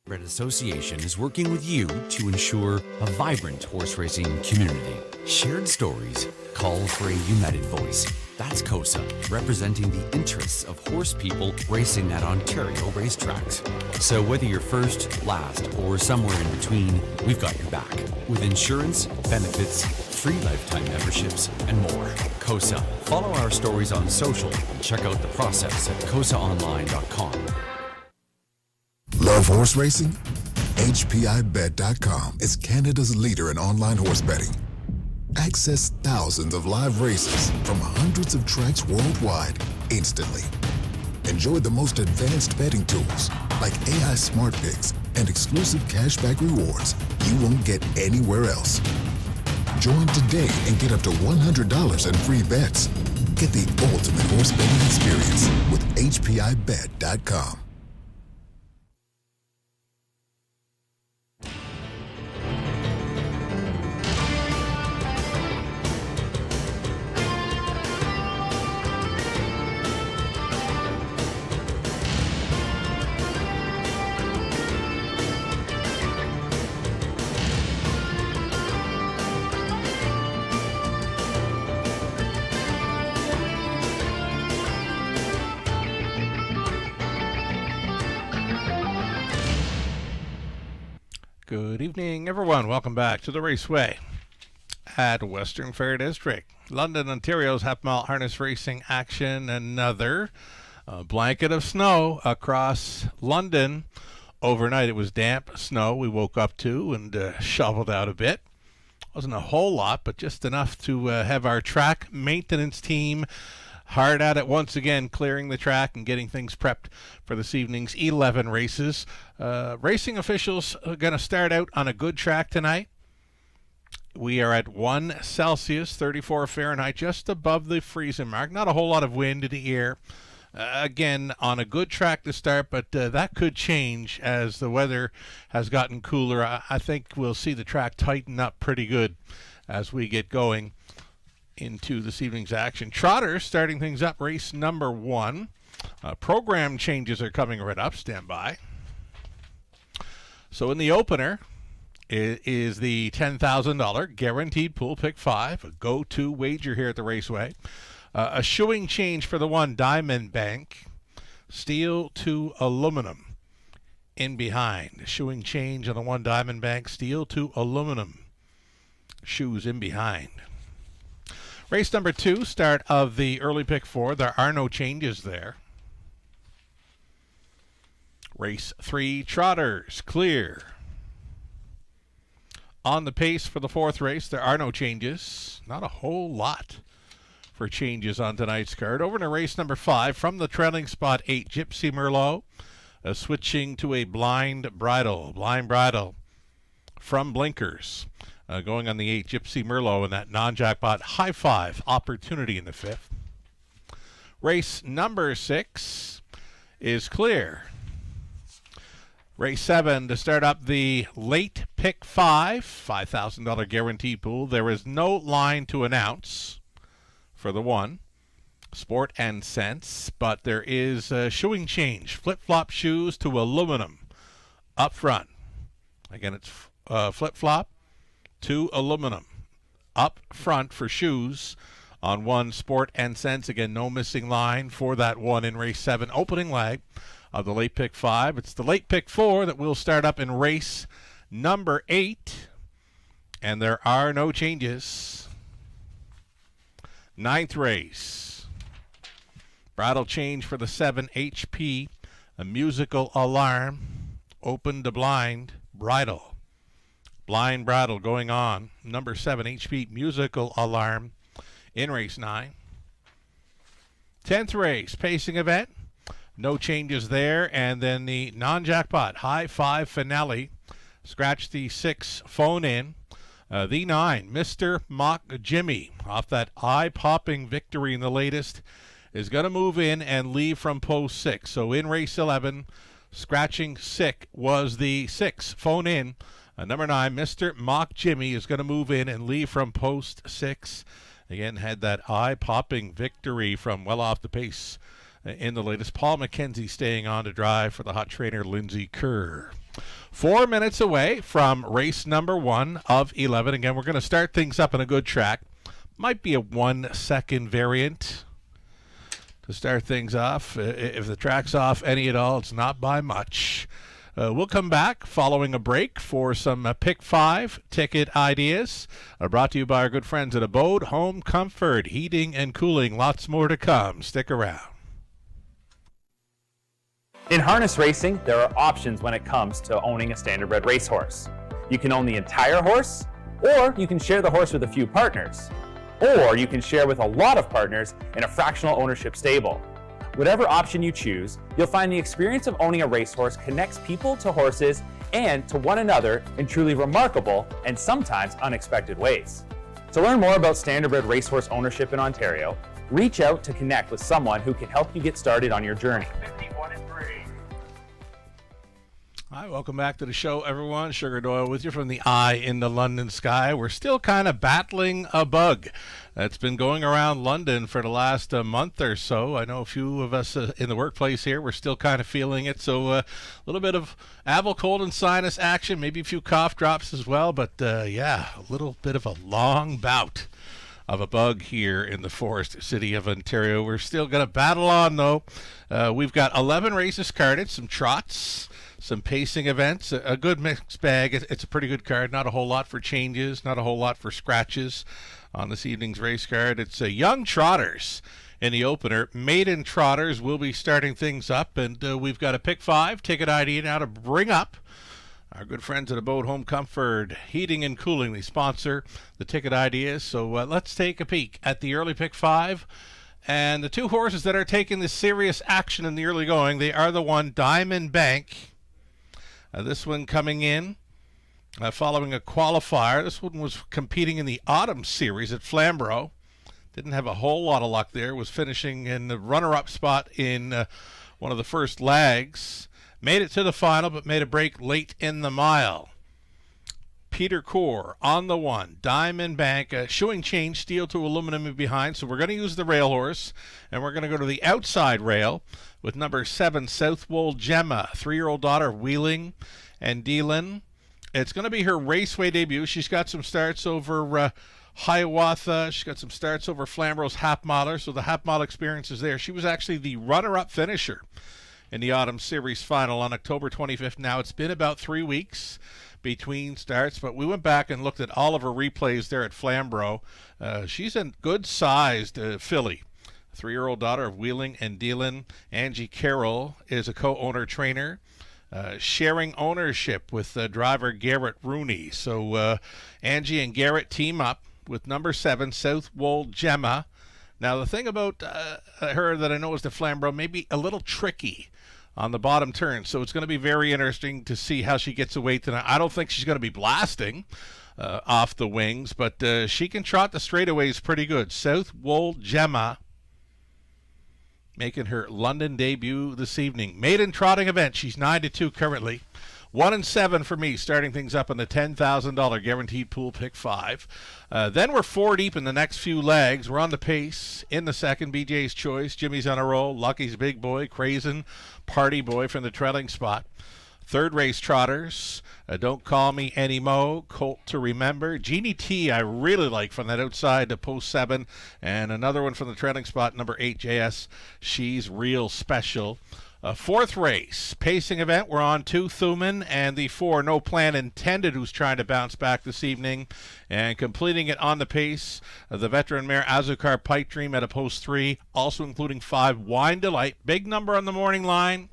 Red Association is working with you to ensure a vibrant horse racing community. Shared stories call for a united voice. That's KOSA, representing the interests of horse people racing at Ontario racetracks. So whether you're first, last, or somewhere in between, we've got your back. With insurance, benefits, free lifetime memberships, and more. KOSA. Follow our stories on social and check out the process at kosaonline.com. Love horse racing? HPIBet.com is Canada's leader in online horse betting. Access thousands of live races from hundreds of tracks worldwide instantly. Enjoy the most advanced betting tools like AI Smart Picks and exclusive cashback rewards you won't get anywhere else. Join today and get up to $100 in free bets. Get the ultimate horse betting experience with HPIBet.com. Good evening, everyone. Welcome back to the Raceway at Western Fair District. London, Ontario's half-mile harness racing action. Another blanket of snow across London. Overnight, it was damp snow we woke up to and shoveled out a bit. Wasn't a whole lot, but just enough to have our track maintenance team hard at it once again, clearing the track and getting things prepped for this evening's 11 races. Racing officials are going to start out on a good track tonight. We are at 1 Celsius, 34 Fahrenheit, just above the freezing mark. Not a whole lot of wind in the air. Again, on a good track to start, but that could change as the weather has gotten cooler. I think we'll see the track tighten up pretty good as we get going into this evening's action. Trotters starting things up, race number 1. Program changes are coming right up. Stand by. So in the opener is the $10,000 guaranteed pool pick 5, a go-to wager here at the Raceway. A shoeing change for the 1 Diamond Bank, steel to aluminum in behind. A shoeing change on the 1 Diamond Bank, steel to aluminum. Shoes in behind. Race number 2, start of the early pick 4. There are no changes there. Race 3, Trotters, clear. On the pace for the 4th race, there are no changes. Not a whole lot for changes on tonight's card. Over to race number 5, from the trailing spot 8, Gypsy Merlot, switching to a blind bridle. Blind bridle from Blinkers. Going on the 8, Gypsy Merlot, in that non-jackpot high 5 opportunity in the 5th. Race number 6 is clear. Race 7 to start up the late pick 5, $5,000 guarantee pool. There is no line to announce for the 1, Sport and Sense, but there is a shoeing change. Flip-flop shoes to aluminum up front. Again, it's flip-flop to aluminum up front for shoes on 1 Sport and Sense. Again, no missing line for that 1 in race 7, opening leg of the late pick 5. It's the late pick 4 that will start up in race number 8, and there are no changes. 9th race, bridle change for the 7 HP, a musical alarm, open to blind bridle. Blind bridle going on. Number 7 HP musical alarm in race 9. 10th race, pacing event. No changes there. And then the non-jackpot high 5 finale. Scratch the 6 phone in. The 9, Mr. Mock Jimmy, off that eye-popping victory in the latest, is going to move in and leave from post 6. So in race 11, scratching sick was the 6 phone in. Number 9, Mr. Mock Jimmy, is going to move in and leave from post 6. Again, had that eye-popping victory from well off the pace in the latest. Paul McKenzie staying on to drive for the hot trainer Lindsay Kerr. 4 minutes away from race number 1 of 11. Again, we're going to start things up on a good track. Might be a 1 second variant to start things off. If the track's off any at all, it's not by much. We'll come back following a break for some Pick 5 ticket ideas. Brought to you by our good friends at Abode Home Comfort, Heating and Cooling. Lots more to come. Stick around. In harness racing, there are options when it comes to owning a standardbred racehorse. You can own the entire horse, or you can share the horse with a few partners, or you can share with a lot of partners in a fractional ownership stable. Whatever option you choose, you'll find the experience of owning a racehorse connects people to horses and to one another in truly remarkable and sometimes unexpected ways. To learn more about standardbred racehorse ownership in Ontario, reach out to connect with someone who can help you get started on your journey. Hi, welcome back to the show, everyone. Sugar Doyle with you from the eye in the London sky. We're still kind of battling a bug that's been going around London for the last month or so. I know a few of us in the workplace here, we're still kind of feeling it. So a little bit of avel, cold, and sinus action, maybe a few cough drops as well. But yeah, a little bit of a long bout of a bug here in the Forest City of Ontario. We're still going to battle on, though. We've got 11 races carded, some trots, some pacing events, a good mixed bag. It's a pretty good card. Not a whole lot for changes, not a whole lot for scratches on this evening's race card. It's young trotters in the opener. Maiden trotters will be starting things up, and we've got a Pick 5 ticket ID now to bring up. Our good friends at Abode Home Comfort, Heating and Cooling, they sponsor the ticket ideas. So let's take a peek at the early Pick 5. And the two horses that are taking the serious action in the early going, they are the one Diamond Bank. This one coming in following a qualifier. This one was competing in the Autumn Series at Flamborough. Didn't have a whole lot of luck there. Was finishing in the runner-up spot in one of the first legs. Made it to the final, but made a break late in the mile. Peter Core on the one. Diamond Bank, shoeing change, steel to aluminum behind. So we're going to use the rail horse, and we're going to go to the outside rail with number 7, Southwold Gemma, 3-year-old daughter of Wheeling and Dealin. It's going to be her raceway debut. She's got some starts over Hiawatha. She's got some starts over Flamborough's Half Miler, so the Half Mile experience is there. She was actually the runner-up finisher in the Autumn Series final on October 25th. Now, it's been about 3 weeks between starts, but we went back and looked at all of her replays there at Flamborough. She's a good-sized filly. 3-year-old daughter of Wheeling and Dealin. Angie Carroll is a co-owner trainer, sharing ownership with driver Garrett Rooney. So Angie and Garrett team up with number 7, Southwold Gemma. Now, the thing about her that I know is the Flamborough may be a little tricky on the bottom turn, so it's going to be very interesting to see how she gets away tonight. I don't think she's going to be blasting off the wings, but she can trot the straightaways pretty good. Southwold Gemma making her London debut this evening. Maiden trotting event. She's 9-2 currently. 1-7 for me, starting things up in the $10,000 guaranteed pool Pick 5. Then we're 4 deep in the next few legs. We're on the pace in the second. BJ's Choice, Jimmy's on a roll, Lucky's Big Boy, Crazen, Party Boy from the trailing spot. Third race Trotters, Don't Call Me Anymore, Colt to Remember. Jeannie T I really like from that outside to post 7. And another one from the trailing spot, number 8 JS, She's Real Special. Fourth race, pacing event. We're on 2 Thuman and the 4 No Plan Intended, who's trying to bounce back this evening. And completing it on the pace, the veteran mare Azucar Pipe Dream at a post 3, also including 5 Wine Delight. Big number on the morning line.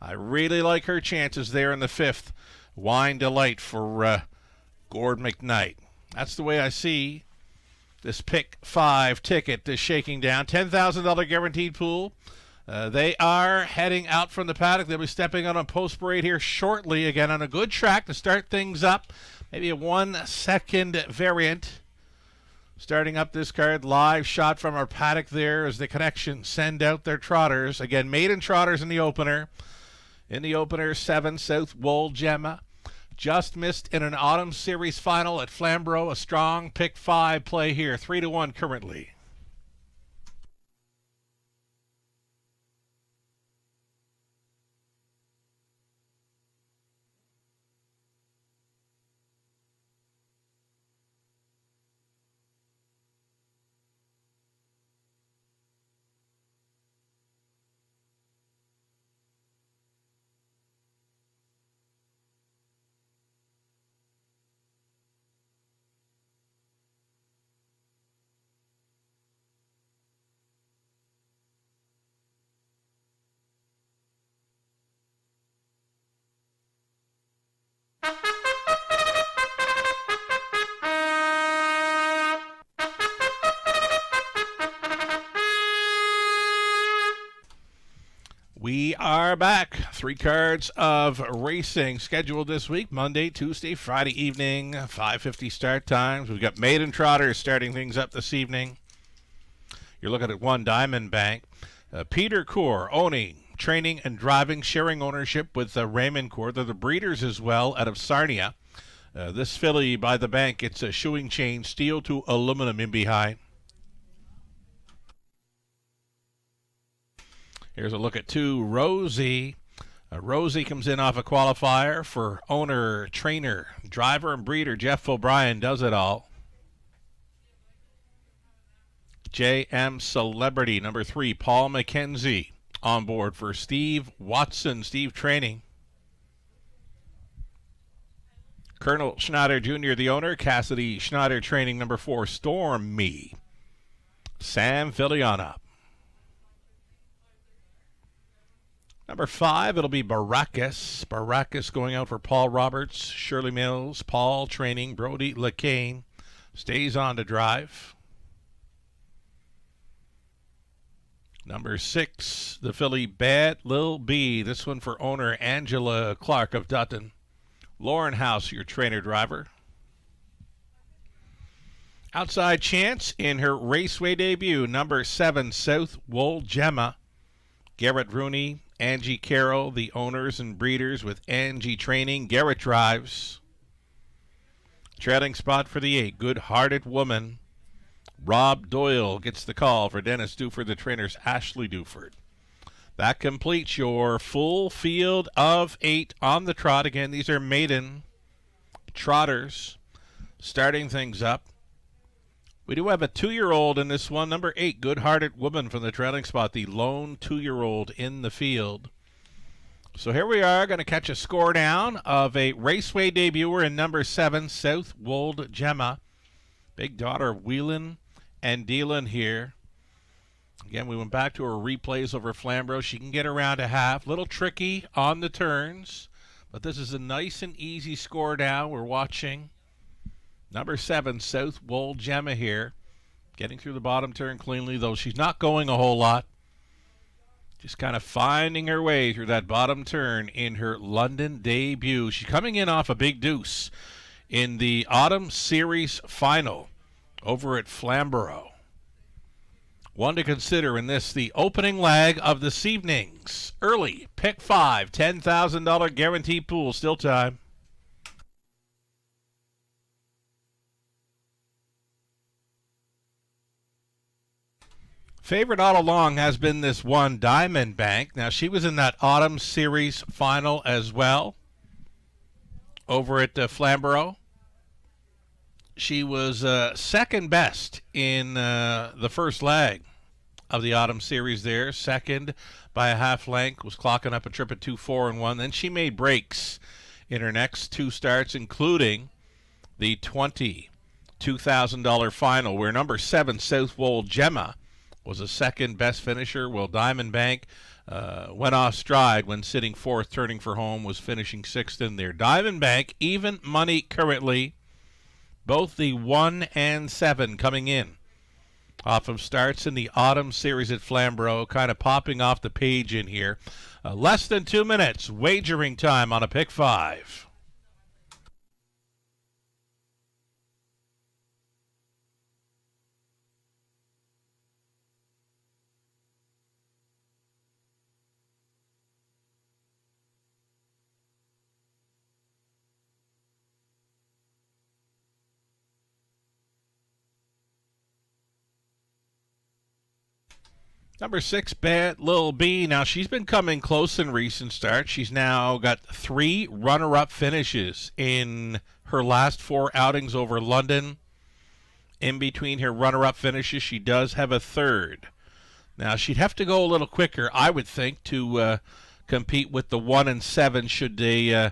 I really like her chances there in the 5th. Wine Delight for Gord McKnight. That's the way I see this Pick 5 ticket is shaking down. $10,000 guaranteed pool. They are heading out from the paddock. They'll be stepping out on post parade here shortly. Again, on a good track to start things up. Maybe a 1 second variant. Starting up this card, live shot from our paddock there as the connection send out their trotters. Again, maiden trotters in the opener. In the opener, 7 Southwold Gemma. Just missed in an Autumn Series final at Flamborough. A strong Pick 5 play here. 3-1 currently. We are back. 3 cards of racing scheduled this week. Monday, Tuesday, Friday evening, 5:50 start times. We've got Maiden Trotters starting things up this evening. You're looking at 1 Diamond Bank. Peter Coor owning, training and driving, sharing ownership with Raymond Coor. They're the breeders as well out of Sarnia. This filly by the bank, it's a shoeing chain, steel to aluminum in behind. Here's a look at 2 Rosie. Rosie comes in off a qualifier for owner, trainer, driver, and breeder. Jeff O'Brien does it all. JM Celebrity, number 3, Paul McKenzie, on board for Steve Watson. Steve training. Colonel Schneider Jr., the owner. Cassidy Schneider training, number 4, Storm Me. Sam Filiana. Number 5, it'll be Baracus. Baracus going out for Paul Roberts, Shirley Mills, Paul training, Brody LeCain stays on to drive. Number 6, the filly Bad Lil B. This one for owner Angela Clark of Dutton. Lauren House, your trainer driver. Outside Chance in her Raceway debut, number 7, South Wool Gemma. Garrett Rooney, Angie Carroll, the owners and breeders with Angie training. Garrett drives. Trailing spot for the 8, Good Hearted Woman. Rob Doyle gets the call for Dennis Duford, the trainers Ashley Duford. That completes your full field of 8 on the trot. Again, these are Maiden Trotters starting things up. We do have a 2-year-old in this one, number 8, Good Hearted Woman from the trailing spot, the lone 2-year-old in the field. So here we are, going to catch a score down of a Raceway debuter in number 7, South Wold Gemma. Big daughter of Whelan and Dealin here. Again, we went back to her replays over Flamborough. She can get around a half. Little tricky on the turns, but this is a nice and easy score down. We're watching number 7, South Wold Gemma here. Getting through the bottom turn cleanly, though she's not going a whole lot. Just kind of finding her way through that bottom turn in her London debut. She's coming in off a big deuce in the Autumn Series Final over at Flamborough. One to consider in this, the opening leg of this evening's early pick 5, $10,000 guarantee pool. Still time. Favorite all along has been this 1 Diamond Bank. Now, she was in that Autumn Series Final as well over at Flamborough. She was second best in the first leg of the Autumn Series there. Second by a half length, was clocking up a trip at 2-4-1. Then she made breaks in her next 2 starts, including the $22,000 final, where number 7, South Wold Gemma, was a second best finisher. Well, Diamond Bank went off stride when sitting 4th, turning for home, was finishing 6th in there. Diamond Bank, even money currently. Both the 1 and 7 coming in off of starts in the Autumn Series at Flamborough, kind of popping off the page in here. Less than 2 minutes, wagering time on a pick 5. Number 6, Bad Lil B. Now, she's been coming close in recent starts. She's now got 3 runner-up finishes in her last 4 outings over London. In between her runner-up finishes, she does have a 3rd. Now, she'd have to go a little quicker, I would think, to compete with the 1 and 7 should they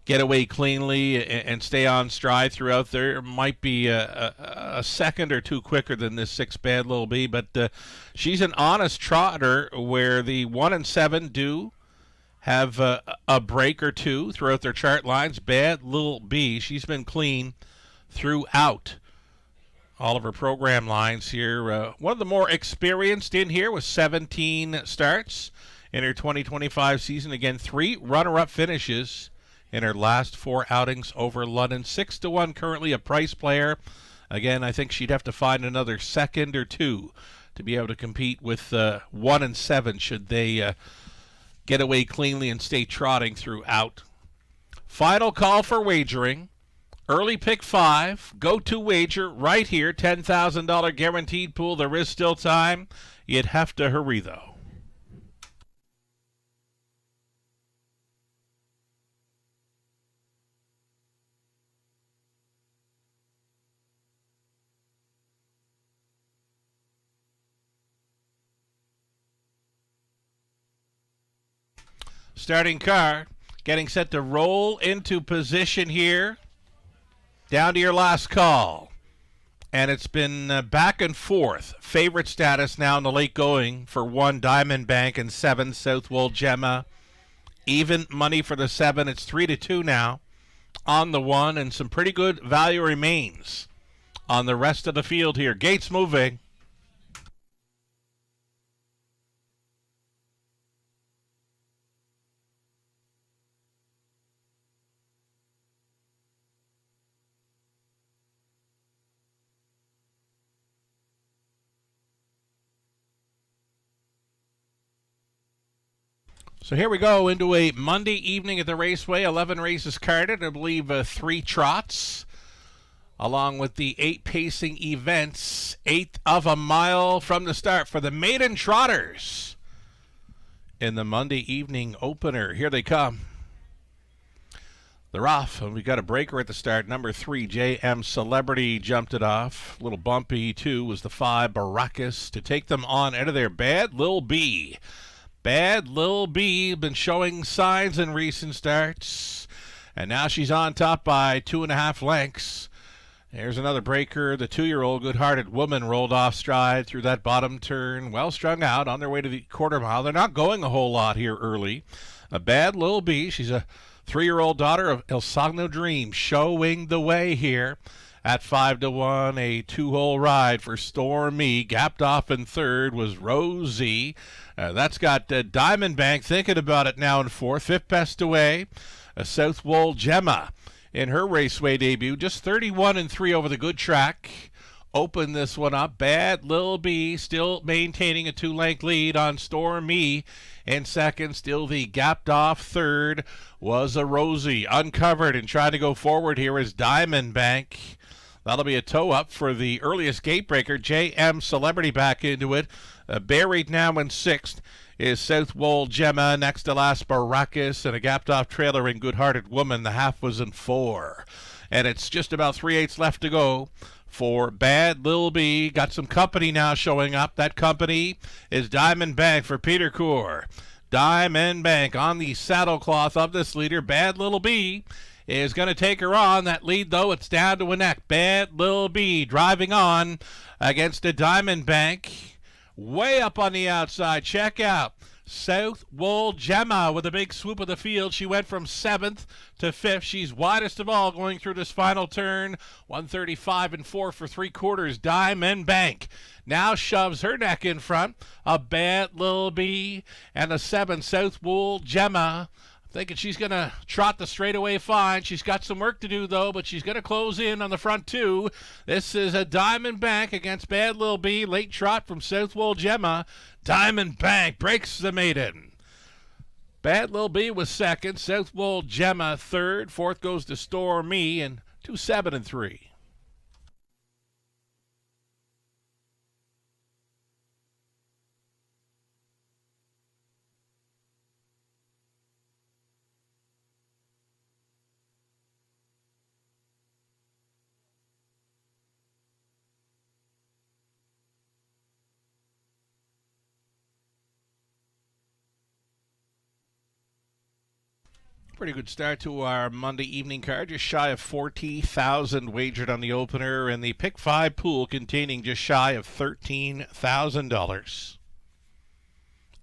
get away cleanly and stay on stride throughout there. Might be a second or 2 quicker than this 6, Bad Lil B, but she's an honest trotter where the 1 and 7 do have a break or 2 throughout their chart lines. Bad Lil B, she's been clean throughout all of her program lines here. One of the more experienced in here with 17 starts in her 2025 season. Again, 3 runner-up finishes in her last 4 outings over London. 6-1 currently, a price player. Again, I think she'd have to find another second or two to be able to compete with 1 and 7 should they get away cleanly and stay trotting throughout. Final call for wagering. Early pick 5. Go to wager right here. $10,000 guaranteed pool. There is still time. You'd have to hurry, though. Starting car, getting set to roll into position here. Down to your last call. And it's been back and forth. Favorite status now in the late going for 1 Diamond Bank and 7 Southwold Gemma. Even money for the 7. It's 3-2 now on the 1, and some pretty good value remains on the rest of the field here. Gates moving. So here we go into a Monday evening at the Raceway. 11 races carded. I believe 3 trots, along with the 8 pacing events. 1/8 of a mile from the start for the Maiden Trotters in the Monday evening opener. Here they come. They're off, and we got a breaker at the start. Number 3, JM Celebrity, jumped it off. A little bumpy, too, was the 5, Baracus, to take them on out of there. Bad Lil B. Bad Lil B, been showing signs in recent starts, and now she's on top by 2.5 lengths. There's another breaker. The 2-year-old Good-Hearted Woman rolled off stride through that bottom turn, well strung out on their way to the quarter mile. They're not going a whole lot here early. A Bad Lil B, she's a 3-year-old daughter of El Sogno Dream, showing the way here. At 5-1, a 2-hole ride for Stormy. Gapped off in third was Rosie. That's got Diamond Bank thinking about it now in 4th. 5th best away, Southwold Gemma in her Raceway debut. Just 31-3 over the good track. Open this one up. Bad Lil B still maintaining a 2-length lead on Stormy. In second, still the gapped off third was a Rosie. Uncovered and trying to go forward here is Diamond Bank. That'll be a toe up for the earliest gate breaker. JM Celebrity back into it. Buried now in 6th is Southwold Gemma. Next to last, Baracus, and a gapped off trailer in Good-Hearted Woman. The half was in 4. And it's just about 3/8 left to go for Bad Lil B. Got some company now showing up. That company is Diamond Bank for Peter Coeur. Diamond Bank on the saddle cloth of this leader. Bad Lil B is going to take her on. That lead, though, it's down to a neck. Bad Lil B driving on against a Diamond Bank. Way up on the outside. Check out Southwold Gemma with a big swoop of the field. She went from 7th to 5th. She's widest of all going through this final turn. 135-4 for 3/4. Diamond Bank now shoves her neck in front. A Bad Lil B and a 7 Southwold Gemma. Thinking she's going to trot the straightaway fine. She's got some work to do, though, but she's going to close in on the front 2. This is a Diamond Bank against Bad Lil B. Late trot from Southwold Gemma. Diamond Bank breaks the Maiden. Bad Lil B was 2nd. Southwold Gemma 3rd. 4th goes to Stormy, and 2, 7, and 3. Pretty good start to our Monday evening card. Just shy of 40,000 wagered on the opener, and the pick 5 pool containing just shy of $13,000.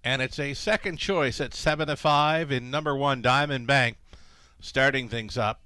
And it's a second choice at 7-5 in number 1 Diamond Bank, starting things up.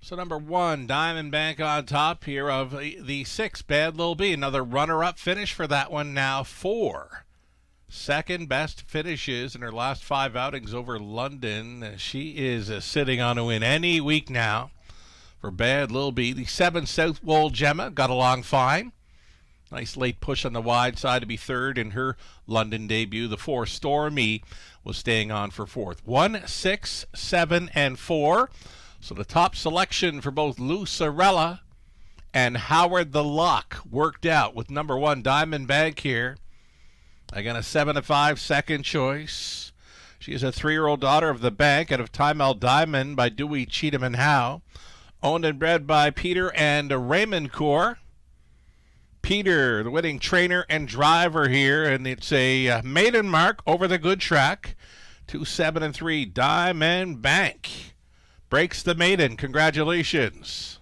So number 1, Diamond Bank on top here of the 6, Bad Lil B. Another runner-up finish for that one now. 4. Second best finishes in her last 5 outings over London. She is sitting on a win any week now for Bad Lil B. The 7, Southwold Gemma, got along fine. Nice late push on the wide side to be third in her London debut. The 4, Stormy, was staying on for fourth. 1, 6, 7, and 4. So the top selection for both Lucerella and Howard the Lock worked out with number 1, Diamond Bank here. Again, a 7-5 second choice. She is a 3-year-old daughter of the Bank out of Timel Diamond by Dewey, Cheatham, and Howe. Owned and bred by Peter and Raymond Coeur. Peter, the winning trainer and driver here, and it's a maiden mark over the good track. 2, 7, and 3, Diamond Bank. Breaks the maiden. Congratulations.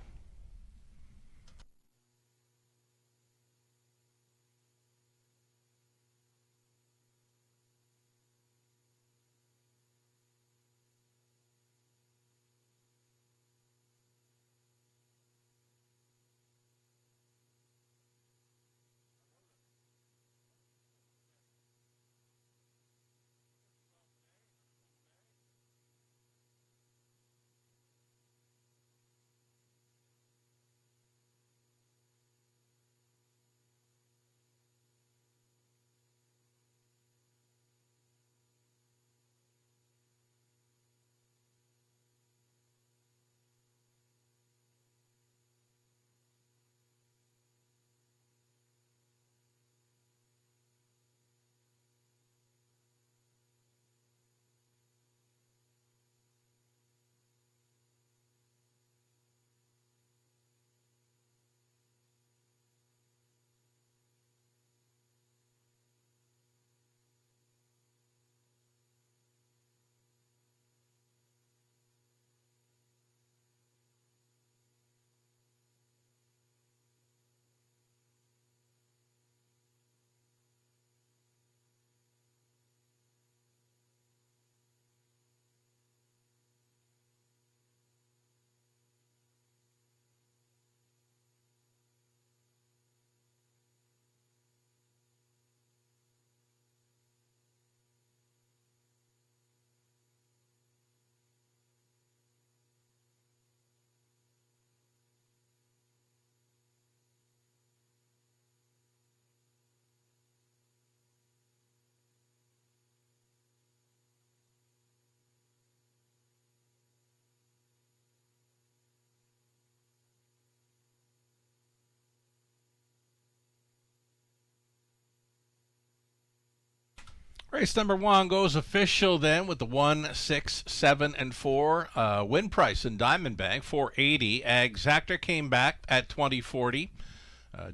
Race number 1 goes official then with the 1, 6, 7, and 4. Win price in Diamond Bank, $4.80. Exactor came back at $20.40.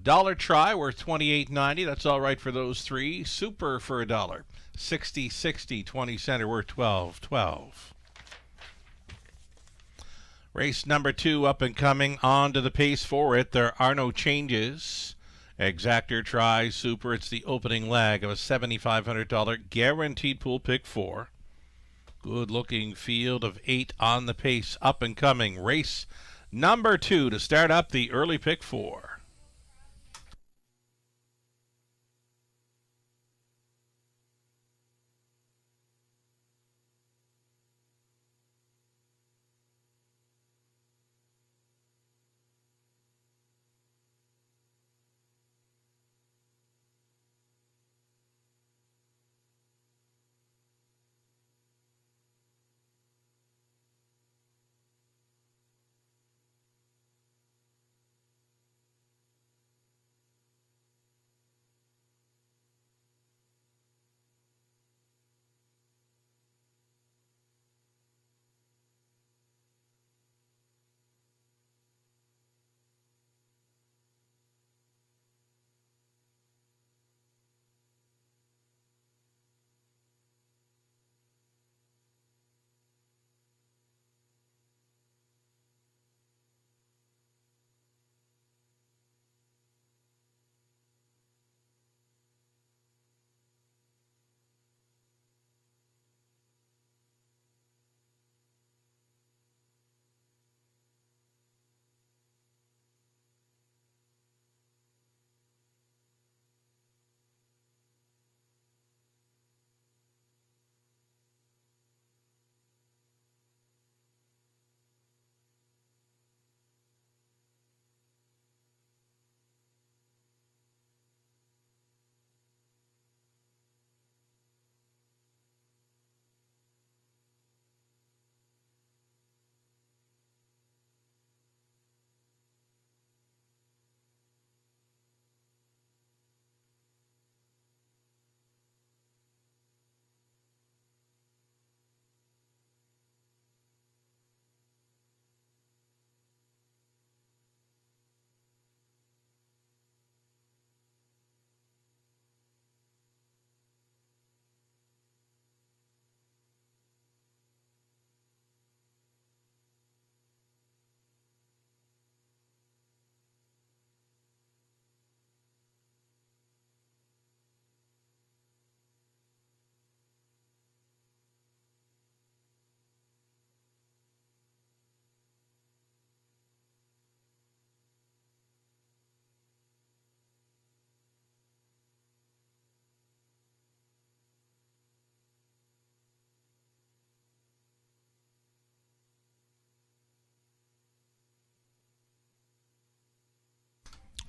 Dollar try worth $28.90. That's all right for those 3. Super for $1. 60, 60, 20 center worth $12.12. Race number 2 up and coming. On to the pace for it. There are no changes. Exactor try super. It's the opening leg of a $7,500 guaranteed pool pick 4. Good looking field of 8 on the pace. Up and coming. Race number 2 to start up the early pick 4.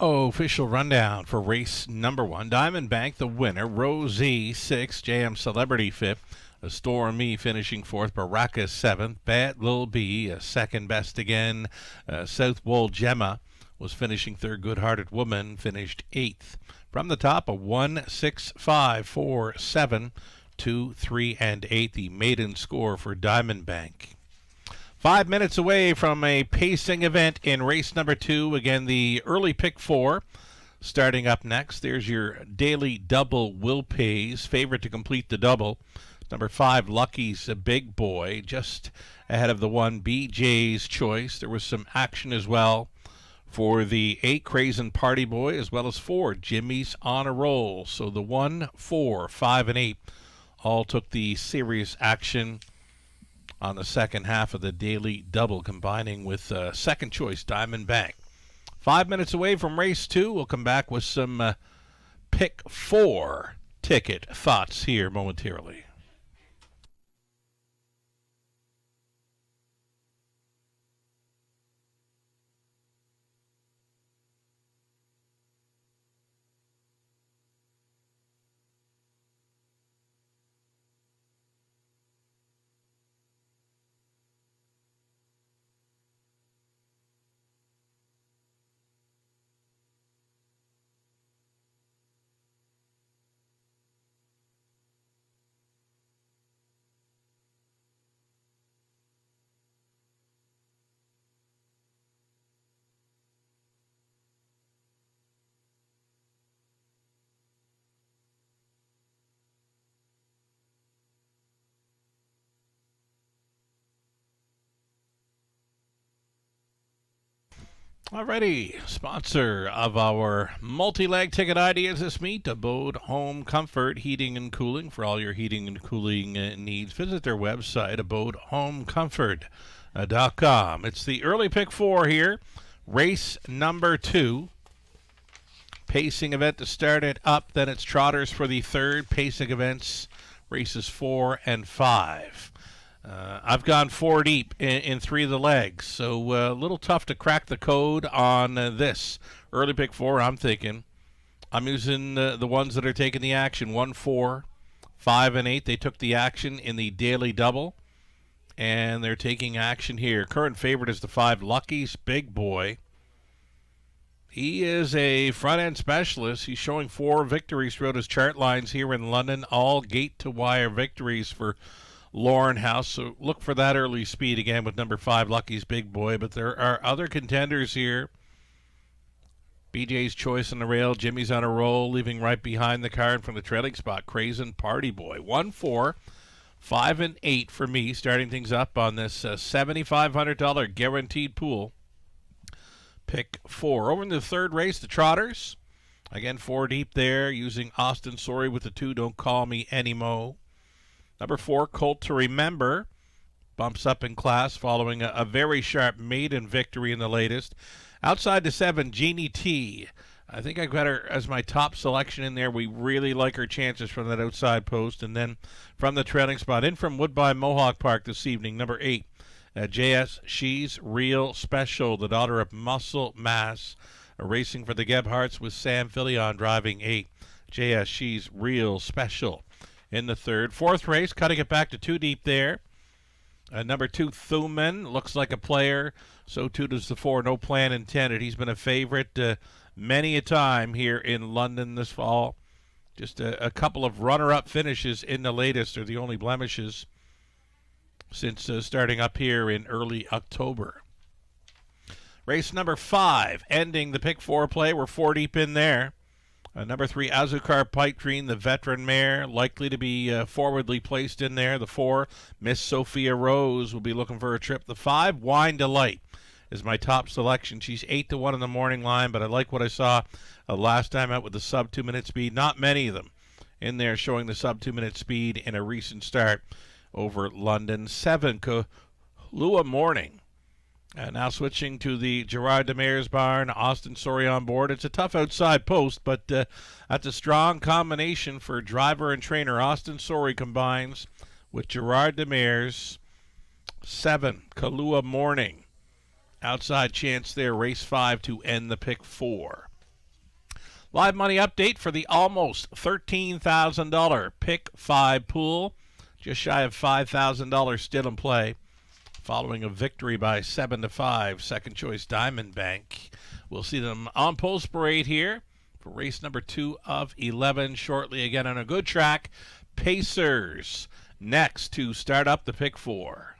Official rundown for race number 1. Diamond Bank, the winner. Rosie, 6th. JM Celebrity, 5th. Stormy finishing 4th. Baraka, 7th. Bad Lil B, second best again. Southwold Gemma was finishing 3rd. Good Hearted Woman finished 8th. From the top, a 1, 6, 5, 4, 7, 2, 3, and 8. The maiden score for Diamond Bank. 5 minutes away from a pacing event in race number 2. Again, the early pick 4 starting up next. There's your daily double Will Pays. Favorite to complete the double. Number 5, Lucky's a Big Boy, just ahead of the 1, BJ's Choice. There was some action as well for the 8, Crazen Party Boy, as well as 4, Jimmy's on a Roll. So the 1, 4, 5, and 8 all took the serious action on the second half of the daily double, combining with second choice Diamond Bank. 5 minutes away from race 2. We'll come back with some pick 4 ticket thoughts here momentarily. Alrighty, sponsor of our multi-leg ticket ideas this meet, Abode Home Comfort Heating and Cooling. For all your heating and cooling needs, visit their website, abodehomecomfort.com. It's the early pick 4 here, race number 2. Pacing event to start it up, then it's Trotters for the 3rd. Pacing events, races 4 and 5. I've gone 4 deep in 3 of the legs, so a little tough to crack the code on this. Early pick 4, I'm thinking. I'm using the ones that are taking the action. 1, 4, 5, and 8. They took the action in the daily double, and they're taking action here. Current favorite is the 5, Lucky's Big Boy. He is a front-end specialist. He's showing 4 victories throughout his chart lines here in London, all gate-to-wire victories for Lauren House, so look for that early speed again with number 5, Lucky's Big Boy. But there are other contenders here. BJ's Choice on the rail, Jimmy's on a roll, leaving right behind the card from the trailing spot, Crazen Party Boy. 1, 4, 5, and 8 for me, starting things up on this $7,500 guaranteed pool. Pick 4. Over in the 3rd race, the Trotters. Again, 4 deep there, using Austin Sorry with the 2, Don't Call Me Anymore. Number 4, Colt to Remember, bumps up in class following a very sharp maiden victory in the latest. Outside the 7, Jeannie T. I think I've got her as my top selection in there. We really like her chances from that outside post. And then from the trailing spot, in from Woodbine Mohawk Park this evening, number 8, JS She's Real Special, the daughter of Muscle Mass, racing for the Gebhardts with Sam Filion driving 8. JS She's Real Special in the 3rd. 4th race, cutting it back to 2 deep there. Number 2, Thuman, looks like a player. So too does the 4, No Plan Intended. He's been a favorite many a time here in London this fall. Just a couple of runner-up finishes in the latest are the only blemishes since starting up here in early October. Race number 5, ending the pick 4 play. We're 4 deep in there. Number 3, Azucar Pipe Dream, the veteran mare, likely to be forwardly placed in there. The 4, Miss Sophia Rose, will be looking for a trip. The 5, Wine Delight, is my top selection. She's 8-1 in the morning line, but I like what I saw last time out with the sub 2-minute speed. Not many of them in there showing the sub 2-minute speed in a recent start over London. 7, Kahlua Morning. Now switching to the Gerard Demers barn, Austin Sorry on board. It's a tough outside post, but that's a strong combination for driver and trainer. Austin Sorry combines with Gerard Demers. 7, Kahlua Morning. Outside chance there, race 5 to end the pick 4. Live money update for the almost $13,000 Pick 5 pool. Just shy of $5,000 still in play following a victory by 7-5, second choice Diamond Bank. We'll see them on post parade here for race number 2 of 11 shortly. Again on a good track. Pacers next to start up the Pick 4.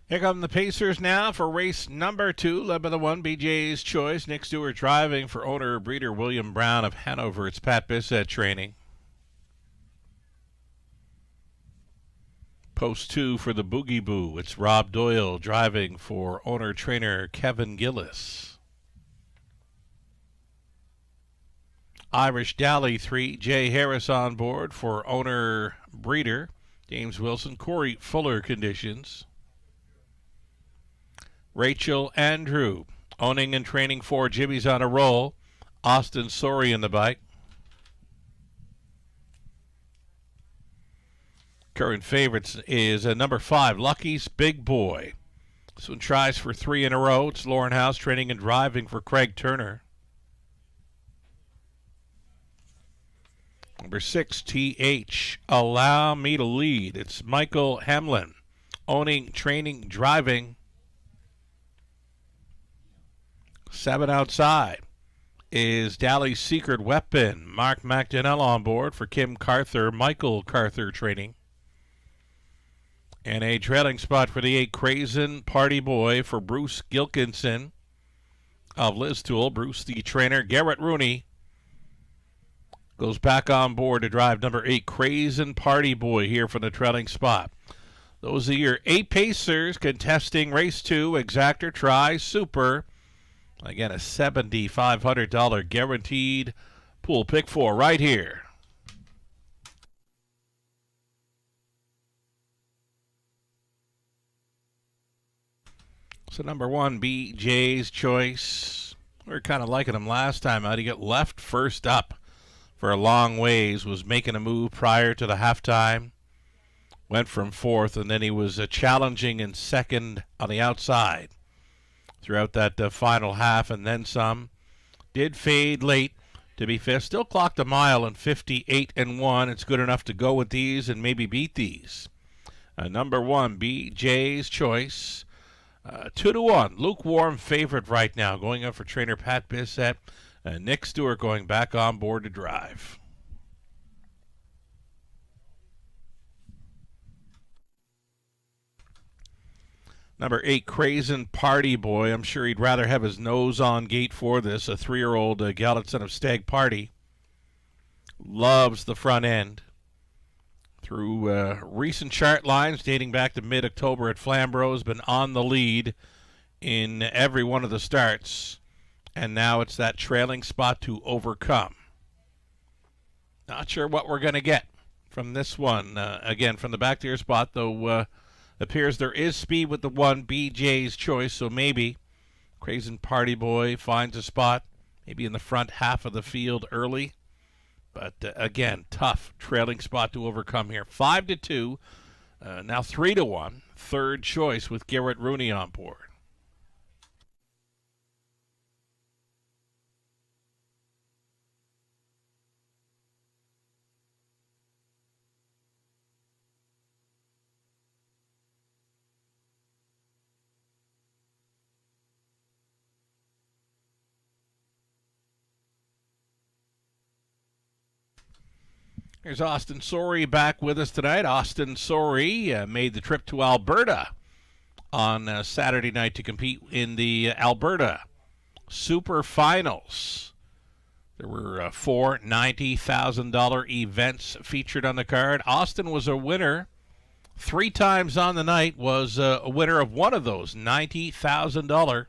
Here come the Pacers now for race number 2, led by the 1 BJ's Choice. Nick Stewart driving for owner-breeder William Brown of Hanover. It's Pat Bissett training. Post 2 for the Boogie Boo. It's Rob Doyle driving for owner-trainer Kevin Gillis. Irish Dally 3, Jay Harris on board for owner-breeder James Wilson. Corey Fuller conditions. Rachel Andrew, owning and training for Jimmy's on a Roll. Austin Sorey in the bike. Current favorites is number 5, Lucky's Big Boy. This one tries for 3 in a row. It's Lauren House training and driving for Craig Turner. Number 6, TH, Allow Me to Lead. It's Michael Hamlin, owning, training, driving. 7 outside is Dally's Secret Weapon. Mark McDonnell on board for Kim Carther, Michael Carther training. And a trailing spot for the 8, Crazen Party Boy for Bruce Gilkinson of Liz Tool. Bruce, the trainer. Garrett Rooney goes back on board to drive number 8, Crazen Party Boy here for the trailing spot. Those are your 8 Pacers contesting race 2, Exactor Try Super. Again, a $7,500 guaranteed pool Pick 4 right here. So number 1, BJ's Choice. We were kind of liking him last time out. He got left first up for a long ways, was making a move prior to the halftime. Went from 4th, and then he was challenging in 2nd on the outside throughout that final half, and then some. Did fade late to be 5th. Still clocked a mile in 58-1. It's good enough to go with these and maybe beat these. Number 1, BJ's Choice. 2-1. Lukewarm favorite right now. Going up for trainer Pat Bissett. Nick Stewart going back on board to drive. Number 8, Crazen Party Boy. I'm sure he'd rather have his nose on gate for this. A 3-year-old Gallatin of Stag Party. Loves the front end. Through recent chart lines dating back to mid-October at Flamborough, has been on the lead in every one of the starts. And now it's that trailing spot to overcome. Not sure what we're going to get from this one. Again, from the back tier spot, though, Appears there is speed with the 1, BJ's Choice, so maybe Crazy Party Boy finds a spot, maybe in the front half of the field early. But again, tough trailing spot to overcome here. 5-2, now 3-1. Third Choice with Garrett Rooney on board. Here's Austin Sorey back with us tonight. Austin Sorey made the trip to Alberta on Saturday night to compete in the Alberta Super Finals. There were 4 $90,000 events featured on the card. Austin was a winner 3 times on the night, was a winner of one of those $90,000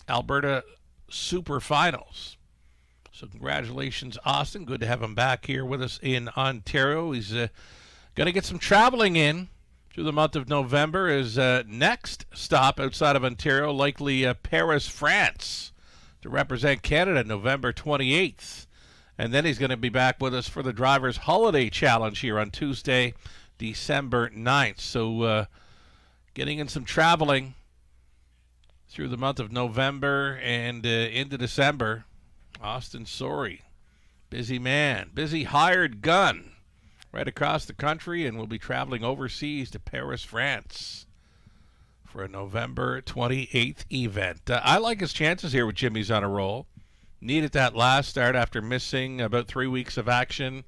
Alberta Super Finals. So congratulations, Austin. Good to have him back here with us in Ontario. He's going to get some traveling in through the month of November. His next stop outside of Ontario, likely Paris, France, to represent Canada November 28th. And then he's going to be back with us for the Drivers' Holiday Challenge here on Tuesday, December 9th. So getting in some traveling through the month of November and into December. Austin Sorey, busy man, busy hired gun right across the country, and will be traveling overseas to Paris, France for a November 28th event. I like his chances here with Jimmy's on a roll. Needed that last start after missing about 3 weeks of action.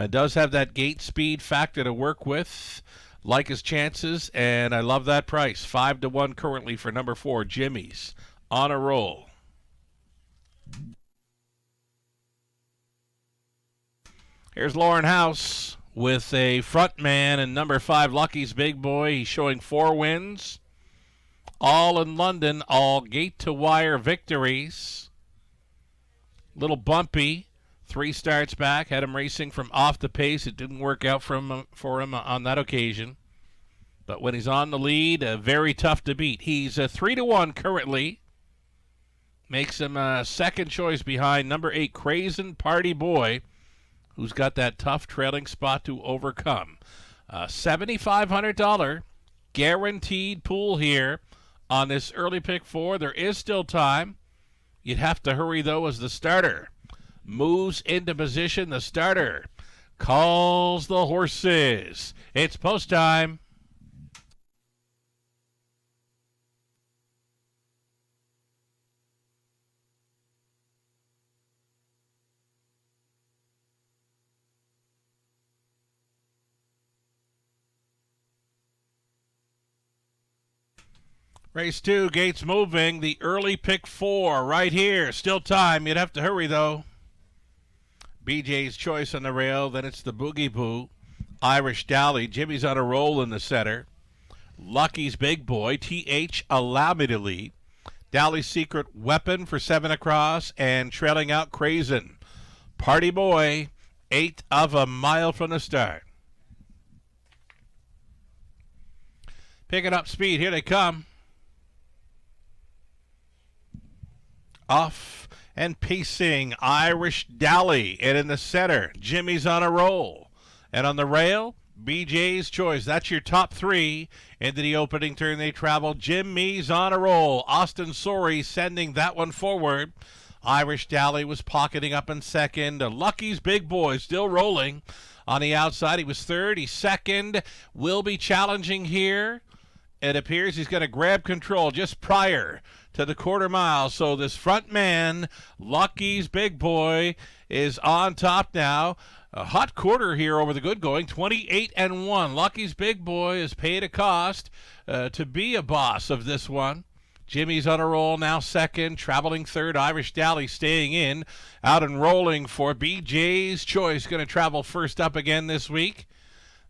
Does have that gate speed factor to work with. Like his chances, and I love that price. 5-1 currently for number 4, Jimmy's on a roll. Here's Lauren House with a front man and number 5, Lucky's Big Boy. He's showing 4 wins, all in London, all gate-to-wire victories. Little bumpy, 3 starts back, had him racing from off the pace. It didn't work out for him on that occasion. But when he's on the lead, very tough to beat. He's 3-1 currently. Makes him a second choice behind number 8, Crazy Party Boy, who's got that tough trailing spot to overcome. $7,500 guaranteed pool here on this early pick 4. There is still time. You'd have to hurry, though, as the starter moves into position. The starter calls the horses. It's post time. Race 2, gates moving. The early pick 4 right here. Still time. You'd have to hurry, though. BJ's Choice on the rail. Then it's the Boogie Boo. Irish Dally. Jimmy's on a roll in the center. Lucky's Big Boy. TH Allow Me to Lead. Dally's Secret Weapon for 7 across. And trailing out Crazen Party Boy. 1/8 of a mile from the start. Picking up speed. Here they come. Off and pacing, Irish Dally. And in the center, Jimmy's on a roll. And on the rail, BJ's Choice. That's your top 3. Into the opening turn they travel. Jimmy's on a roll. Austin Sorey sending that one forward. Irish Dally was pocketing up in second. Lucky's Big Boy still rolling. On the outside, he was third. He's second. Will be challenging here. It appears he's going to grab control just prior to the quarter mile. So this front man, Lucky's Big Boy, is on top now. A hot quarter here over the good going, 28-1. Lucky's Big Boy has paid a cost to be a boss of this one. Jimmy's on a roll now second, traveling third. Irish Dally staying in, out and rolling for BJ's Choice. Going to travel first up again this week.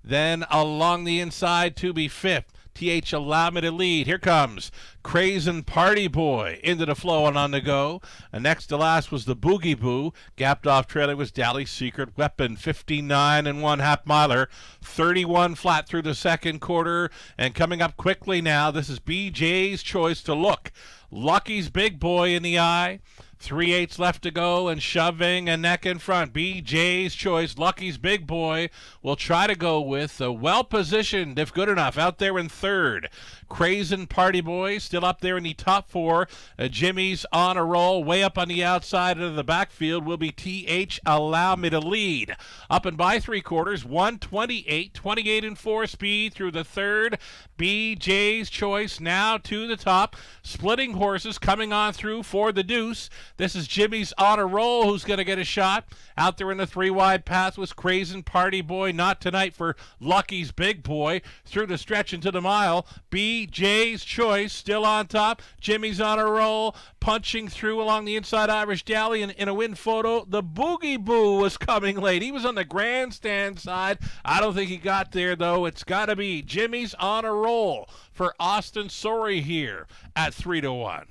Then along the inside to be fifth. TH Allow Me to Lead. Here comes Crazen Party Boy into the flow and on the go. And next to last was the Boogie Boo. Gapped off trailing was Dally Secret Weapon. 59 and 1 half miler. 31 flat through the second quarter. And coming up quickly now, this is BJ's Choice to Look. Lucky's Big Boy in the eye. 3/8 left to go and shoving a neck in front. BJ's Choice, Lucky's Big Boy, will try to go with a well-positioned, if good enough, out there in third. Crazen Party Boy still up there in the top four. Jimmy's on a roll. Way up on the outside of the backfield will be TH Allow Me to Lead. Up and by three quarters, 128, 28 and 4 speed through the third. BJ's Choice now to the top. Splitting horses coming on through for the deuce. This is Jimmy's on a roll, who's going to get a shot. Out there in the three-wide path was Crazen Party Boy. Not tonight for Lucky's Big Boy. Through the stretch into the mile. BJ's Choice still on top. Jimmy's on a roll, punching through along the inside Irish Dally. And in a win photo, the Boogie Boo was coming late. He was on the grandstand side. I don't think he got there, though. It's got to be Jimmy's on a roll for Austin Sorey here at 3-1.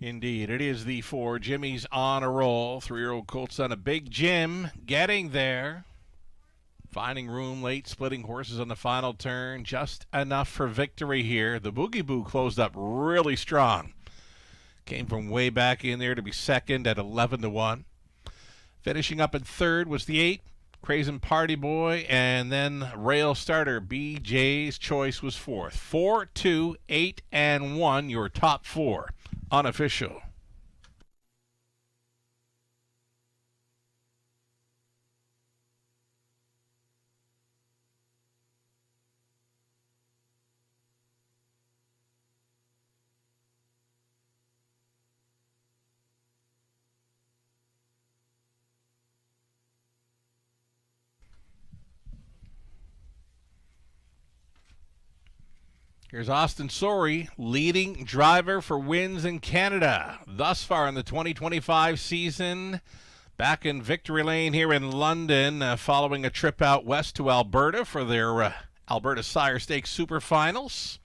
Indeed, it is the 4. Jimmy's on a roll. 3-year-old colt's on a Big Jim. Getting there. Finding room late, splitting horses on the final turn. Just enough for victory here. The Boogie Boo closed up really strong. Came from way back in there to be second at 11-1. Finishing up in third was the 8. Crazen Party Boy, and then Rail Starter BJ's Choice was fourth. 4, 2, 8, and 1, your top 4. Unofficial. Here's Austin Sorey, leading driver for wins in Canada thus far in the 2025 season. Back in victory lane here in London, following a trip out west to Alberta for their Alberta Sire Stakes Super Finals.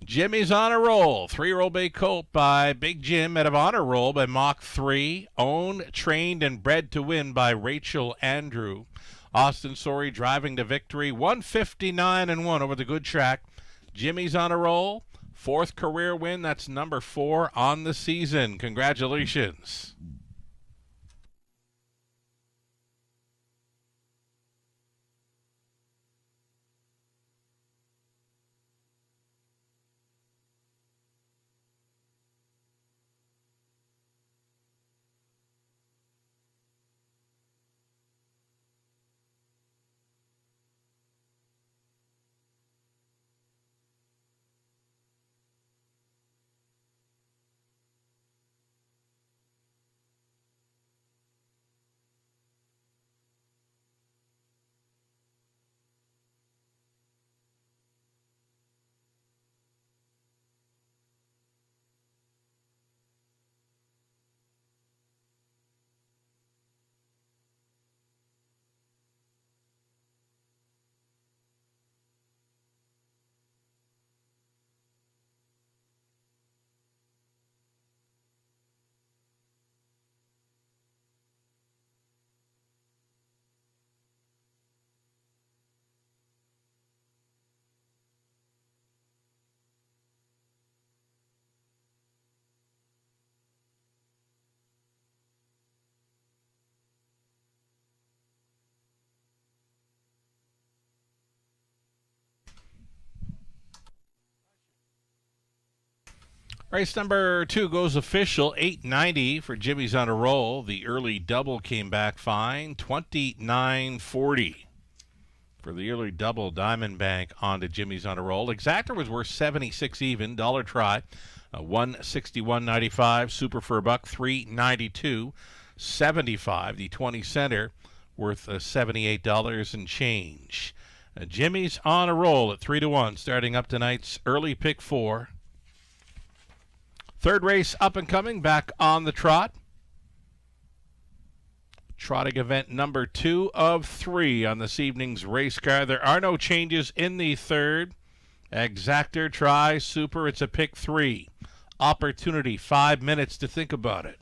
Jimmy's on a roll. 3-year-old bay colt by Big Jim out of On a Roll by Mach 3. Owned, trained, and bred to win by Rachel Andrew. Austin Sorey driving to victory. 159 and 1 over the good track. Jimmy's on a roll. 4th career win. That's number 4 on the season. Congratulations. Race number 2 goes official, 890 for Jimmy's on a Roll. The early double came back fine, 29.40 for the early double Diamond Bank onto Jimmy's on a roll. Exactor was worth 76 even. Dollar try, 161.95. Super for a buck, 392.75. The 20 center worth $78 and change. Jimmy's on a roll at 3-1, starting up tonight's early pick 4. Third race up and coming, back on the trot. Trotting event number 2 of 3 on this evening's race card. There are no changes in the third. Exactor, try, super, it's a pick 3. Opportunity, 5 minutes to think about it.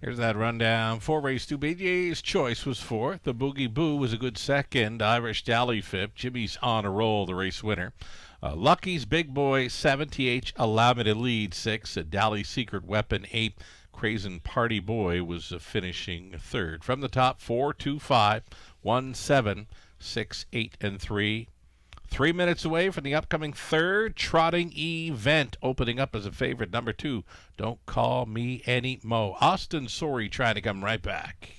Here's that rundown. 4 race 2. BJ's choice was 4th. The Boogie Boo was a good second. Irish Dally 5th. Jimmy's on a roll, the race winner. Lucky's Big Boy 7th. TH Allow Me to Lead 6th. Dally Secret Weapon 8th. Crazen Party Boy was finishing 3rd. From the top, 4, 2, 5, 1, 7, 6, 8, and 3. 3 minutes away from the upcoming third trotting event, opening up as a favorite, number 2, Don't Call Me Any Mo. Austin Sorry trying to come right back.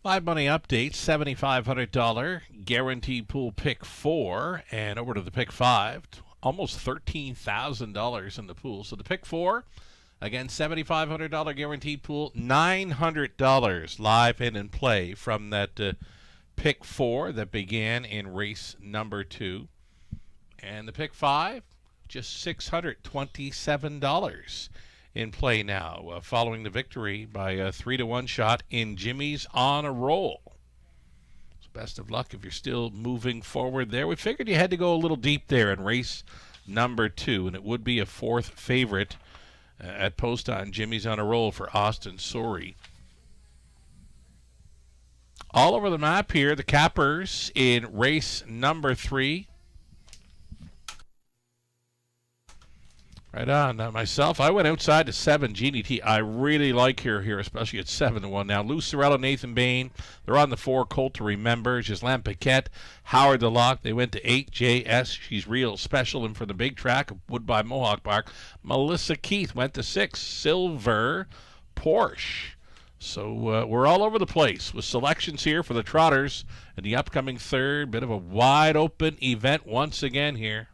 Live money update, $7,500 guaranteed pool pick 4, and over to the pick 5, almost $13,000 in the pool. So the pick 4, again, $7,500 guaranteed pool, $900 live in play from that pick 4 that began in race number 2. And the pick 5, just $627 in play now, following the victory by a 3-1 shot in Jimmy's on a Roll. So best of luck if you're still moving forward there. We figured you had to go a little deep there in race number 2, and it would be a 4th favorite at post on Jimmy's on a Roll for Austin Sorey. All over the map here, the cappers in race number 3. Right on. Myself, I went outside to 7, Jeannie T. I really like her here, especially at 7-1. Now, Lou Sorello, Nathan Bain, they're on the 4, Colt to Remember, Ghislaine Paquette, Howard DeLocke. They went to 8, JS, She's Real Special, and for the big track of Woodbine Mohawk Park, Melissa Keith went to 6, Silver Porsche. So we're all over the place with selections here for the Trotters in the upcoming 3rd. Bit of a wide open event once again here.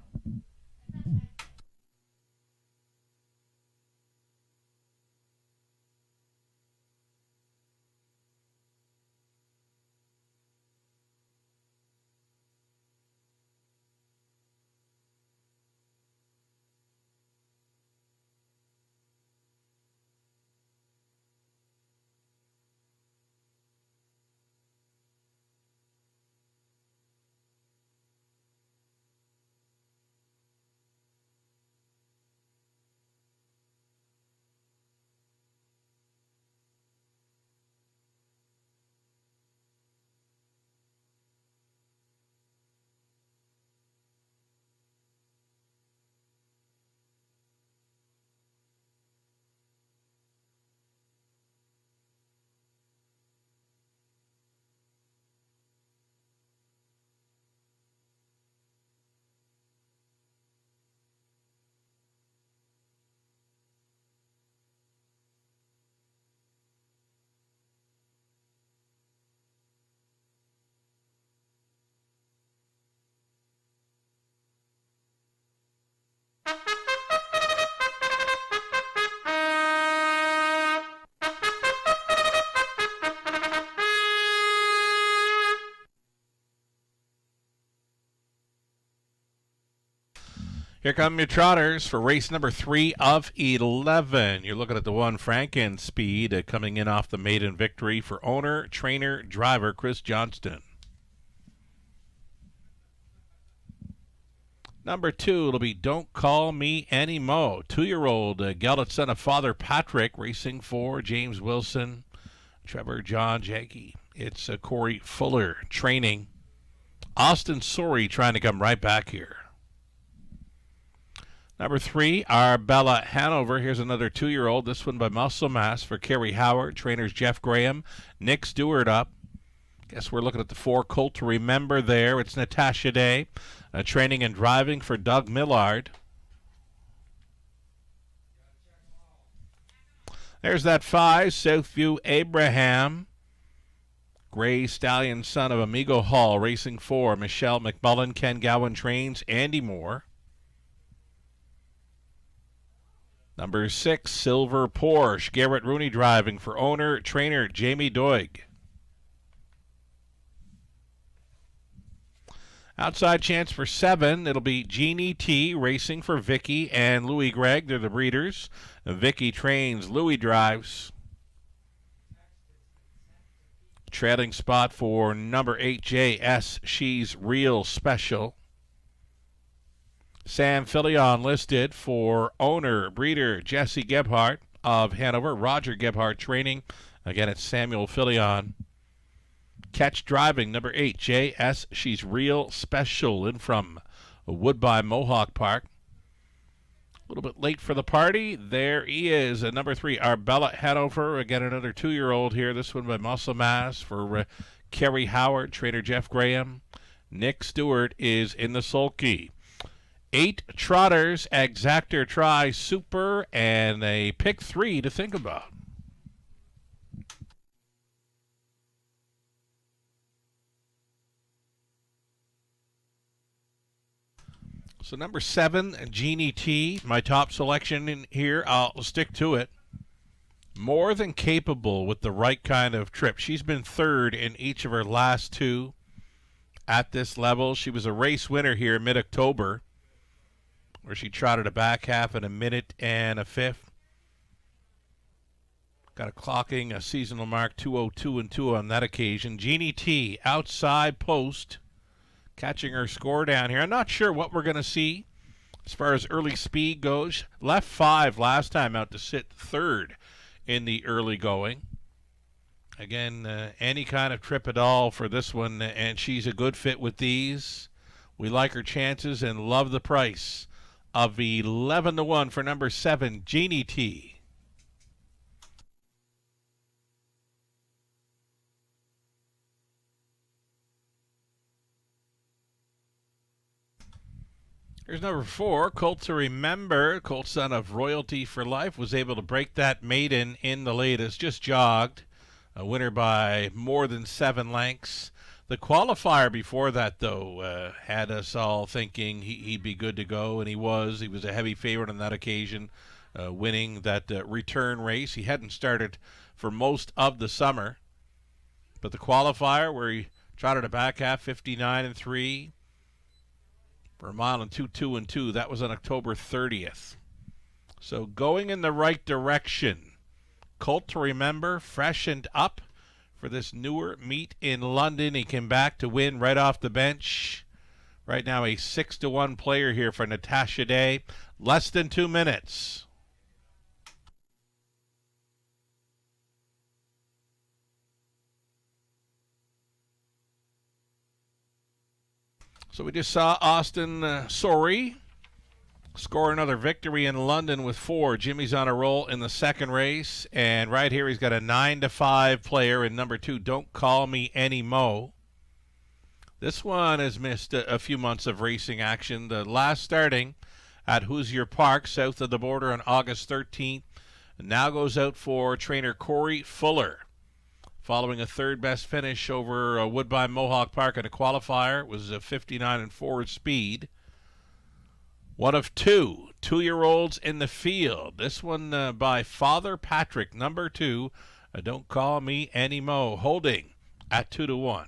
Here come your Trotters for race number 3 of 11. You're looking at the 1 Franken Speed coming in off the maiden victory for owner, trainer, driver Chris Johnston. Number 2, it'll be Don't Call Me Anymore. 2-year-old gelded son of Father Patrick racing for James Wilson, Trevor John Jackie. It's Corey Fuller training. Austin Sorey trying to come right back here. Number 3, Arbella Hanover. Here's another 2-year-old. This one by Muscle Mass for Kerry Howard. Trainers Jeff Graham, Nick Stewart up. Guess we're looking at the 4 Colt to Remember there. It's Natasha Day. Training and driving for Doug Millard. There's that 5, Southview Abraham. Gray Stallion, son of Amigo Hall, racing for Michelle McMullen. Ken Gowan trains Andy Moore. Number 6, Silver Porsche. Garrett Rooney driving for owner, trainer Jamie Doig. Outside chance for 7. It'll be Jeannie T racing for Vicky and Louis Gregg. They're the breeders. Vicky trains, Louis drives. Trailing spot for number 8, JS. She's Real Special. Sam Filion listed for owner, breeder Jesse Gebhardt of Hanover. Roger Gebhardt training. Again, it's Samuel Filion. Catch driving, number 8, JS. She's Real Special in from Woodbine Mohawk Park. A little bit late for the party. There he is, number 3, Arbella Hanover. Again, another 2-year-old here. This one by Muscle Mass for Kerry Howard, trainer Jeff Graham. Nick Stewart is in the sulky. 8 Trotters, Exactor Try, Super, and a pick 3 to think about. So number 7, Jeannie T, my top selection in here. I'll stick to it. More than capable with the right kind of trip. She's been third in each of her last 2 at this level. She was a race winner here mid-October, where she trotted a back half in a minute and a fifth. Got a clocking a seasonal mark 2:02 and 2 on that occasion. Jeannie T, outside post, catching her score down here. I'm not sure what we're going to see as far as early speed goes. Left 5 last time out to sit third in the early going. Again, any kind of trip at all for this one, and she's a good fit with these. We like her chances and love the price of 11-1 for number 7, Jeannie T. Here's number 4, Colt to Remember. Colt, son of Royalty for Life, was able to break that maiden in the latest. Just jogged. A winner by more than 7 lengths. The qualifier before that, though, had us all thinking he'd be good to go, and he was. He was a heavy favorite on that occasion, winning that return race. He hadn't started for most of the summer. But the qualifier, where he trotted a back half 59 and 3, for a mile and 2:2 and 2. That was on October 30th. So going in the right direction. Colt to Remember, freshened up for this newer meet in London. He came back to win right off the bench. Right now a 6-1 player here for Natasha Day. Less than 2 minutes. So we just saw Austin Sorry score another victory in London with 4. Jimmy's on a roll in the second race. And right here he's got a 9-5 player in number 2, Don't Call Me Any Mo. This one has missed a few months of racing action. The last starting at Hoosier Park, south of the border, on August 13th. And now goes out for trainer Corey Fuller. Following a third-best finish over Woodbine Mohawk Park in a qualifier. It was a 59 and 4 speed. One of 2 2-year-olds in the field. This one by Father Patrick, number 2. Don't Call Me Any Mo, holding at 2-1.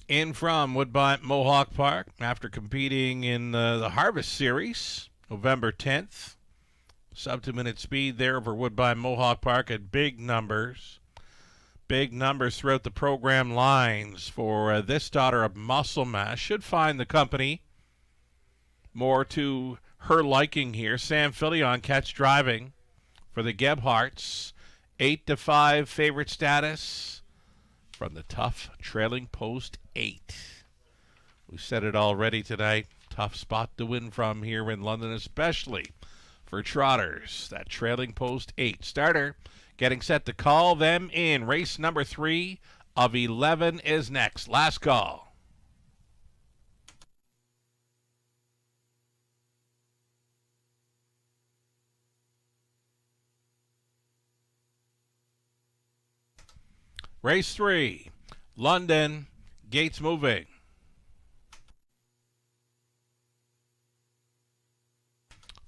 In from Woodbine Mohawk Park after competing in the Harvest Series, November 10th. Sub-2-minute speed there over Woodbine Mohawk Park at big numbers. Big numbers throughout the program lines for this daughter of Muscle Mass. Should find the company more to her liking here. Sam Filion catch driving for the Gebhardts. 8-5 favorite status from the tough trailing post 8. We said it already tonight. Tough spot to win from here in London, especially for trotters. That trailing post 8 starter getting set to call them in. Race number 3 of 11 is next. Last call. Race 3, London, gates moving.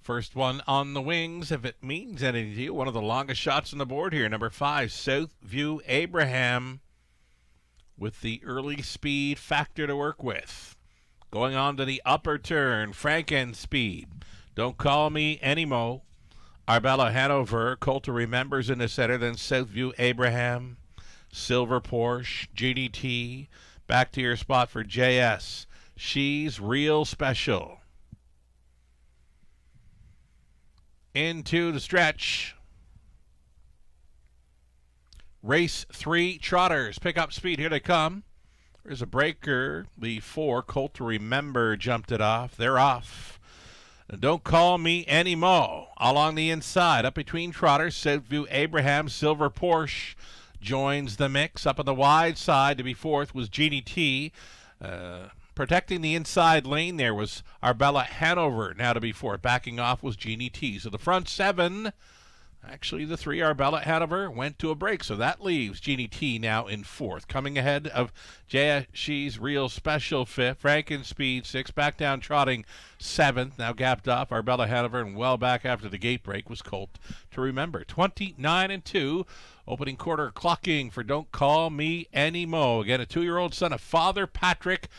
First one on the wings, if it means anything to you. One of the longest shots on the board here. Number 5, Southview Abraham, with the early speed factor to work with. Going on to the upper turn, Franken speed. Don't Call Me Any Mo. Arbella Hanover, Colt to Remembers in the center, then Southview Abraham. Silver Porsche, GDT, back to your spot for JS. She's Real Special. Into the stretch. Race 3, Trotters. Pick up speed. Here they come. There's a breaker. The 4, Colt to Remember, jumped it off. They're off. Don't Call Me Any Mo. Along the inside, up between Trotters, Southview Abraham, Silver Porsche joins the mix. Up on the wide side to be 4th was Jeannie T. Protecting the inside lane there was Arbella Hanover, now to be 4th. Backing off was Jeannie T. So the front 7 Actually, the 3 Arbella Hanover went to a break, so that leaves Jeannie T now in 4th. Coming ahead of She's Real Special 5th, Frankenspeed 6th, back down trotting 7th, now gapped off Arbella Hanover, and well back after the gate break was Colt to Remember. 29-2, opening quarter clocking for Don't Call Me Any Mo. Again, a 2-year-old son of Father Patrick,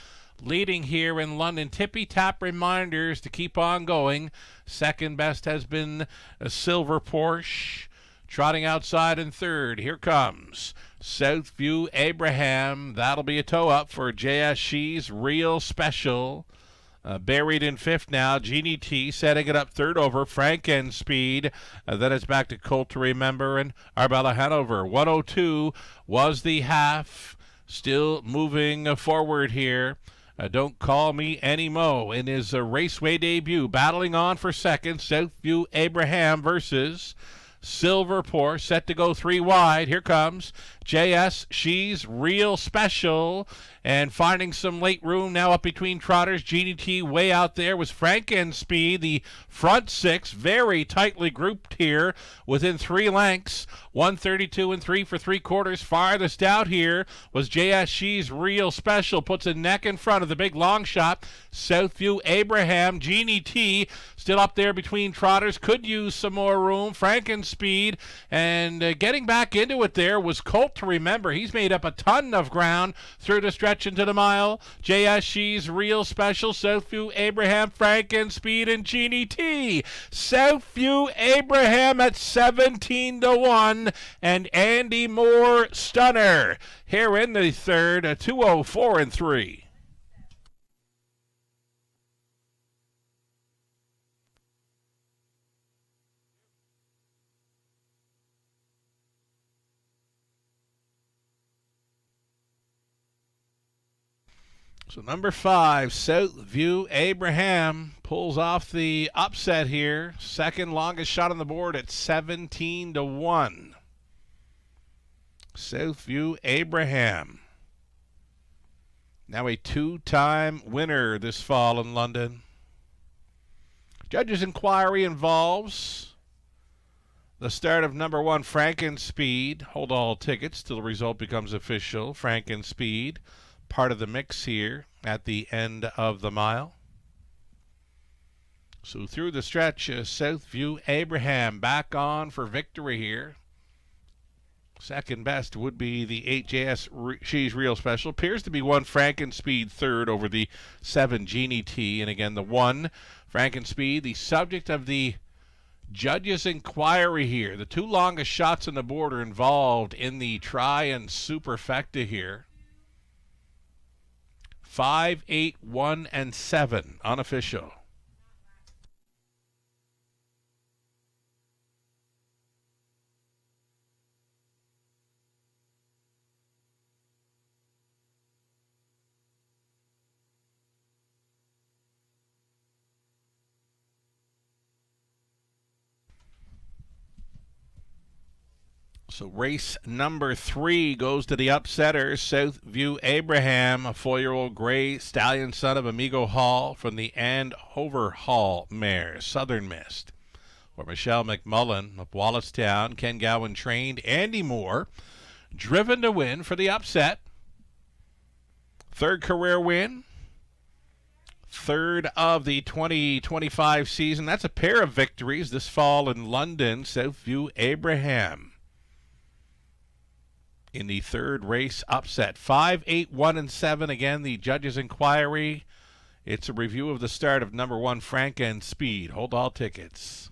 leading here in London. Tippy-tap reminders to keep on going. Second best has been a Silver Porsche. Trotting outside in 3rd. Here comes Southview Abraham. That'll be a toe up for JSC's Real Special. Buried in 5th now. Jeannie T setting it up 3rd over. Frankenspeed. Then it's back to Colt to Remember and Arbella Hanover. 102 was the half. Still moving forward here. Don't Call Me Any Mo in his Raceway debut. Battling on for 2nd. Southview Abraham versus Silver Porsche, set to go 3 wide. Here comes She's Real Special. And finding some late room now up between Trotters. Jeannie T way out there was Frankenspeed. The front 6 very tightly grouped here within 3 lengths. 132 and 3 for 3/4. Farthest out here was She's Real Special. Puts a neck in front of the big long shot. Southview Abraham. Jeannie T still up there between Trotters. Could use some more room. Frankenspeed. And getting back into it there was Colt to Remember. He's made up a ton of ground through the stretch into the mile. She's Real Special, Southview Abraham, Frankenspeed, and Jeannie T. Southview Abraham at 17-1, and Andy Moore Stunner here in the 3rd, 204 and 3. So number 5, Southview Abraham pulls off the upset here. Second longest shot on the board at 17-1. Southview Abraham. Now a 2-time winner this fall in London. Judges' inquiry involves the start of number 1, Frankenspeed. Hold all tickets till the result becomes official. Frankenspeed, part of the mix here at the end of the mile. So through the stretch, Southview Abraham back on for victory here. Second best would be the 8 She's Real Special. Appears to be 1 Frankenspeed 3rd over the 7 Jeannie T. And again, the 1 Frankenspeed, the subject of the judges' inquiry here. The 2 longest shots on the board are involved in the try and superfecta here. 5, 8, 1, and 7 unofficial. So race number 3 goes to the upsetter, Southview Abraham, a 4-year-old gray stallion son of Amigo Hall from the Andover Hall mare, Southern Mist. Where Michelle McMullen of Wallacestown, Ken Gowan trained, Andy Moore, driven to win for the upset. 3rd career win. 3rd of the 2025 season. That's a pair of victories this fall in London, Southview Abraham. In the 3rd race upset. 5, 8, 1, and 7. Again, the judges' inquiry. It's a review of the start of number 1, Frankenspeed. Hold all tickets.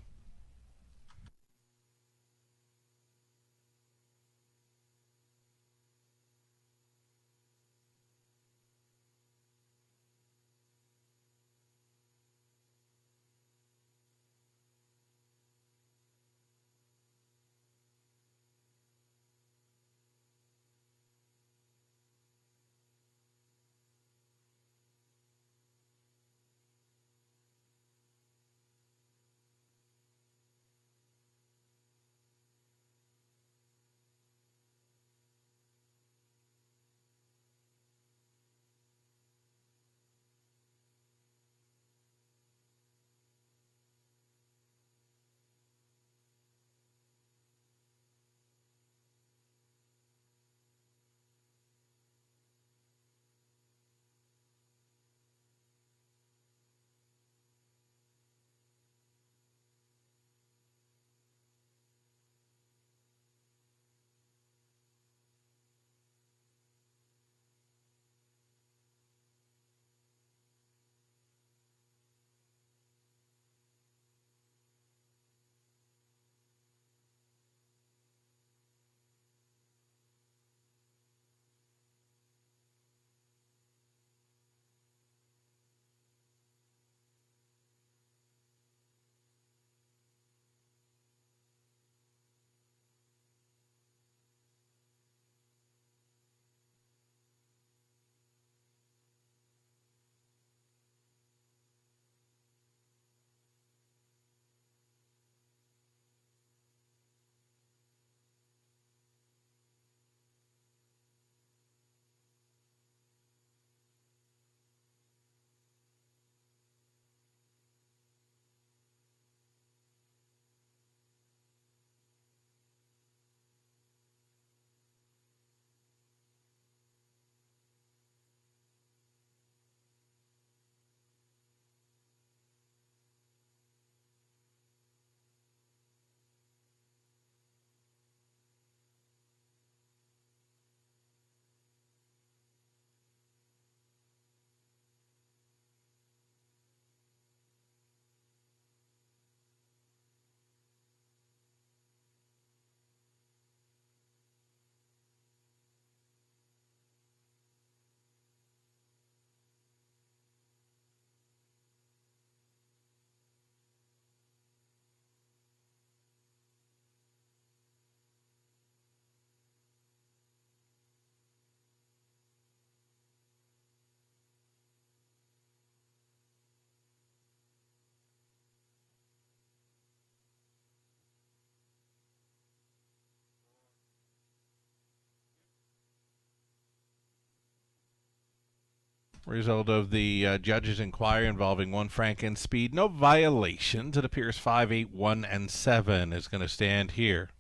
Result of the judge's inquiry involving one Frank and Speed. No violations. It appears 5, 8, 1, and 7 is going to stand here.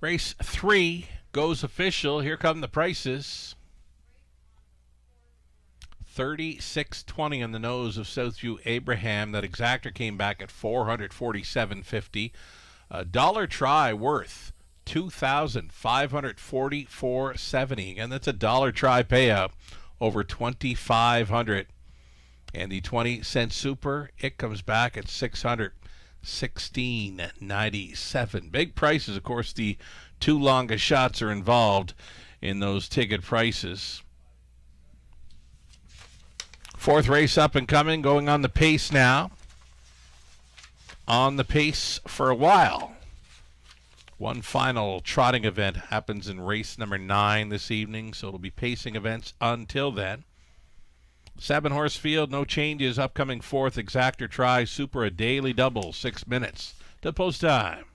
Race 3 goes official. Here come the prices. $36.20 on the nose of Southview Abraham. That exactor came back at $447.50. A dollar try worth $2,544.70. Again, that's a dollar try payout over $2,500. And the 20-cent super, it comes back at $616.97. Big prices. Of course, the two longest shots are involved in those ticket prices. Fourth race up and coming, going on the pace now. On the pace for a while. One final trotting event happens in race number 9 this evening, so it'll be pacing events until then. 7-horse field, no changes. Upcoming fourth, exactor try, super, a daily double, 6 minutes to post time.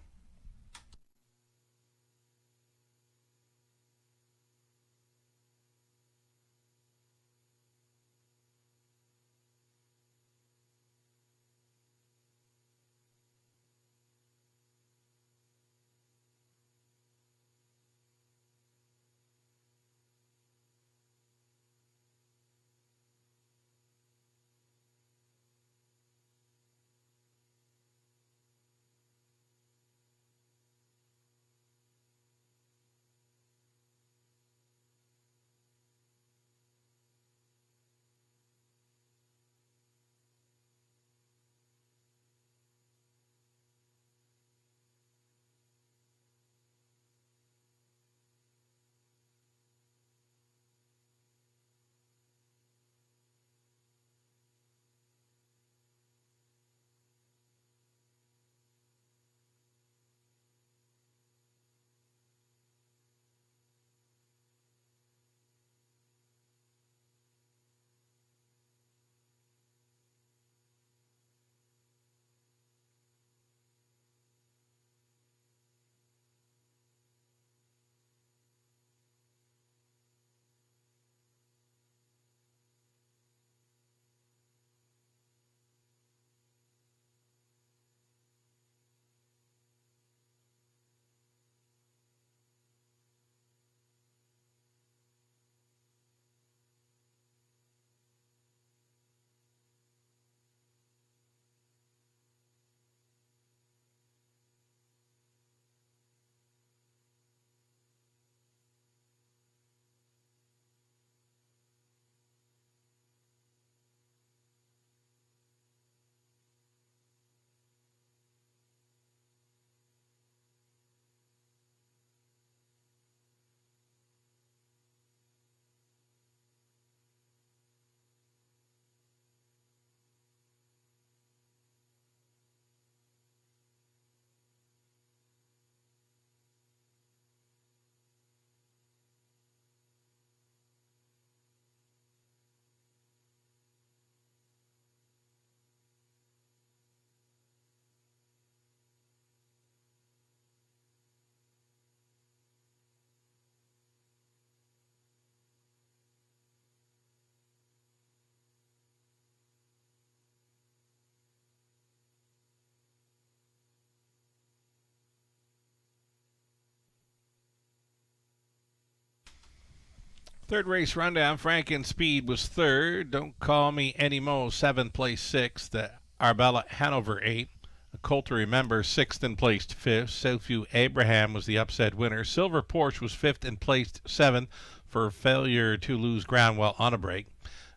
Third race rundown, Frank and Speed was third. Don't Call Me Any Mo, 7th place, 6th. The Arbella Hanover, 8th. Coulter Remember, 6th and placed 5th. Southview Abraham was the upset winner. Silver Porsche was 5th and placed 7th for failure to lose ground while on a break.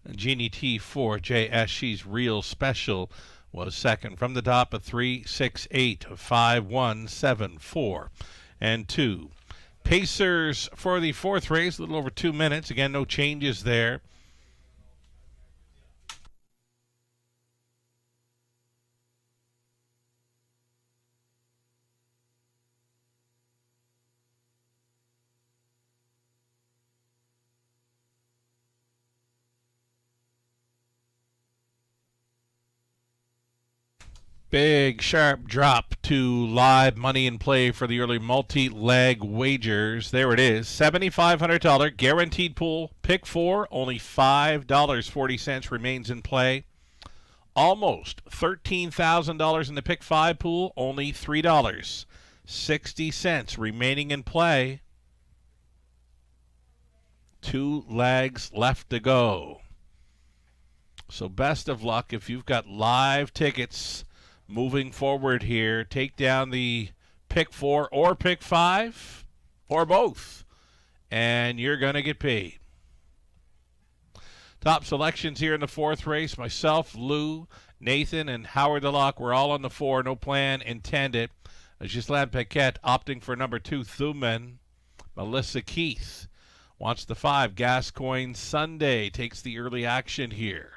Jeannie T, 4. J.S. She's Real Special was 2nd. From the top of 3, 6, 8, 5, 1, 7, 4, and 2. Pacers for the fourth race, a little over 2 minutes. Again, no changes there. Big sharp drop to live money in play for the early multi-leg wagers. There it is, $7,500 guaranteed pool. Pick 4, only $5.40 remains in play. Almost $13,000 in the pick 5 pool, only $3.60 remaining in play. 2 legs left to go. So best of luck if you've got live tickets moving forward here. Take down the pick 4 or pick 5 or both, and you're going to get paid. Top selections here in the 4th race. Myself, Lou, Nathan, and Howard the Lock were all on the 4. No plan intended. Ghislaine Paquette opting for number 2, Thuman. Melissa Keith wants the 5. Gascoigne Sunday takes the early action here.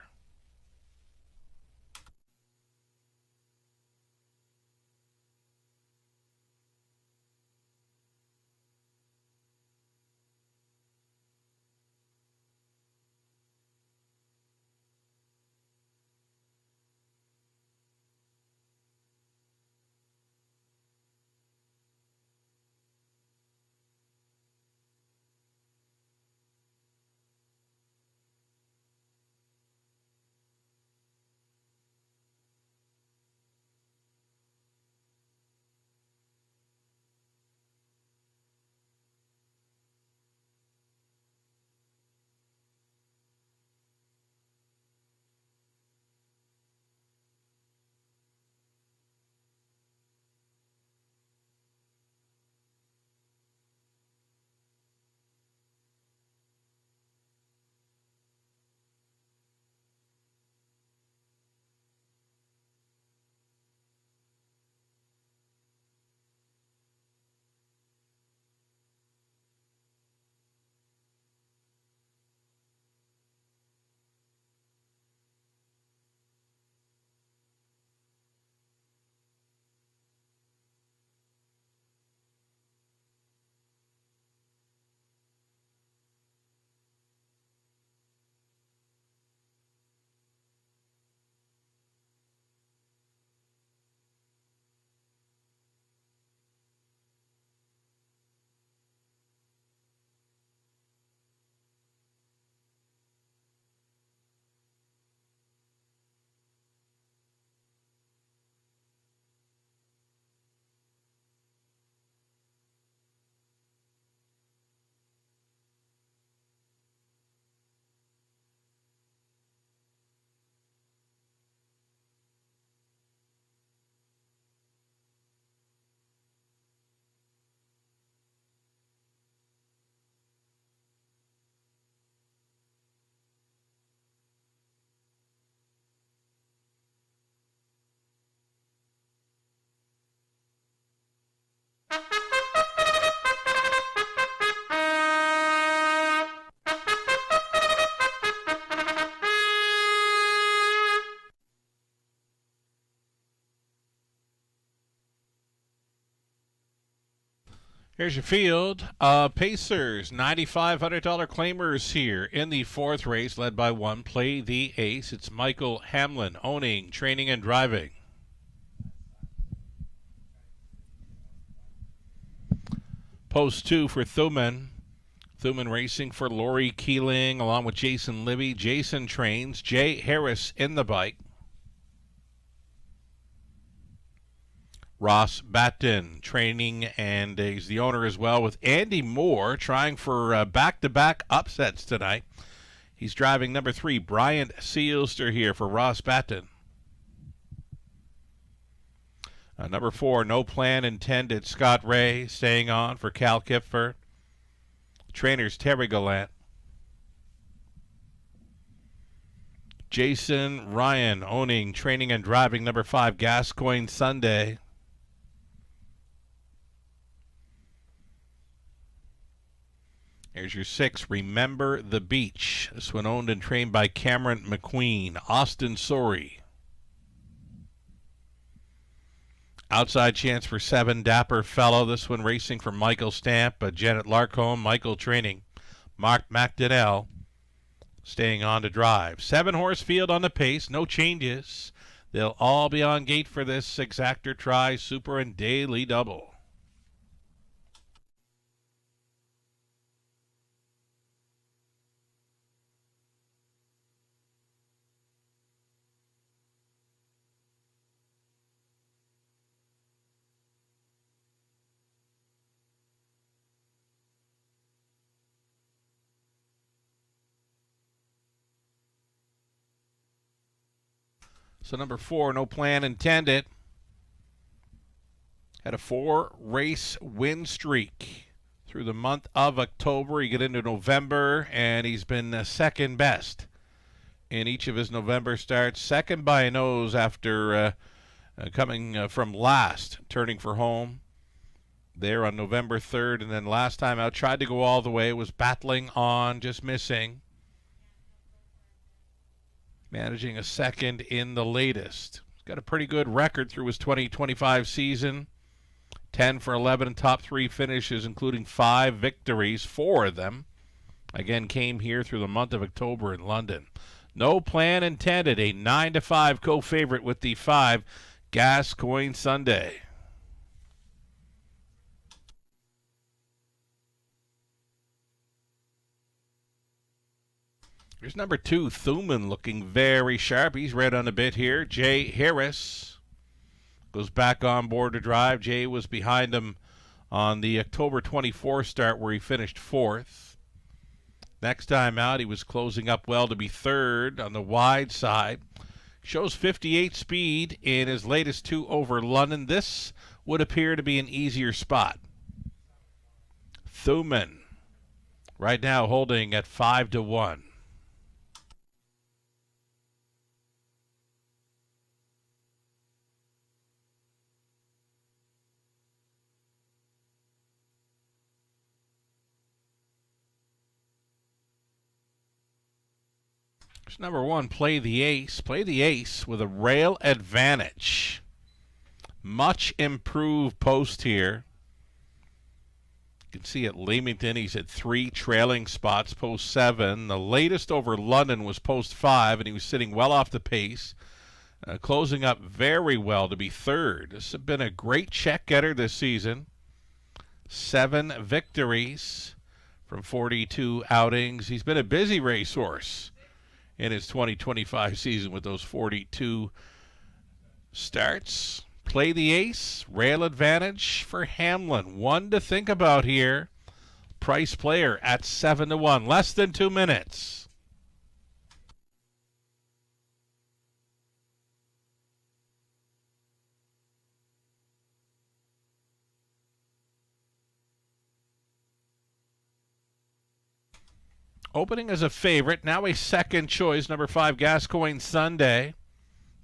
Here's your field. Pacers, $9,500 claimers here in the 4th race, led by 1. Play the ace. It's Michael Hamlin, owning, training, and driving. Post 2 for Thuman. Thuman racing for Lori Keeling along with Jason Libby. Jason trains. Jay Harris in the bike. Ross Batten training, and he's the owner as well, with Andy Moore trying for back-to-back upsets tonight. He's driving number 3, Bryant Sealster here for Ross Batten. Number 4, no plan intended, Scott Ray staying on for Cal Kipfer. Trainers Terry Gallant. Jason Ryan owning, training, and driving number 5, Gascoigne Sunday. Here's your 6, Remember the Beach. This one owned and trained by Cameron McQueen. Austin Sorey. Outside chance for 7, Dapper Fellow. This one racing for Michael Stamp. Janet Larcombe, Michael training. Mark McDonnell staying on to drive. 7-horse field on the pace. No changes. They'll all be on gate for this exactor try, super and daily double. So number 4, no plan intended. Had a 4-race win streak through the month of October. You get into November, and he's been second best in each of his November starts. Second by a nose after coming from last, turning for home there on November 3rd. And then last time out, tried to go all the way, was battling on, just missing. Managing a second in the latest. He's got a pretty good record through his 2025 season. 10 for 11 in top 3 finishes, including 5 victories. 4 of them, again, came here through the month of October in London. No plan intended. A 9-5 co-favorite with the 5, Gascoigne Sunday. Here's number 2, Thuman, looking very sharp. He's red on a bit here. Jay Harris goes back on board to drive. Jay was behind him on the October 24 start where he finished 4th. Next time out, he was closing up well to be 3rd on the wide side. Shows 58 speed in his latest 2 over London. This would appear to be an easier spot. Thuman right now holding at 5-1. Number 1, play the ace. Play the ace with a rail advantage. Much improved post here. You can see at Leamington he's at 3 trailing spots, post 7. The latest over London was post 5, and he was sitting well off the pace. Closing up very well to be 3rd. This has been a great check getter this season. 7 victories from 42 outings. He's been a busy racehorse in his 2025 season with those 42 starts. Play the ace, rail advantage for Hamlin. 1 to think about here. Price player at 7-1, less than 2 minutes. Opening as a favorite, now a second choice, number 5, Gascoigne Sunday.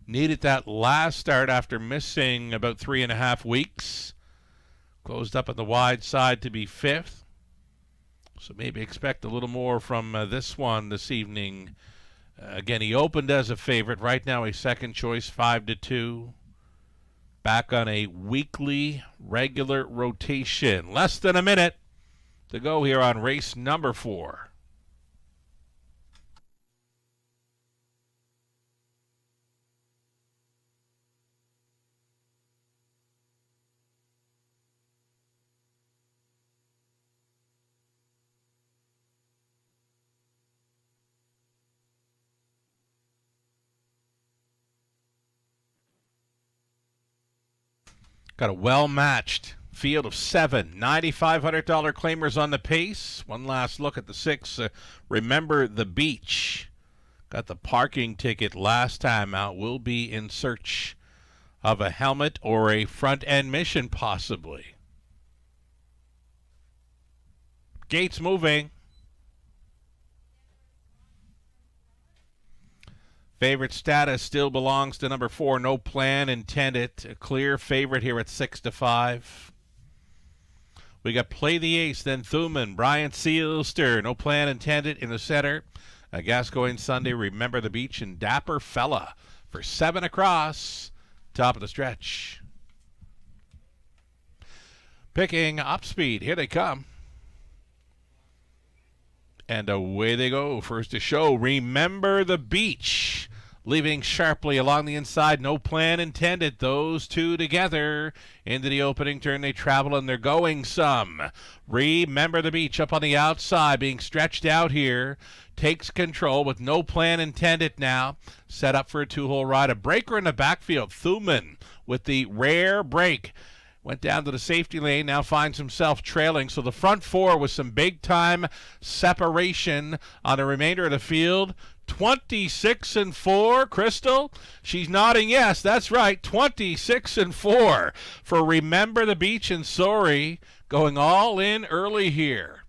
Needed that last start after missing about 3.5 weeks. Closed up on the wide side to be 5th. So maybe expect a little more from this one this evening. Again, he opened as a favorite. Right now a second choice, 5-2. Back on a weekly regular rotation. Less than a minute to go here on race number 4. Got a well-matched field of 7 $9,500 claimers on the pace. One last look at the 6. Remember the Beach. Got the parking ticket last time out. Will be in search of a helmet or a front-end mission, possibly. Gates moving. Favorite status still belongs to number 4, no plan intended. A clear favorite here at 6-5. We got play the ace, then Thuman, Brian Sealster, no plan intended in the center. Gascoigne Sunday, remember the Beach, and Dapper Fella for 7 across. Top of the stretch. Picking up speed, here they come. And away they go. First to show, remember the Beach. leaving sharply along the inside. No plan intended. Those two together into the opening turn. They travel and they're going some. Remember the Beach up on the outside, being stretched out here. Takes control with no plan intended now. Set up for a two-hole ride. A breaker in the backfield. Thuman with the rare break. Went down to the safety lane, now finds himself trailing. So the front four with some big-time separation on the remainder of the field. 26-4, Crystal? She's nodding yes, that's right. 26-4 for Remember the Beach and Sorry, going all in early here.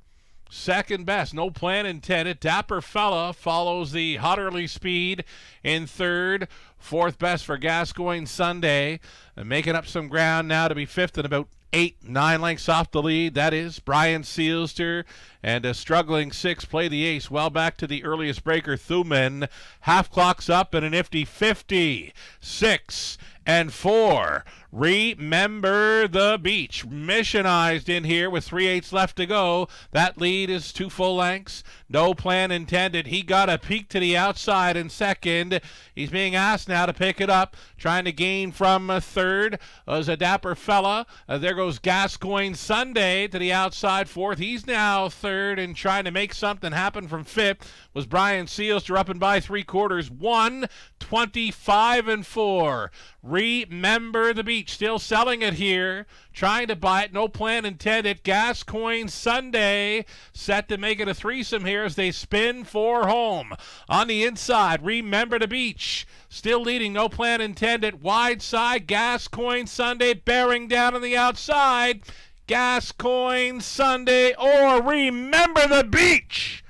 Second best, no plan intended. Dapper Fella follows the Hotterly Speed in third. Fourth best for Gascoigne Sunday. Making up some ground now to be fifth and about 8-9 lengths off the lead. That is Brian Sealster. And a struggling six, Play the Ace, well back to the earliest breaker, Thuman. Half clock's up and a nifty 50. 6-4. Remember the Beach. Missionized in here with 3/8 left to go. That lead is 2 full lengths. No plan intended. He got a peek to the outside in second. He's being asked now to pick it up. Trying to gain from third as a Dapper Fella. There goes Gascoigne Sunday to the outside fourth. He's now third, and trying to make something happen from fifth was Brian Sealster up and by 3/4. 125-4. Remember the Beach. Still selling it here. Trying to buy it. No plan intended. Gascoigne Sunday set to make it a threesome here as they spin for home. On the inside, Remember the Beach. Still leading. No plan intended. Wide side. Gascoigne Sunday bearing down on the outside. Gascoigne Sunday or Remember the Beach.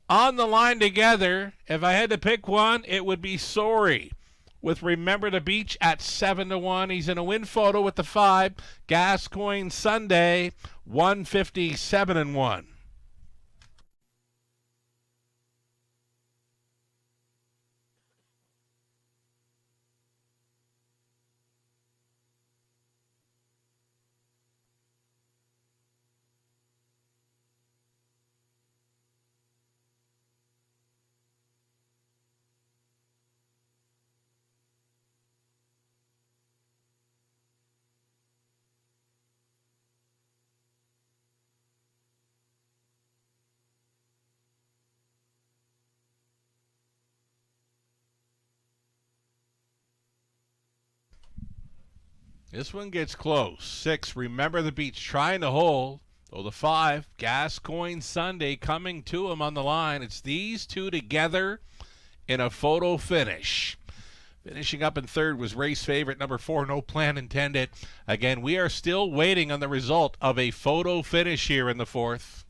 On the line together. If I had to pick one, it would be Sorry. With Remember the Beach at 7-1. He's in a win photo with the 5. Gascoigne Sunday, 157-1. This one gets close. 6, Remember the Beach, trying to hold. Oh, the 5, Gascoigne Sunday coming to him on the line. It's these two together in a photo finish. Finishing up in third was race favorite number 4, No Plan Intended. Again, we are still waiting on the result of a photo finish here in the fourth.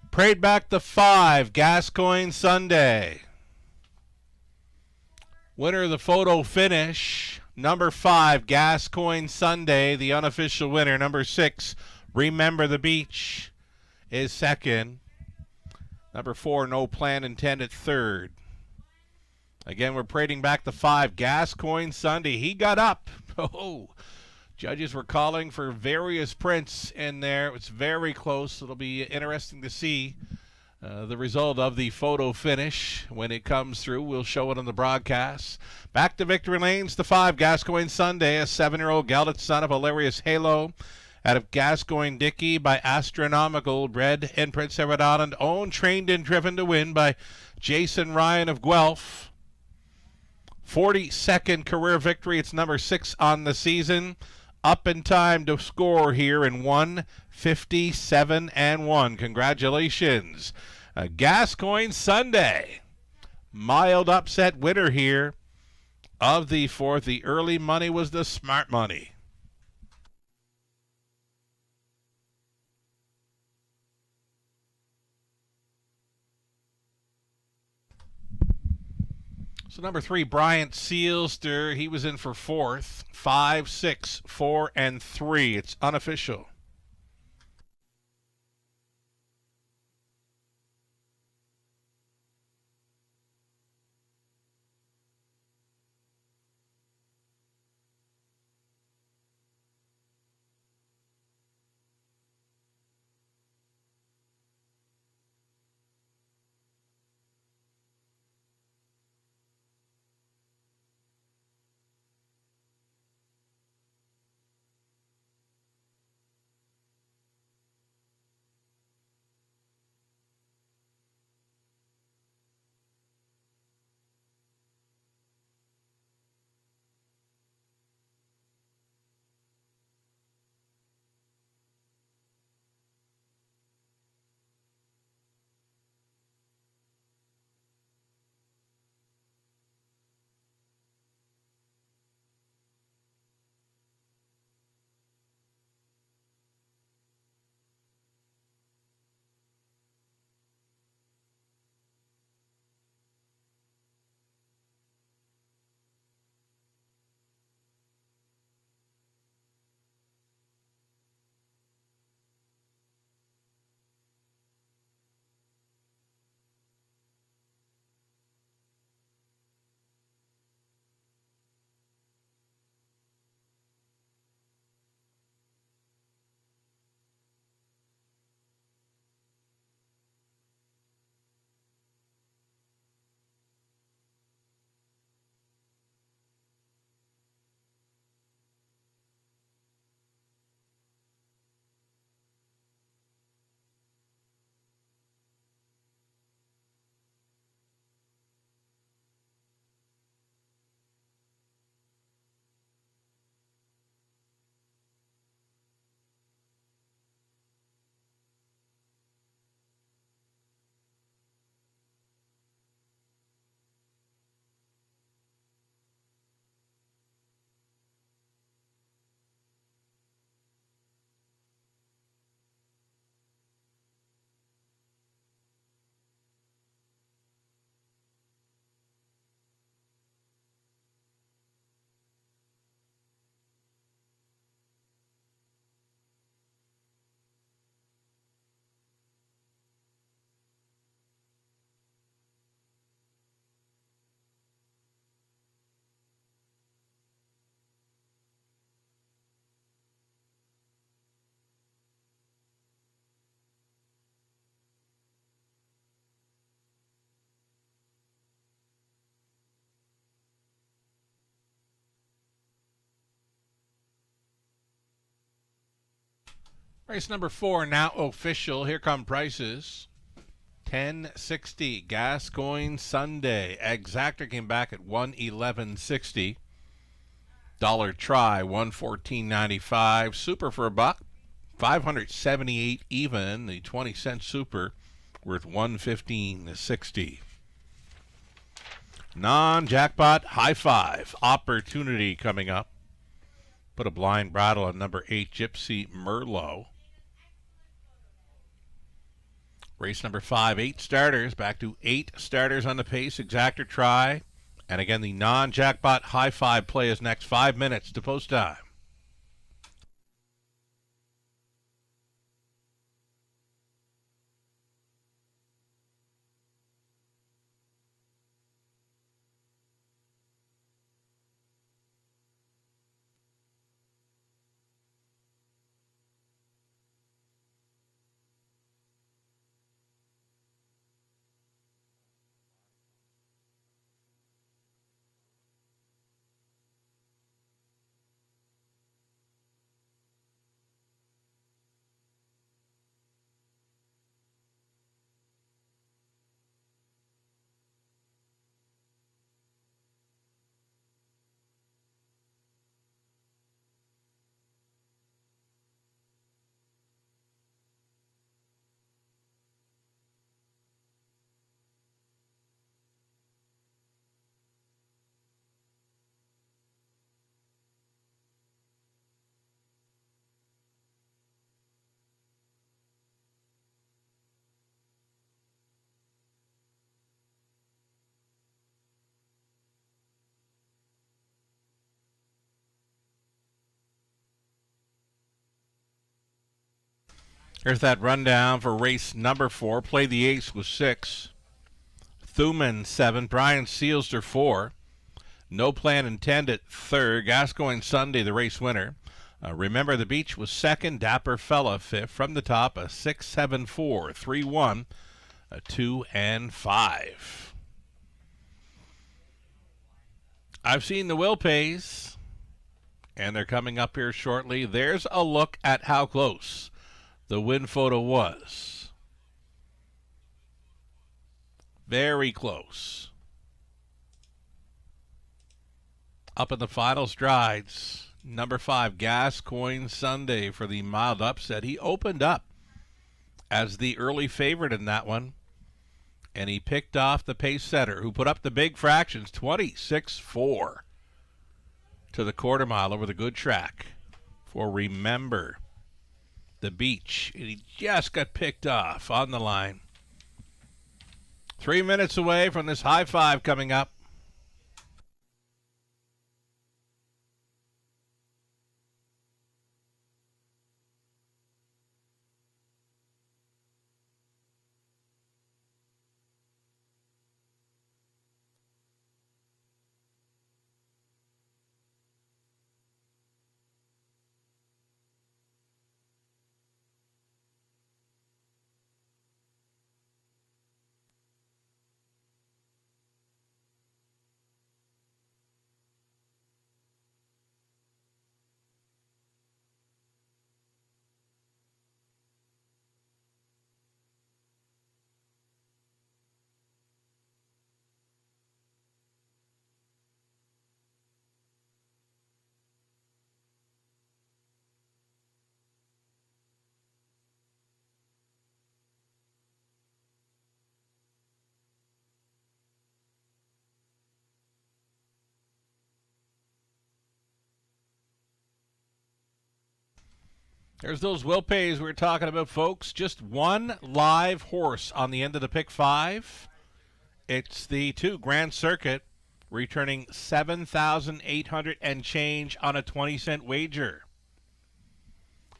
Prayed back the 5, Gascoigne Sunday. Winner of the photo finish, number 5, Gascoigne Sunday, the unofficial winner. Number 6, Remember the Beach, is second. Number 4, No Plan Intended, third. Again, we're parading back the 5, Gascoigne Sunday. He got up. Oh, Judges were calling for various prints in there. It's very close. It'll be interesting to see the result of the photo finish when it comes through. We'll show it on the broadcast. Back to victory lanes, the 5, Gascoigne Sunday, a 7-year-old gelded son of Hilarious Halo out of Gascoigne Dickey by Astronomical, bred in Prince Edward Island, owned, trained, and driven to win by Jason Ryan of Guelph. 42nd career victory. It's number 6 on the season. Up in time to score here in 1:57.1. Congratulations. Gascoigne Sunday. Mild upset winner here of the 4th. The early money was the smart money. So number 3, Bryant Sealster, he was in for 4th. 5, 6, 4, and 3. It's unofficial. Race number 4 now official. Here come prices. 10.60 Gascoigne Sunday. Exactor came back at 111.60. Dollar try 114.95. Super for a buck 578 even. The 20-cent super worth 115.60. Non-jackpot high five opportunity coming up. Put a blind brattle on number 8 Gypsy Merlot. Race number 5, 8 starters. Back to 8 starters on the pace. Exactor try. And again, the non-jackpot high five play is next. 5 minutes to post time. Here's that rundown for race number 4. Play the Ace with 6. Thuman 7. Brian Sealster 4. No Plan Intended 3rd. Gascoigne Sunday, the race winner. Remember the Beach was 2nd. Dapper Fella 5th. From the top, a 6, 7, 4, 3, 1, 2, and 5. I've seen the Will Pays, and they're coming up here shortly. There's a look at how close the win photo was. Very close. Up in the final strides, number 5, Gascoigne Sunday for the mild upset. He opened up as the early favorite in that one, and he picked off the pace setter, who put up the big fractions, 26-4 to the quarter mile over the good track for Remember the Beach. And he just got picked off on the line. 3 minutes away from this high five coming up. There's those Will Pays we were talking about, folks. Just one live horse on the end of the pick 5. It's the 2 Grand Circuit, returning $7,800 and change on a 20-cent wager.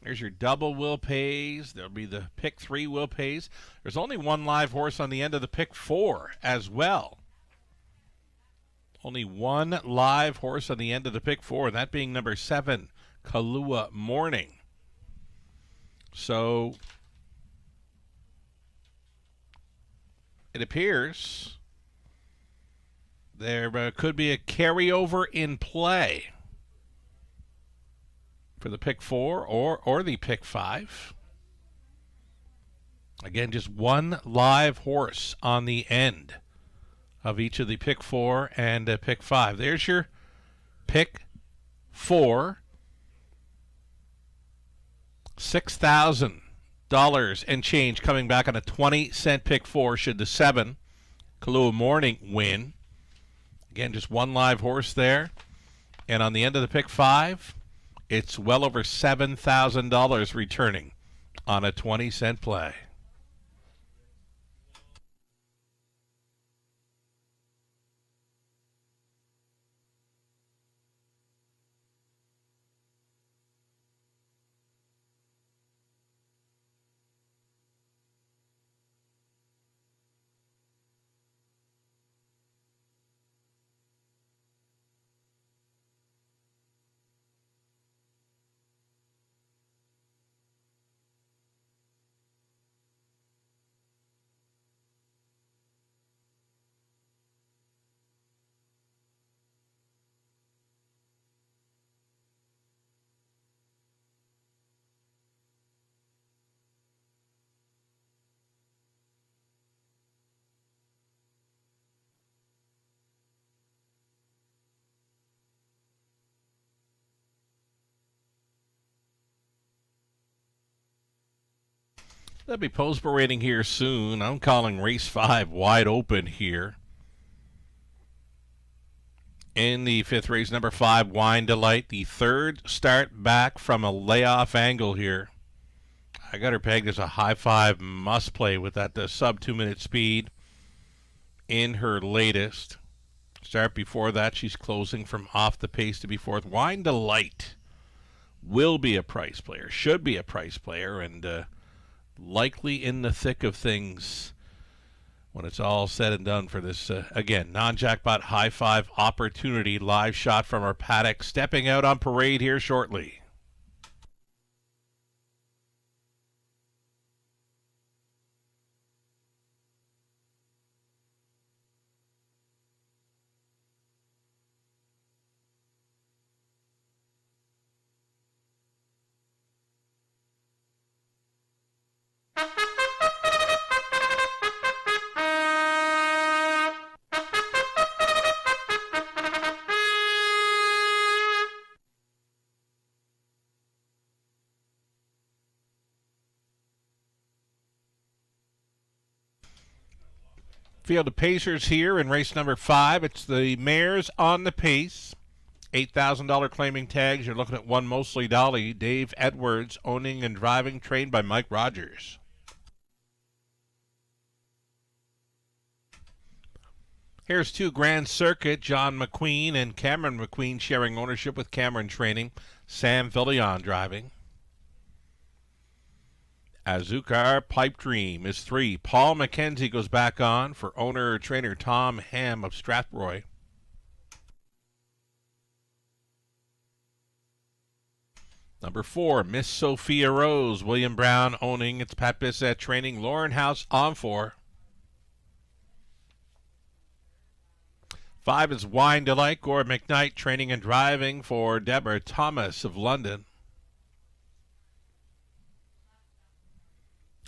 There's your double Will Pays. There'll be the pick 3 Will Pays. There's only one live horse on the end of the pick 4 as well. Only one live horse on the end of the pick 4, that being number 7, Kahlua Morning. So it appears there could be a carryover in play for the pick 4 or the pick 5. Again, just one live horse on the end of each of the pick 4 and pick 5. There's your pick 4. $6,000 and change coming back on a 20-cent pick 4 should the 7 Kahlua Morning win. Again, just one live horse there. And on the end of the pick 5, it's well over $7,000 returning on a 20-cent play. They'll be post parading here soon. I'm calling race 5 wide open here. In the 5th race, number 5, Wine Delight. The 3rd start back from a layoff angle here. I got her pegged as a high 5 must play with that sub 2-minute speed in her latest. Start before that, she's closing from off the pace to be 4th. Wine Delight will be a price player, should be a price player, and likely in the thick of things when it's all said and done for this, again, non-jackpot high five opportunity. Live shot from our paddock, stepping out on parade here shortly. Field of Pacers here in race number 5. It's the mares on the pace. $8,000 claiming tags. You're looking at one mostly Dolly. Dave Edwards, owning and driving, trained by Mike Rogers. Here's 2 Grand Circuit. John McQueen and Cameron McQueen sharing ownership with Cameron Training. Sam Villion driving. Azukar Pipe Dream is 3. Paul McKenzie goes back on for owner-trainer Tom Ham of Strathroy. Number 4, Miss Sophia Rose. William Brown owning. It's Pat Bissett training. Lauren House on 4. 5 is Wine Delight. Gore McKnight training and driving for Deborah Thomas of London.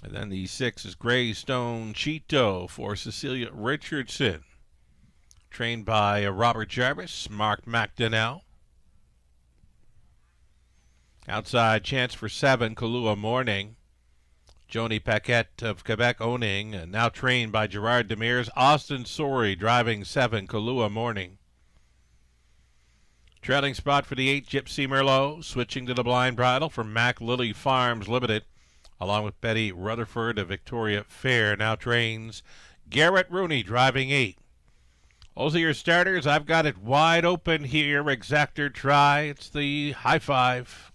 And then the 6 is Greystone Cheeto for Cecilia Richardson, trained by Robert Jarvis, Mark McDonnell. Outside chance for 7, Kahlua Morning. Joni Paquette of Quebec owning, and now trained by Gerard Demers. Austin Sorey driving 7, Kahlua Morning. Trailing spot for the 8, Gypsy Merlot, switching to the blind bridle from Mac Lily Farms Limited, along with Betty Rutherford of Victoria Fair. Now trains Garrett Rooney driving 8. Those are your starters. I've got it wide open here. Exactor try. It's the high five.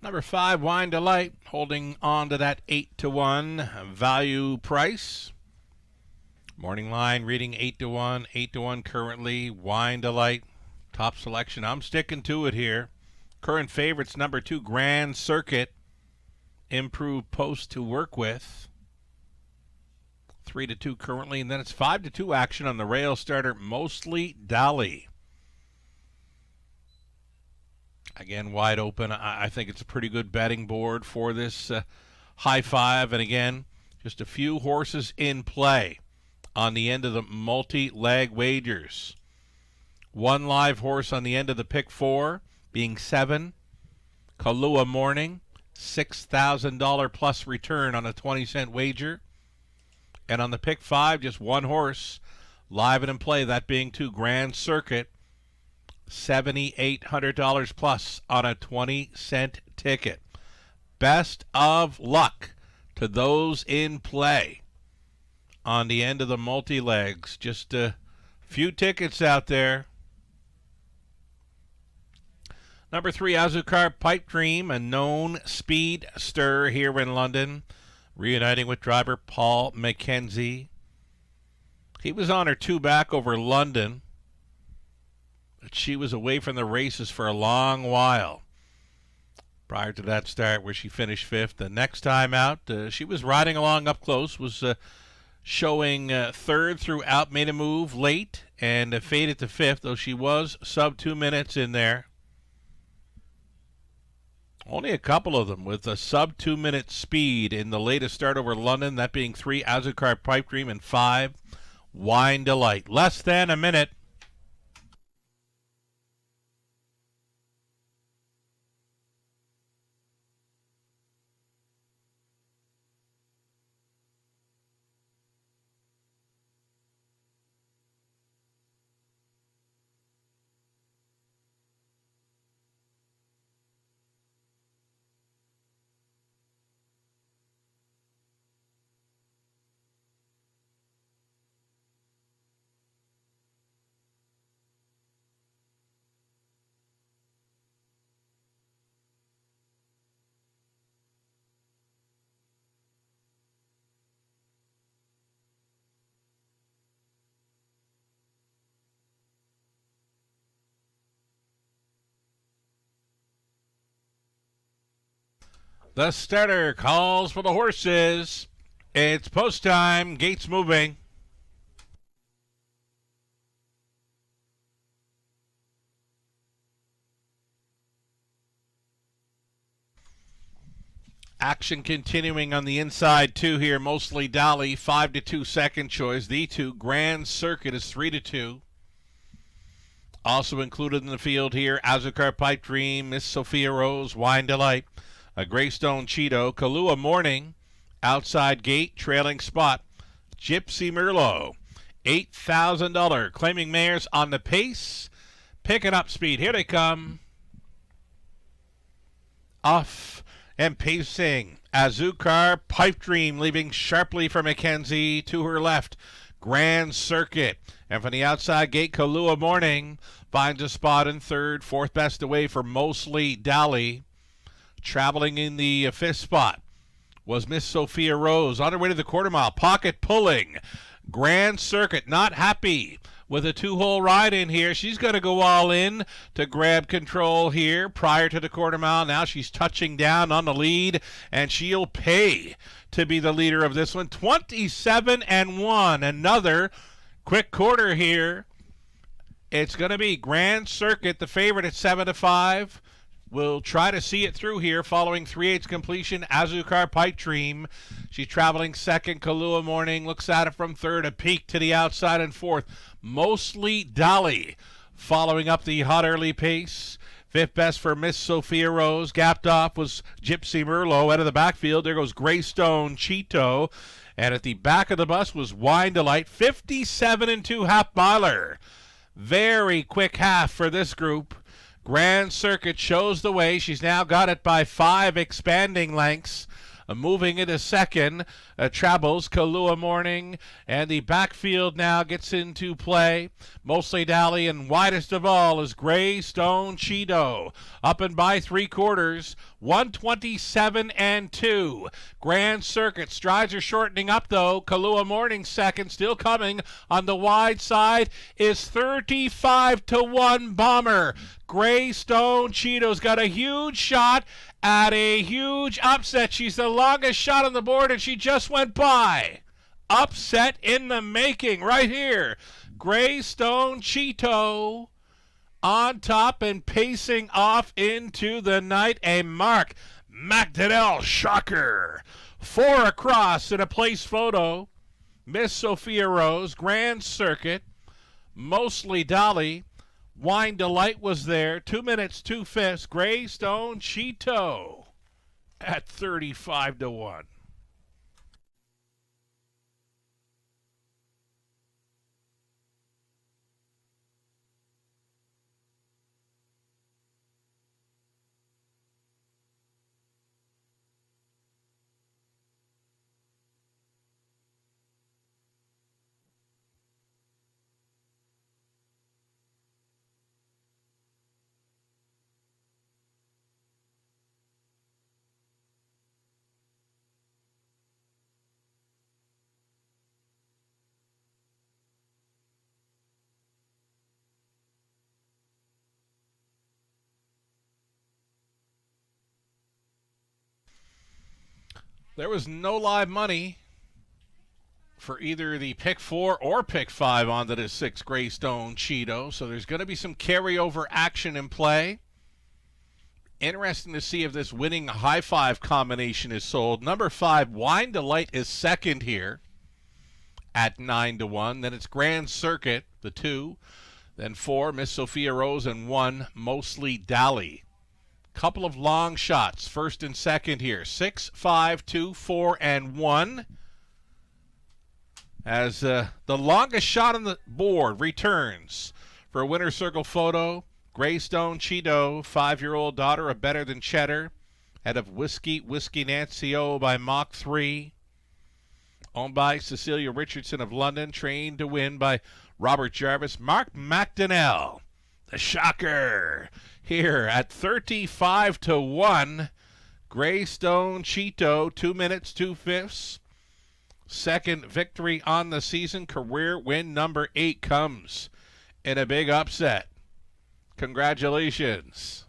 Number 5, Wine Delight, holding on to that 8-1 value price. Morning line reading 8-1, 8-1 currently. Wine Delight, top selection. I'm sticking to it here. Current favorites, number 2, Grand Circuit. Improved post to work with. 3-2 currently, and then it's 5-2 action on the rail starter, Mostly Dolly. Again, wide open. I think it's a pretty good betting board for this high five. And again, just a few horses in play on the end of the multi-leg wagers. 1 live horse on the end of the pick 4, being 7, Kahlua Morning, $6,000 plus return on a 20-cent wager. And on the pick 5, just 1 horse, live and in play, that being 2, Grand Circuit, $7,800 plus on a 20-cent ticket. Best of luck to those in play on the end of the multi-legs. Just a few tickets out there. Number 3, Azukar Pipe Dream, a known speedster here in London. reuniting with driver Paul McKenzie. He was on her two back over London, but she was away from the races for a long while prior to that start where she finished fifth. The next time out, she was riding along up close, was showing third throughout, made a move late and faded to fifth, though she was sub 2 minutes in there. Only a couple of them with a sub 2 minute speed in the latest start over London, that being 3 Azucar Pipe Dream and 5 Wine Delight. Less than a minute. The starter calls for the horses. It's post time. Gates moving. Action continuing on the inside two here. Mostly Dolly, 5-2 second choice. The two Grand Circuit is 3-2. Also included in the field here, Azucar Pipe Dream, Miss Sophia Rose, Wine Delight, a Greystone Cheeto, Kahlua Morning, outside gate, trailing spot, Gypsy Merlot, $8,000, claiming mares on the pace, picking up speed. Here they come. Off and pacing, Azucar Pipe Dream leaving sharply for McKenzie to her left. Grand Circuit, and from the outside gate, Kahlua Morning finds a spot in third, fourth best away for Mostly Dolly. Traveling in the fifth spot was Miss Sophia Rose on her way to the quarter mile. Pocket pulling. Grand Circuit not happy with a two-hole ride in here. She's going to go all in to grab control here prior to the quarter mile. Now she's touching down on the lead, and she'll pay to be the leader of this one. 27-1. Another quick quarter here. It's going to be Grand Circuit, the favorite at 7-5. We'll try to see it through here following 3/8 completion. Azucar Pipe Dream. She's traveling second. Kahlua Morning looks at it from third. A peek to the outside and fourth. Mostly Dolly following up the hot early pace. Fifth best for Miss Sophia Rose. Gapped off was Gypsy Merlot. Out of the backfield, there goes Greystone Cheeto. And at the back of the bus was Wine Delight. 57-2 half miler. Very quick half for this group. Grand Circuit shows the way. She's now got it by 5 expanding lengths. Moving into second, Travels, Kahlua Morning, and the backfield now gets into play. Mostly Dolly, and widest of all is Greystone Cheeto. Up and by 3/4, 127-2. Grand Circuit, strides are shortening up though. Kahlua Morning second, still coming on the wide side is 35-1 Bomber. Greystone Cheeto's got a huge shot at a huge upset. She's the longest shot on the board, and she just went by. Upset in the making right here. Greystone Cheeto on top and pacing off into the night. A Mark McDonnell shocker. 4 across in a place photo. Miss Sophia Rose, Grand Circuit, Mostly Dolly, Wine Delight was there. 2 minutes, 2/5. Greystone Cheeto at 35-1. There was no live money for either the pick 4 or pick 5 onto this 6 Greystone Cheeto, so there's going to be some carryover action in play. Interesting to see if this winning high 5 combination is sold. Number 5, Wine Delight, is second here at 9-1. Then it's Grand Circuit, the 2. Then 4, Miss Sophia Rose, and 1, Mostly Dally. Couple of long shots, first and second here. 6, 5, 2, 4, and 1. As the longest shot on the board returns for a winner's circle photo. Greystone Cheeto, 5-year-old daughter of Better Than Cheddar, out of Whiskey Nancy O by Mach 3. Owned by Cecilia Richardson of London, trained to win by Robert Jarvis. Mark McDonnell, the shocker, here at 35-1. Greystone Cheeto, 2 minutes, 2/5. Second victory on the season. Career win number 8 comes in a big upset. Congratulations.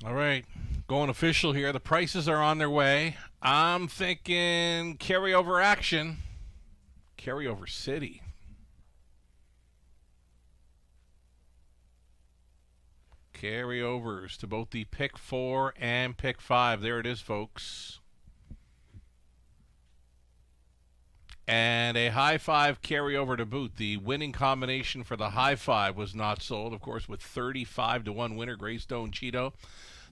All right, going official here. The prices are on their way. I'm thinking carryover action. Carryover City. Carryovers to both the pick 4 and pick 5. There it is, folks. And a high 5 carryover to boot. The winning combination for the high 5 was not sold, of course, with 35-1 winner Greystone Cheeto.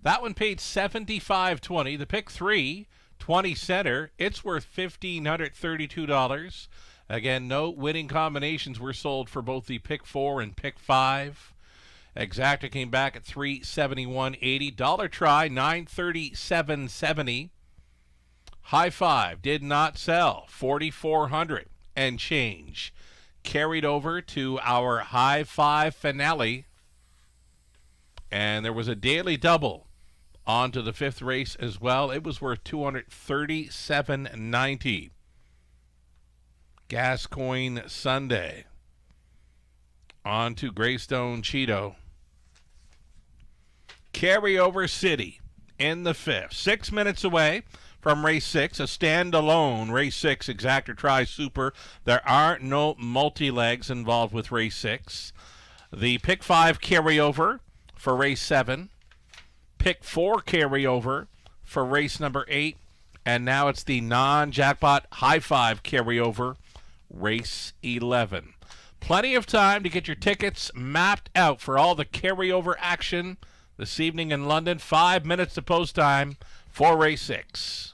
That one paid $75.20. The pick 3, 20 center, it's worth $1,532. Again, no winning combinations were sold for both the pick 4 and pick 5. Exacta came back at $371.80. Dollar try, $937.70. High 5 did not sell, $4,400 and change. Carried over to our high 5 finale. And there was a daily double onto the 5th race as well. It was worth $237.90. Gascoigne Sunday. On to Greystone Cheeto. Carryover City in the 5th. 6 minutes away from race 6, a standalone race 6 exactor try super. There are no multi-legs involved with race 6. The pick 5 carryover for race 7. Pick 4 carryover for race number 8. And now it's the non-jackpot high 5 carryover, race 11. Plenty of time to get your tickets mapped out for all the carryover action this evening in London. 5 minutes to post time for race 6.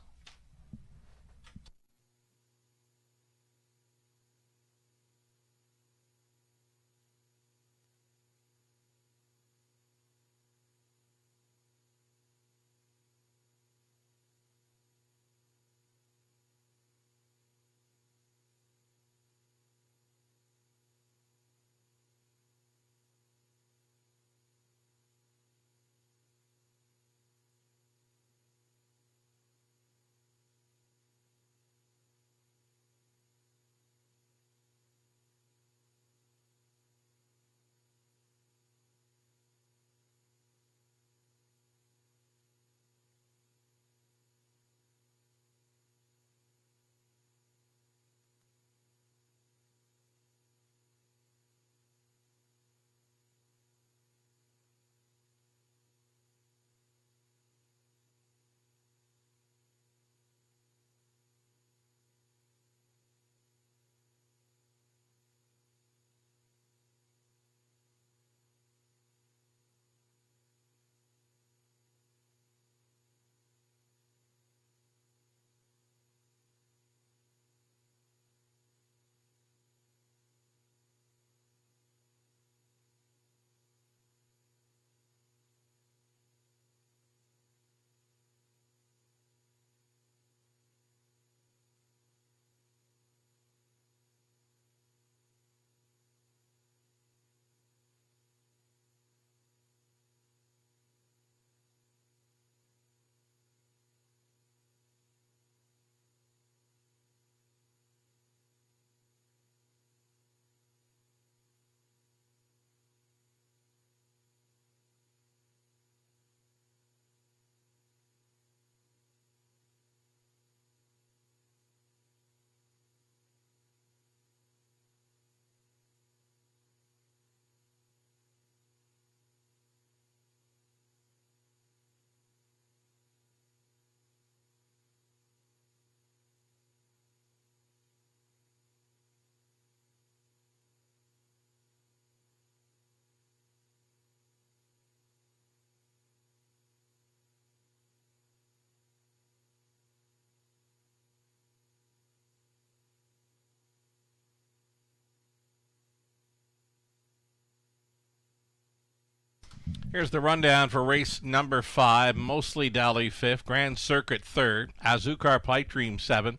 Here's the rundown for race number 5. Mostly Dally 5th. Grand Circuit 3rd. Azucar Pipe Dream 7th.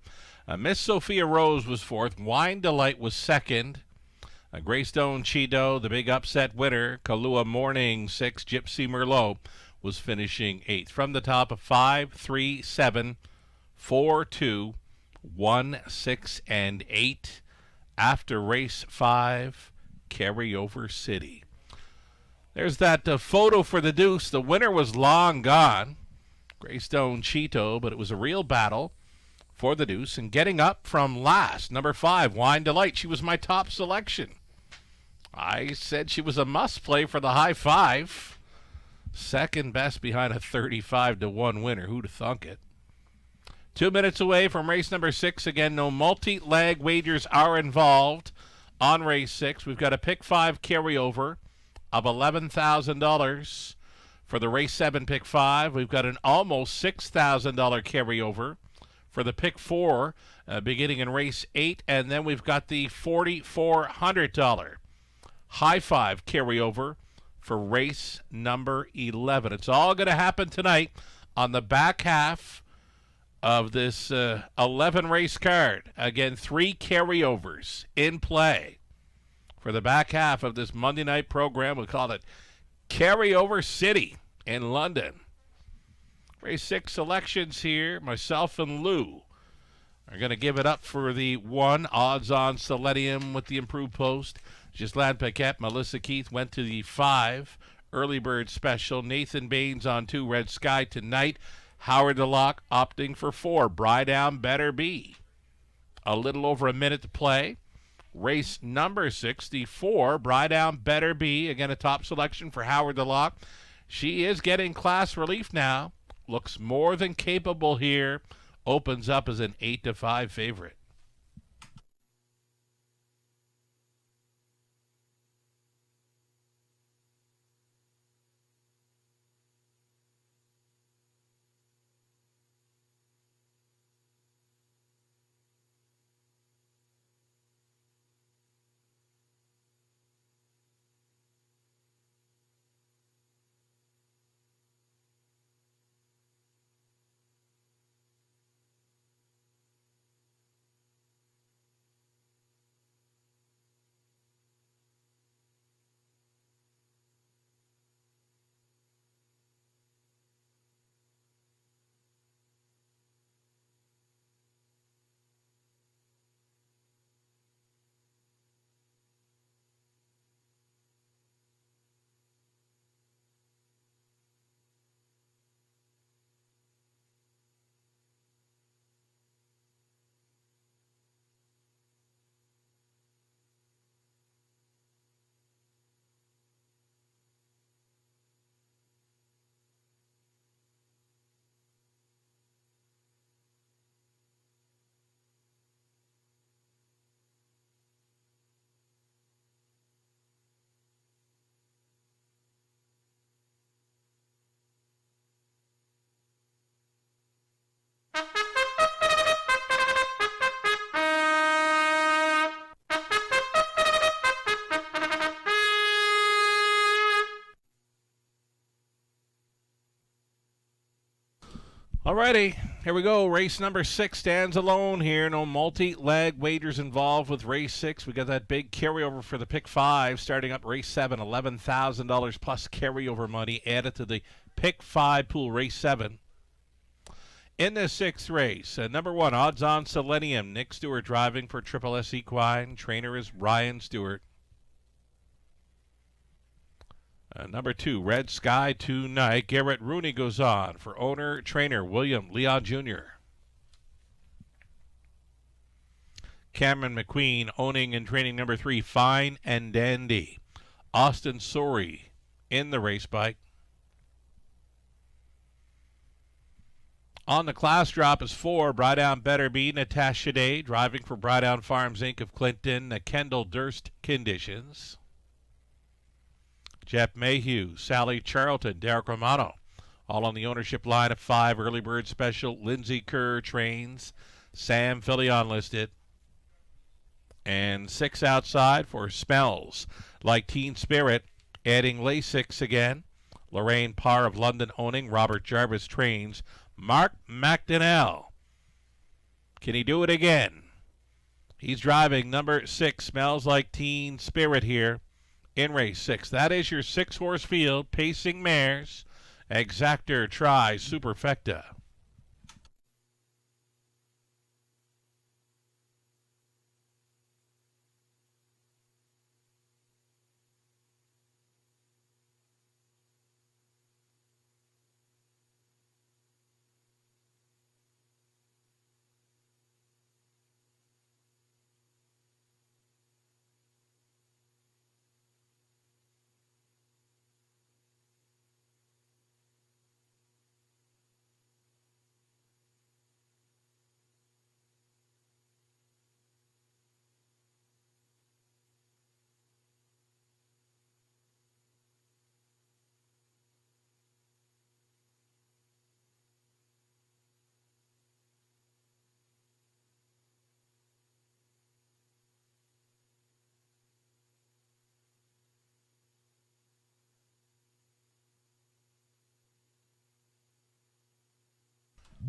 Miss Sophia Rose was 4th. Wine Delight was 2nd. Greystone Cheeto, the big upset winner. Kahlua Morning 6th. Gypsy Merlot was finishing 8th. From the top of 5, 3, 7, 4, 2, 1, 6, and 8. After race 5, Carryover City. There's that photo for the deuce. The winner was long gone, Greystone Cheeto, but it was a real battle for the deuce. And getting up from last, number 5, Wine Delight. She was my top selection. I said she was a must-play for the high 5. Second best behind a 35-1 winner. Who'd have thunk it? 2 minutes away from race number 6. Again, no multi-leg wagers are involved on race 6. We've got a pick 5 carryover of $11,000 for the race 7 pick 5. We've got an almost $6,000 carryover for the pick 4 beginning in race 8. And then we've got the $4,400 high 5 carryover for race number 11. It's all going to happen tonight on the back half of this 11 race card. Again, 3 carryovers in play for the back half of this Monday night program. We call it Carryover City in London. Race 6 selections here. Myself and Lou are going to give it up for the 1 odds-on Selenium with the improved post. Ghislaine Paquette, Melissa Keith went to the 5 early bird special. Nathan Baines on 2 Red Sky tonight. Howard DeLocke opting for 4 Bry Down Better Be. A little over a minute to play. Race number 64, Bry Down Better Be. Again, a top selection for Howard DeLocke. She is getting class relief now. Looks more than capable here. Opens up as an 8-5 favorite. Alrighty, here we go. Race number 6 stands alone here. No multi-leg wagers involved with race 6. We got that big carryover for the pick 5. Starting up race 7, $11,000 plus carryover money added to the pick 5 pool race 7. In the 6th race, number 1, Odds On Selenium. Nick Stewart driving for Triple S Equine. Trainer is Ryan Stewart. Number 2, Red Sky Tonight. Garrett Rooney goes on for owner-trainer William Leon Jr. Cameron McQueen owning and training number 3, Fine and Dandy. Austin Sori in the race bike. On the class drop is 4, Bry Down Better Be. Natasha Day driving for Bry Down Farms Inc. of Clinton. Kendall Durst Conditions. Jeff Mayhew, Sally Charlton, Derek Romano, all on the ownership line of 5 early bird special. Lindsay Kerr trains, Sam Filion listed, and 6 outside for Smells Like Teen Spirit, adding Lasix again. Lorraine Parr of London owning, Robert Jarvis trains, Mark McDonnell. Can he do it again? He's driving number 6, Smells Like Teen Spirit here. In race 6. That is your 6-horse field. Pacing mares. Exactor, Tri, Superfecta.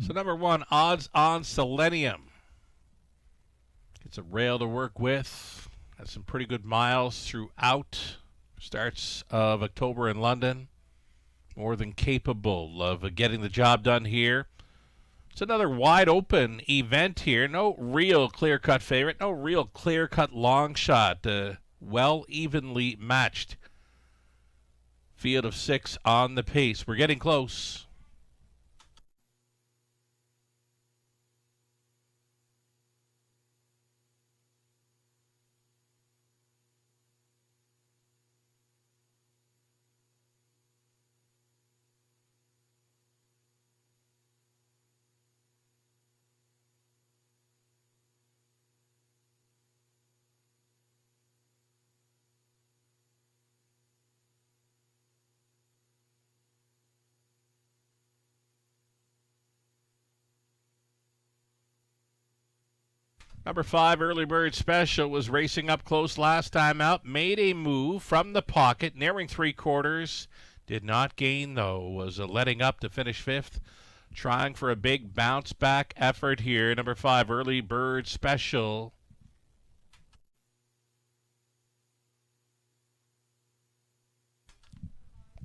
So number 1, Odds On Selenium. It's a rail to work with. Has some pretty good miles throughout. Starts of October in London. More than capable of getting the job done here. It's another wide open event here. No real clear-cut favorite. No real clear-cut long shot. well evenly matched field of 6 on the pace. We're getting close. Number 5, Early Bird Special, was racing up close last time out. Made a move from the pocket, nearing 3/4. Did not gain, though. Was letting up to finish 5th. Trying for a big bounce-back effort here. Number 5, Early Bird Special.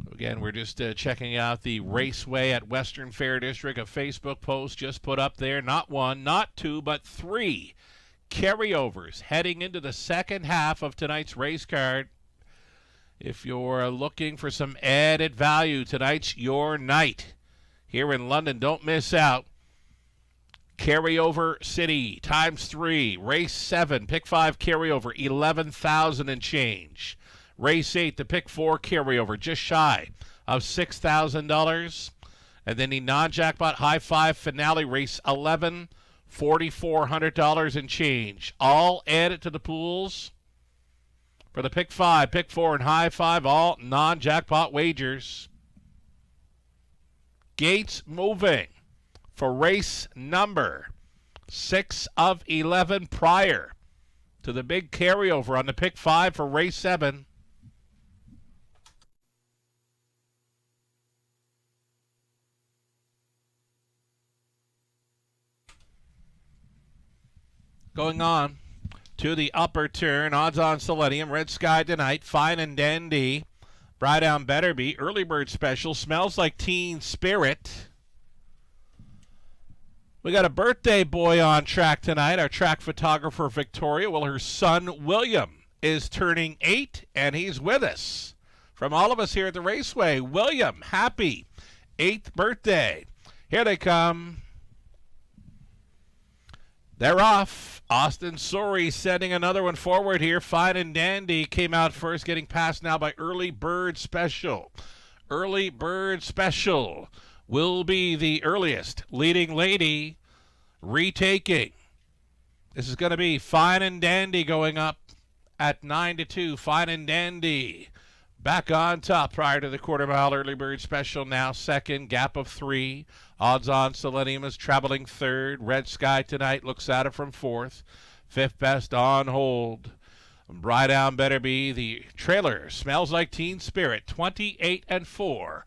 Again, we're just checking out the Raceway at Western Fair District. A Facebook post just put up there. Not 1, not 2, but 3 carryovers heading into the second half of tonight's race card. If you're looking for some added value, tonight's your night. Here in London, don't miss out. Carryover City times 3. Race 7, pick 5 carryover, 11,000 and change. Race 8, the pick 4 carryover, just shy of $6,000. And then the non-jackpot high 5 finale, race 11, $4,400 and change. All added to the pools for the pick 5, pick 4, and high 5, all non-jackpot wagers. Gates moving for race number 6 of 11 prior to the big carryover on the pick 5 for race 7. Going on to the upper turn, odds on Selenium, Red Sky Tonight, Fine and Dandy, Bright Down Better Be, Early Bird Special, Smells Like Teen Spirit. We got a birthday boy on track tonight, our track photographer Victoria. Well, her son William is turning 8, and he's with us. From all of us here at the Raceway, William, happy 8th birthday. Here they come. They're off. Austin Sorey sending another one forward here. Fine and Dandy came out first, getting passed now by Early Bird Special. Early Bird Special will be the earliest leading lady retaking. This is going to be Fine and Dandy going up at 9-2. Fine and Dandy back on top prior to the quarter mile. Early Bird Special now second, gap of 3. Odds on Selenium is traveling 3rd. Red Sky Tonight looks at it from 4th. 5th best on hold. Bright Down Better Be the trailer. Smells Like Teen Spirit, 28-4.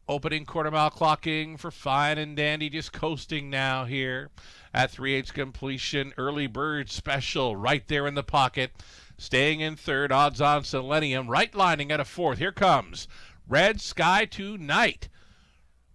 Opening quarter mile clocking for Fine and Dandy, just coasting now here at 3/8 completion. Early Bird Special right there in the pocket. Staying in 3rd, odds on Selenium, right lining at a 4th. Here comes Red Sky Tonight.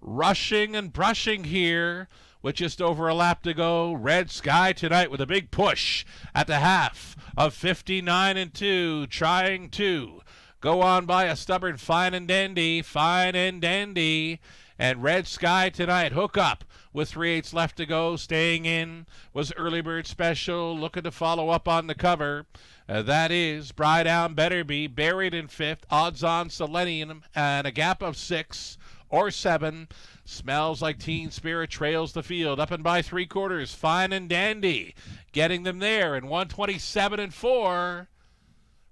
Rushing and brushing here with just over a lap to go. Red Sky Tonight with a big push at the half of 59-2, trying to go on by a stubborn Fine and Dandy. Fine and Dandy and Red Sky Tonight hook up with 3/8 left to go. Staying in was Early Bird Special, looking to follow up on the cover. That is Bright Down Better Be, buried in 5th. Odds on Selenium and a gap of 6 or 7. Smells Like Teen Spirit trails the field up and by 3/4. Fine and Dandy getting them there in 127-4.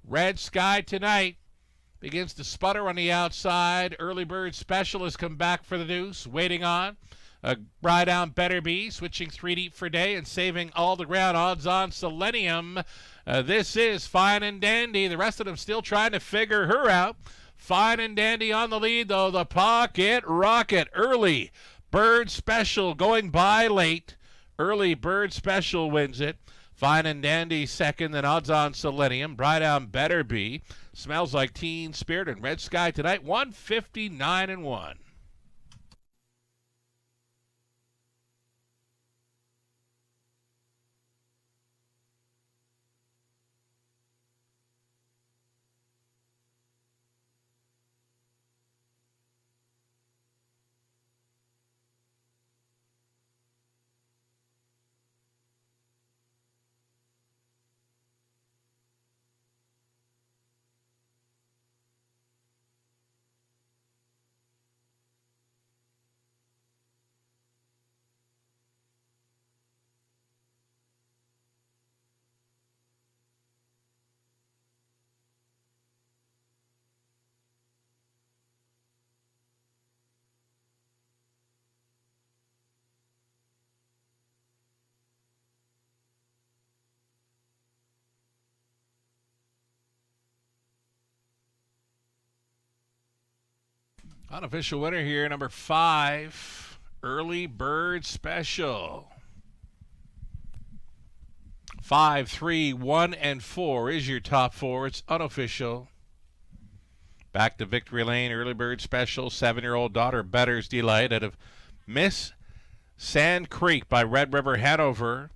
Red Sky Tonight begins to sputter on the outside. Early Bird Special has come back for the deuce, waiting on. Bright Down Better Be switching 3 deep for day and saving all the ground. Odds on Selenium. This is Fine and Dandy. The rest of them still trying to figure her out. Fine and Dandy on the lead, though. The pocket rocket. Early Bird Special going by late. Early Bird Special wins it. Fine and Dandy second, then odds on Selenium. Bright Down Better Be. Smells Like Teen Spirit and Red Sky Tonight. 159-1. Unofficial winner here, number 5, Early Bird Special. 5, 3, 1, and 4 is your top 4. It's unofficial. Back to Victory Lane, Early Bird Special. 7-year-old daughter, Better's Delight, out of Miss Sand Creek by Red River, Hanover.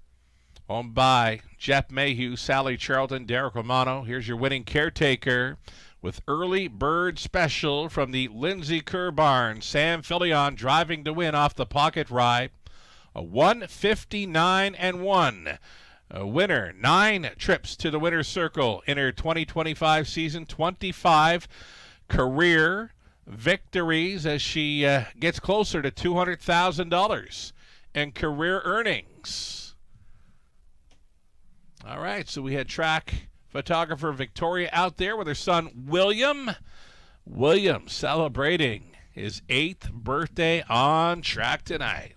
Owned by Jeff Mayhew, Sally Charlton, Derek Romano. Here's your winning caretaker with Early Bird Special from the Lindsay Kerr Barn. Sam Filion driving to win off the pocket ride. A 159-1. A winner, 9 trips to the winner's circle in her 2025 season, 25 career victories as she gets closer to $200,000 in career earnings. All right, so we had track photographer Victoria out there with her son William. William celebrating his 8th birthday on track tonight.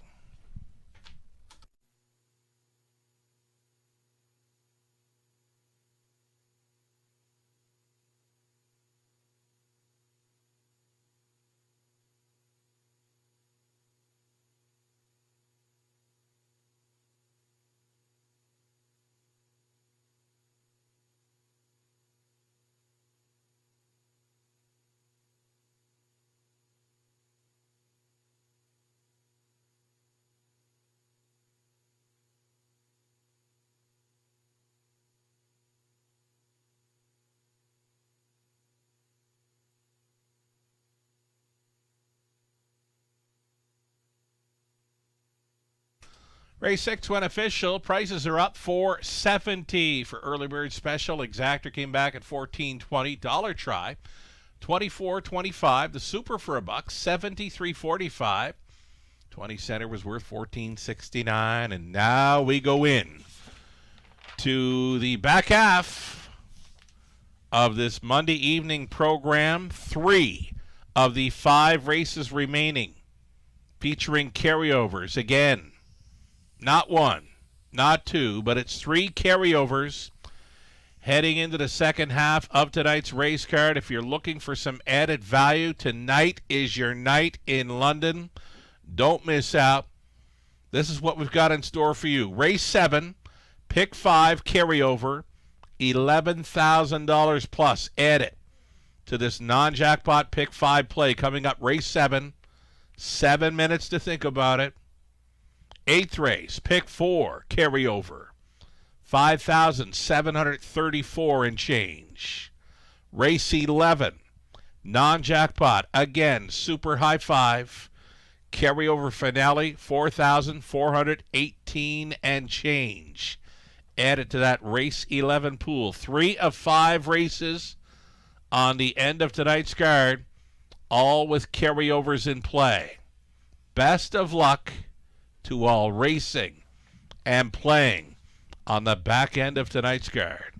Race 6 went official. Prices are up $4.70 for Early Bird Special. Exactor came back at $14.20. Dollar Try, $24.25. The Super for $1, $73.45. 20 center was worth $14.69. And now we go in to the back half of this Monday evening program. 3 of the 5 races remaining, featuring carryovers again. Not 1, not 2, but it's 3 carryovers heading into the second half of tonight's race card. If you're looking for some added value, tonight is your night in London. Don't miss out. This is what we've got in store for you. Race 7, pick 5 carryover, $11,000 plus. Add it to this non-jackpot pick 5 play coming up. Race 7, 7 minutes to think about it. 8th race, pick 4, carryover, $5,734 and change. Race 11, non-jackpot, again, super high 5, carryover finale, $4,418 and change. Add it to that race 11 pool. 3 of 5 races on the end of tonight's card, all with carryovers in play. Best of luck to all racing and playing on the back end of tonight's card.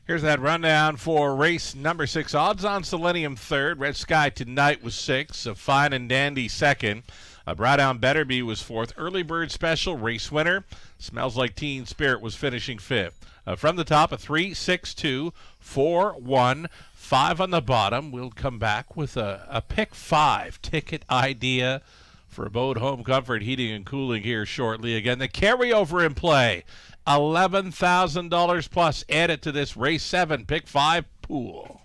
Here's that rundown for race number 6. Odds on Selenium third. Red Sky Tonight was 6. A Fine and Dandy second. Browdown Betterby was 4th. Early Bird Special race winner. Smells Like Teen Spirit was finishing 5th. From the top, a 3, 6, 2, 4, 1, 5 on the bottom. We'll come back with a pick 5 ticket idea for Abode Home Comfort Heating and Cooling here shortly. Again, the carryover in play. $11,000 plus added to this race 7 pick 5 pool.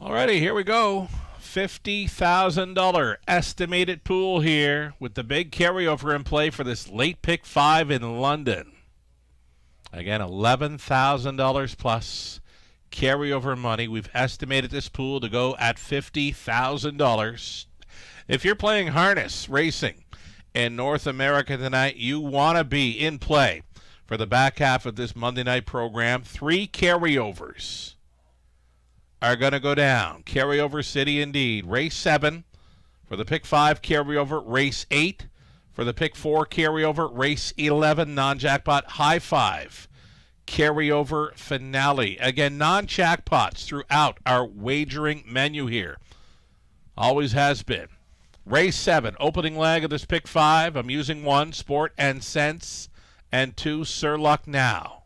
Alrighty, here we go. $50,000 estimated pool here with the big carryover in play for this late pick 5 in London. Again, $11,000 plus carryover money. We've estimated this pool to go at $50,000. If you're playing harness racing in North America tonight, you want to be in play for the back half of this Monday night program. 3 carryovers are going to go down. Carryover City indeed. Race 7 for the pick 5 carryover. Race 8 for the pick 4 carryover. Race 11 non-jackpot high 5 carryover finale. Again, non-jackpots throughout our wagering menu here. Always has been. Race 7, opening leg of this pick 5. I'm using 1, Sport and Sense, and 2, Sir Luck Now.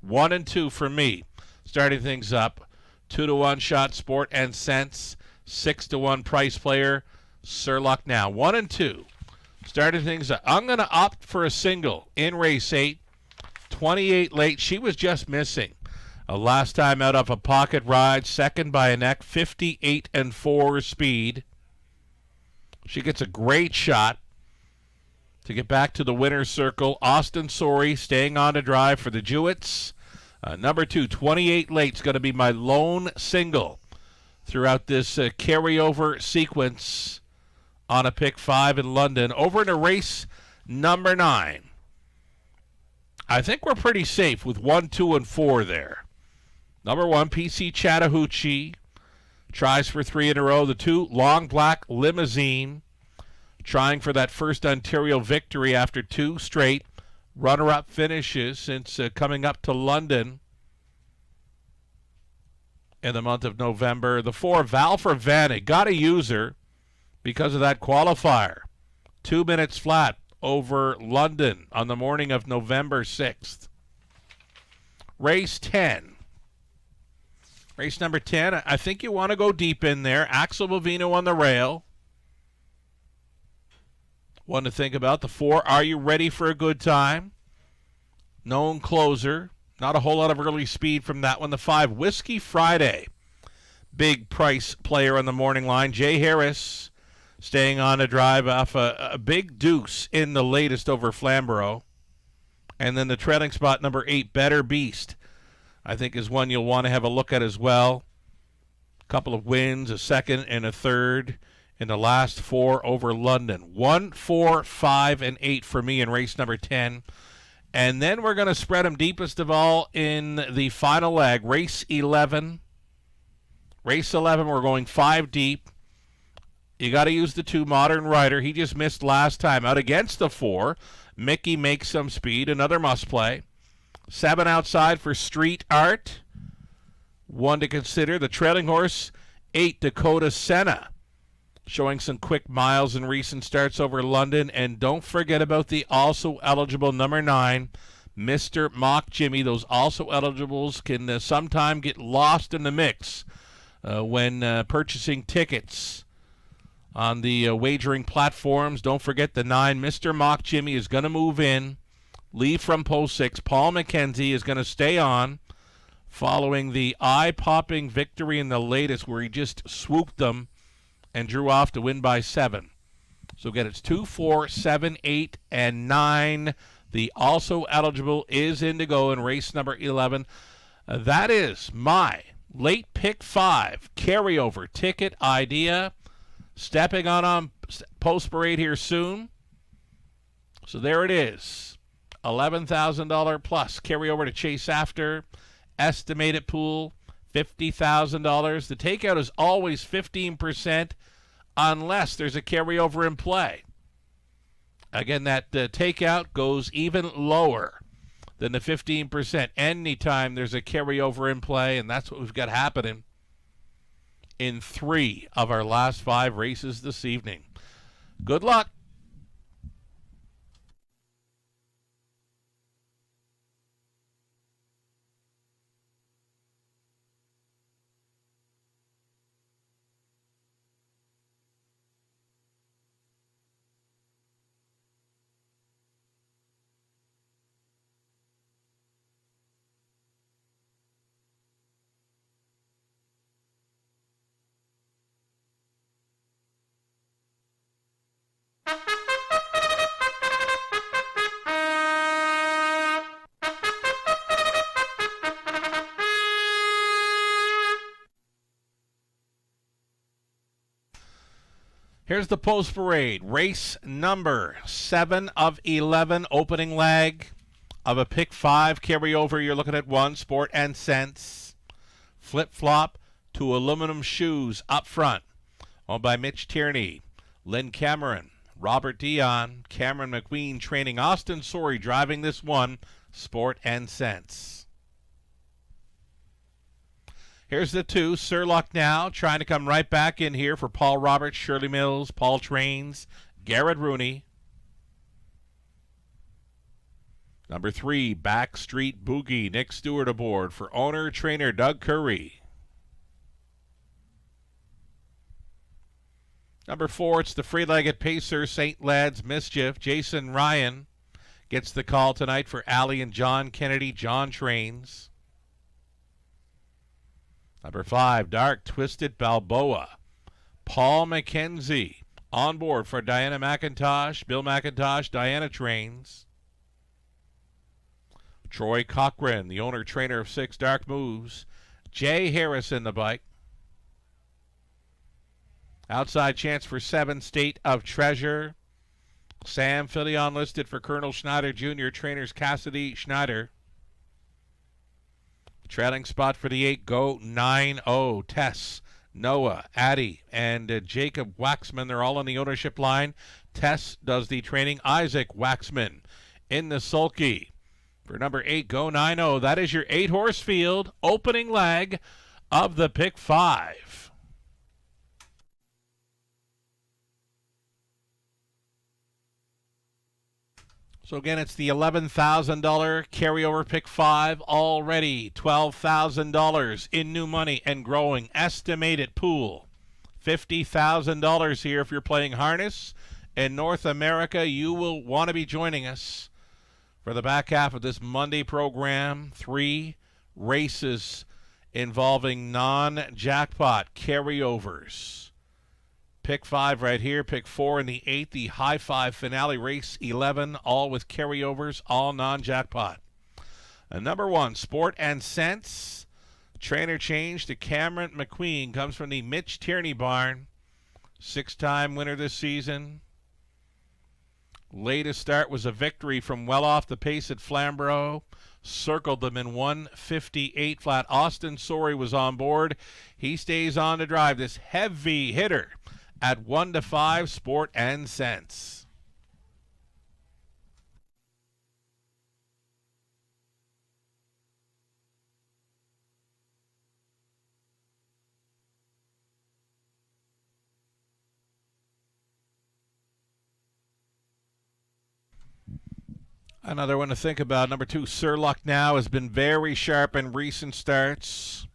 1 and 2 for me. Starting things up, 2-1 shot Sport and Sense, 6-1 price player, Sir Luck Now. 1 and 2. Starting things up. I'm going to opt for a single in race 8. 28 late. She was just missing. Last time out of a pocket ride, second by a neck, 58-4 speed. She gets a great shot to get back to the winner's circle. Austin Sorey staying on to drive for the Jewetts. Number 2, 28 late, is going to be my lone single throughout this carryover sequence on a pick 5 in London. Over into race number 9. I think we're pretty safe with 1, 2, and 4 there. Number 1, PC Chattahoochee. Tries for 3 in a row. The 2, Long Black Limousine. Trying for that first Ontario victory after 2 straight runner-up finishes since coming up to London in the month of November. The 4, Val for Vanek. Got to use her because of that qualifier. 2 minutes flat over London on the morning of November 6th. Race 10. Race number 10, I think you want to go deep in there. Axel Bovino on the rail. One to think about. The 4, Are You Ready for a Good Time? Known closer. Not a whole lot of early speed from that one. The 5, Whiskey Friday. Big price player on the morning line. Jay Harris staying on to drive off a big deuce in the latest over Flamborough. And then the trailing spot, number 8, Better Beast, I think is one you'll want to have a look at as well. A couple of wins, a second and a third in the last 4 over London. 1, 4, 5, and 8 for me in race number 10. And then we're going to spread them deepest of all in the final leg, race 11. Race 11, we're going 5 deep. You got to use the 2, Modern Rider. He just missed last time out against the 4. Mickey makes some speed, another must play. 7 outside for Street Art. 1 to consider. The trailing horse, 8, Dakota Senna. Showing some quick miles in recent starts over London. And don't forget about the also eligible number 9, Mr. Mock Jimmy. Those also eligibles can sometime get lost in the mix when purchasing tickets on the wagering platforms. Don't forget the 9, Mr. Mock Jimmy, is going to move in. Leave from post 6. Paul McKenzie is going to stay on. following the eye-popping victory in the latest where he just swooped them and drew off to win by 7. So again, it's 2, 4, 7, 8, and 9. The also eligible is Indigo in race number 11. That is my late pick 5 carryover ticket idea. Stepping on post parade here soon. So there it is. $11,000 plus carryover to chase after. Estimated pool $50,000. The takeout is always 15% unless there's a carryover in play. Again, that takeout goes even lower than the 15% anytime there's a carryover in play, and that's what we've got happening in 3 of our last 5 races this evening. Good luck. Here's the post parade. Race number 7 of 11, opening leg of a pick 5 carryover. You're looking at 1, Sport and Sense. Flip flop to aluminum shoes up front. Owned by Mitch Tierney, Lynn Cameron, Robert Dion, Cameron McQueen training. Austin Sorey driving this one, Sport and Sense. Here's the 2, Surlock now, trying to come right back in here for Paul Roberts, Shirley Mills, Paul Trains, Garrett Rooney. Number 3, Backstreet Boogie, Nick Stewart aboard for owner-trainer Doug Curry. Number 4, it's the free-legged pacer, St. Led's Mischief. Jason Ryan gets the call tonight for Allie and John Kennedy, John Trains. Number 5, Dark Twisted Balboa. Paul McKenzie on board for Diana McIntosh, Bill McIntosh, Diana Trains. Troy Cochran, the owner-trainer of 6 Dark Moves. Jay Harris in the bike. Outside chance for 7, State of Treasure. Sam Filion listed for Colonel Schneider Jr., trainers Cassidy Schneider. Trailing spot for the 8, Go 9-0. Tess, Noah, Addie, and Jacob Waxman. They're all on the ownership line. Tess does the training. Isaac Waxman in the sulky for number 8, Go 9-0. That is your 8-horse field, opening leg of the pick 5. So again, it's the $11,000 carryover pick 5 already. $12,000 in new money and growing. Estimated pool $50,000 here if you're playing harness. In North America, you will want to be joining us for the back half of this Monday program. 3 races involving non-jackpot carryovers. Pick 5 right here, pick 4 in the 8th, the high 5 finale, race 11, all with carryovers, all non-jackpot. Number 1, Sport and Sense. Trainer change to Cameron McQueen, comes from the Mitch Tierney barn. 6-time winner this season. Latest start was a victory from well off the pace at Flamborough. Circled them in 158 flat. Austin Sorey was on board. He stays on to drive this heavy hitter at 1-5, Sport and Sense. Another one to think about. Number 2, Surlock now has been very sharp in recent starts.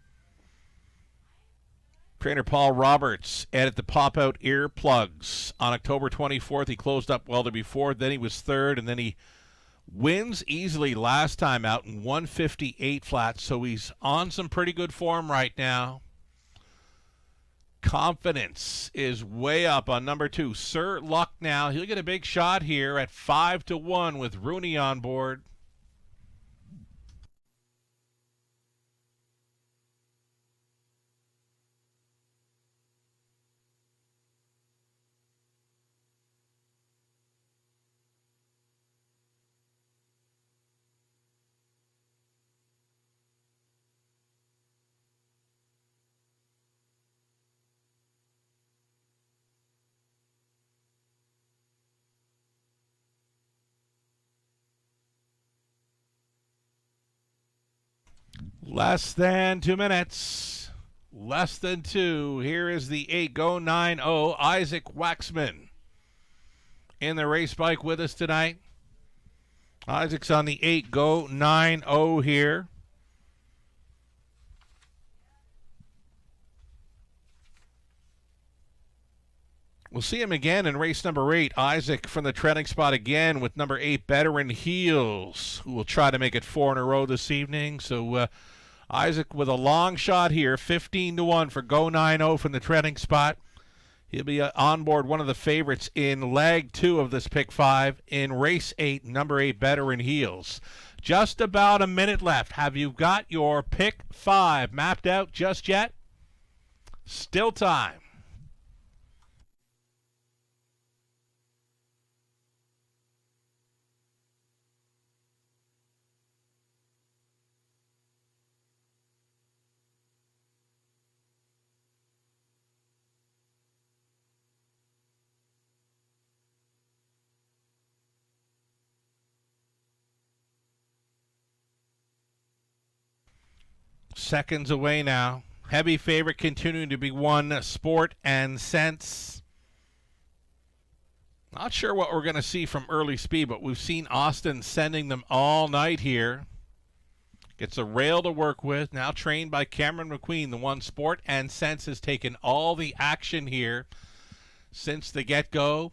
Trainer Paul Roberts added the pop-out earplugs on October 24th. He closed up well to before. Then he was 3rd, and then he Wins easily last time out in 158 flat, so he's on some pretty good form right now. Confidence is way up on number 2, Sir Luck Now. He'll get a big shot here at 5-1 with Rooney on board. Less than 2 minutes. Less than 2. Here is the 8 Go 9-0, Isaac Waxman in the race bike with us tonight. Isaac's on the 8 Go 9-0 here. We'll see him again in race number 8. Isaac from the trailing spot again with number 8 Veteran Heels, who will try to make it 4 in a row this evening. So Isaac with a long shot here, 15-1 for Go 9-0 from the trailing spot. He'll be on board one of the favorites in leg 2 of this pick 5 in race 8, number 8 Veteran Heels. Just about a minute left. Have you got your pick 5 mapped out just yet? Still time. Seconds away now. Heavy favorite continuing to be one, Sport and Sense. Not sure what we're going to see from early speed, but we've seen Austin sending them all night here. Gets a rail to work with. Now trained by Cameron McQueen. The one, Sport and Sense, has taken all the action here since the get-go.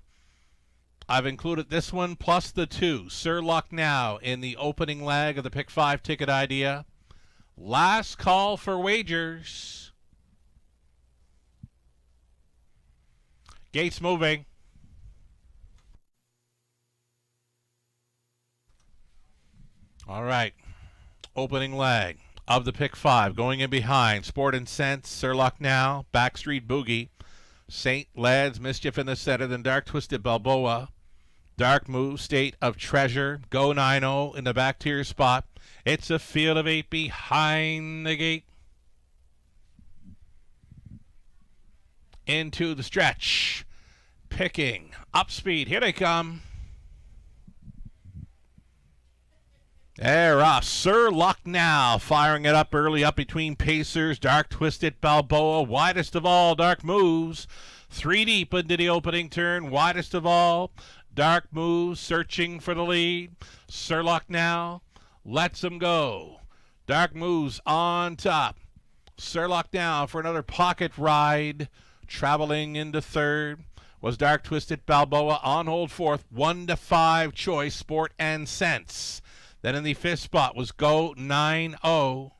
I've included this one plus the 2, Sir Luck Now, in the opening leg of the pick 5 ticket idea. Last call for wagers. Gates moving. All right. Opening leg of the pick 5. Going in behind. Sport and Sense, Sir Luck Now, Backstreet Boogie, St. Lad's Mischief in the center, then Dark Twisted Balboa, Dark Move, State of Treasure, Go 9-0 in the back tier spot. It's a field of 8 behind the gate. Into the stretch. Picking up speed. Here they come. They're off. Sir Luck Now firing it up early, up between Pacers. Dark Twisted Balboa. Widest of all, Dark Moves. 3 deep into the opening turn. Widest of all, Dark Moves searching for the lead. Sir Luck Now lets him go. Dark Moves on top. Sir Luck Now for another pocket ride. Traveling into third was Dark Twisted Balboa on hold fourth. 1-5 choice, Sport and Sense. Then in the 5th spot was Go 9-0.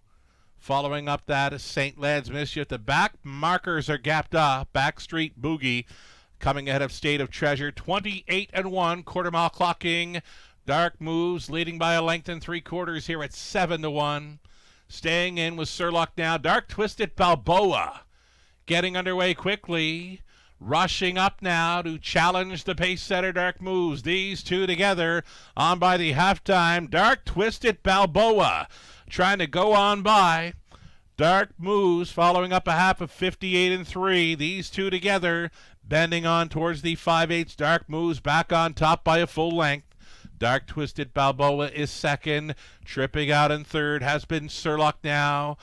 Following up that is St. Lad's Mischief. The back markers are gapped up. Backstreet Boogie coming ahead of State of Treasure. 28-1, quarter mile clocking. Dark Moves leading by a length and 3/4 here at 7-1. Staying in with Sir Luck Now. Dark Twisted Balboa getting underway quickly. Rushing up now to challenge the pace setter Dark Moves. These two together on by the halftime. Dark Twisted Balboa trying to go on by. Dark Moves following up a half of 58-3. These two together bending on towards the 5/8. Dark Moves back on top by a full length. Dark Twisted Balboa is second. Tripping out in third has been Sir Luck Now.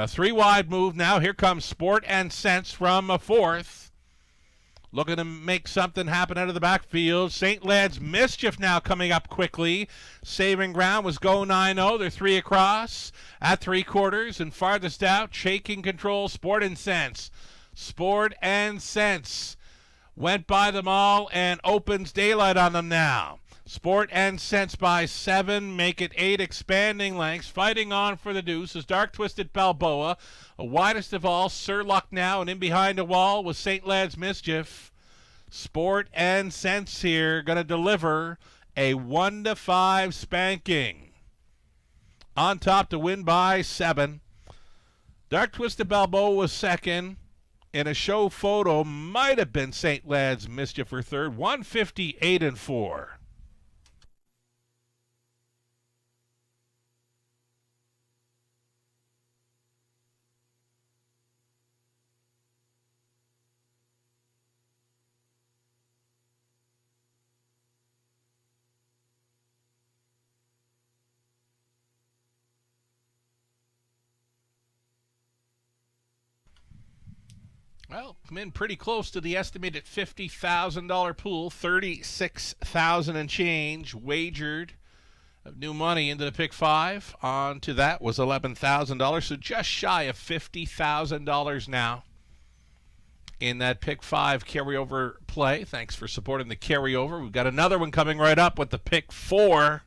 3 wide move now. Here comes Sport and Sense from a 4th. Looking to make something happen out of the backfield. St. Lad's Mischief now coming up quickly. Saving ground was Go 9-0. They're 3 across at 3/4. And farthest out, shaking control, Sport and Sense. Sport and Sense went by them all and opens daylight on them now. Sport and Sense by 7, make it 8 expanding lengths. Fighting on for the deuce is Dark Twisted Balboa. Widest of all, Sir Lucknow, and in behind a wall was St. Lad's Mischief. Sport and Sense here going to deliver a 1-5 spanking. On top to win by 7. Dark Twisted Balboa was second. In a show photo, might have been St. Lad's Mischief for third. 158 and 4. Well, come in pretty close to the estimated $50,000 pool, $36,000 and change wagered of new money into the pick 5. On to that was $11,000, so just shy of $50,000 now in that pick 5 carryover play. Thanks for supporting the carryover. We've got another one coming right up with the pick 4.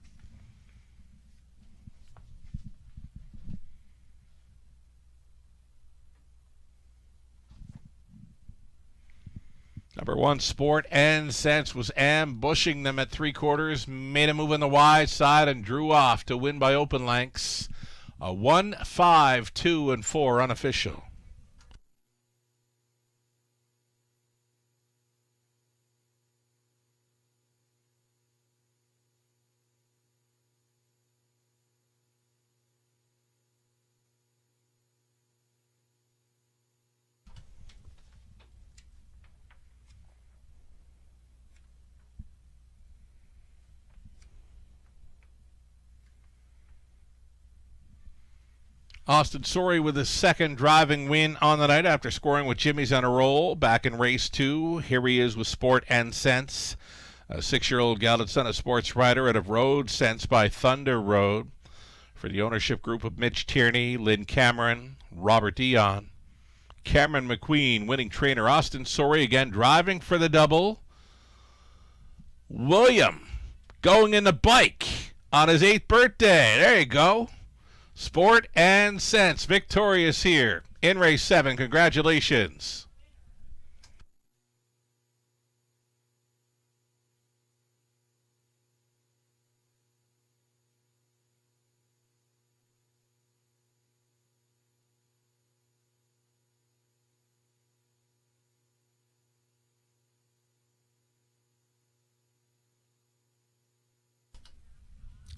Number 1, Sport and Sense was ambushing them at 3/4, made a move on the wide side and drew off to win by open lengths. A 1-5, 2 and 4 unofficial. Austin Sorey with his second driving win on the night after scoring with Jimmy's on a roll back in race 2. Here he is with Sport and Sense. A 6-year-old gelded son of Sports Rider out of Road Sense by Thunder Road. For the ownership group of Mitch Tierney, Lynn Cameron, Robert Dion. Cameron McQueen, winning trainer. Austin Sorey again driving for the double. William going in the bike on his 8th birthday. There you go. Sport and Sense victorious here in race 7. Congratulations.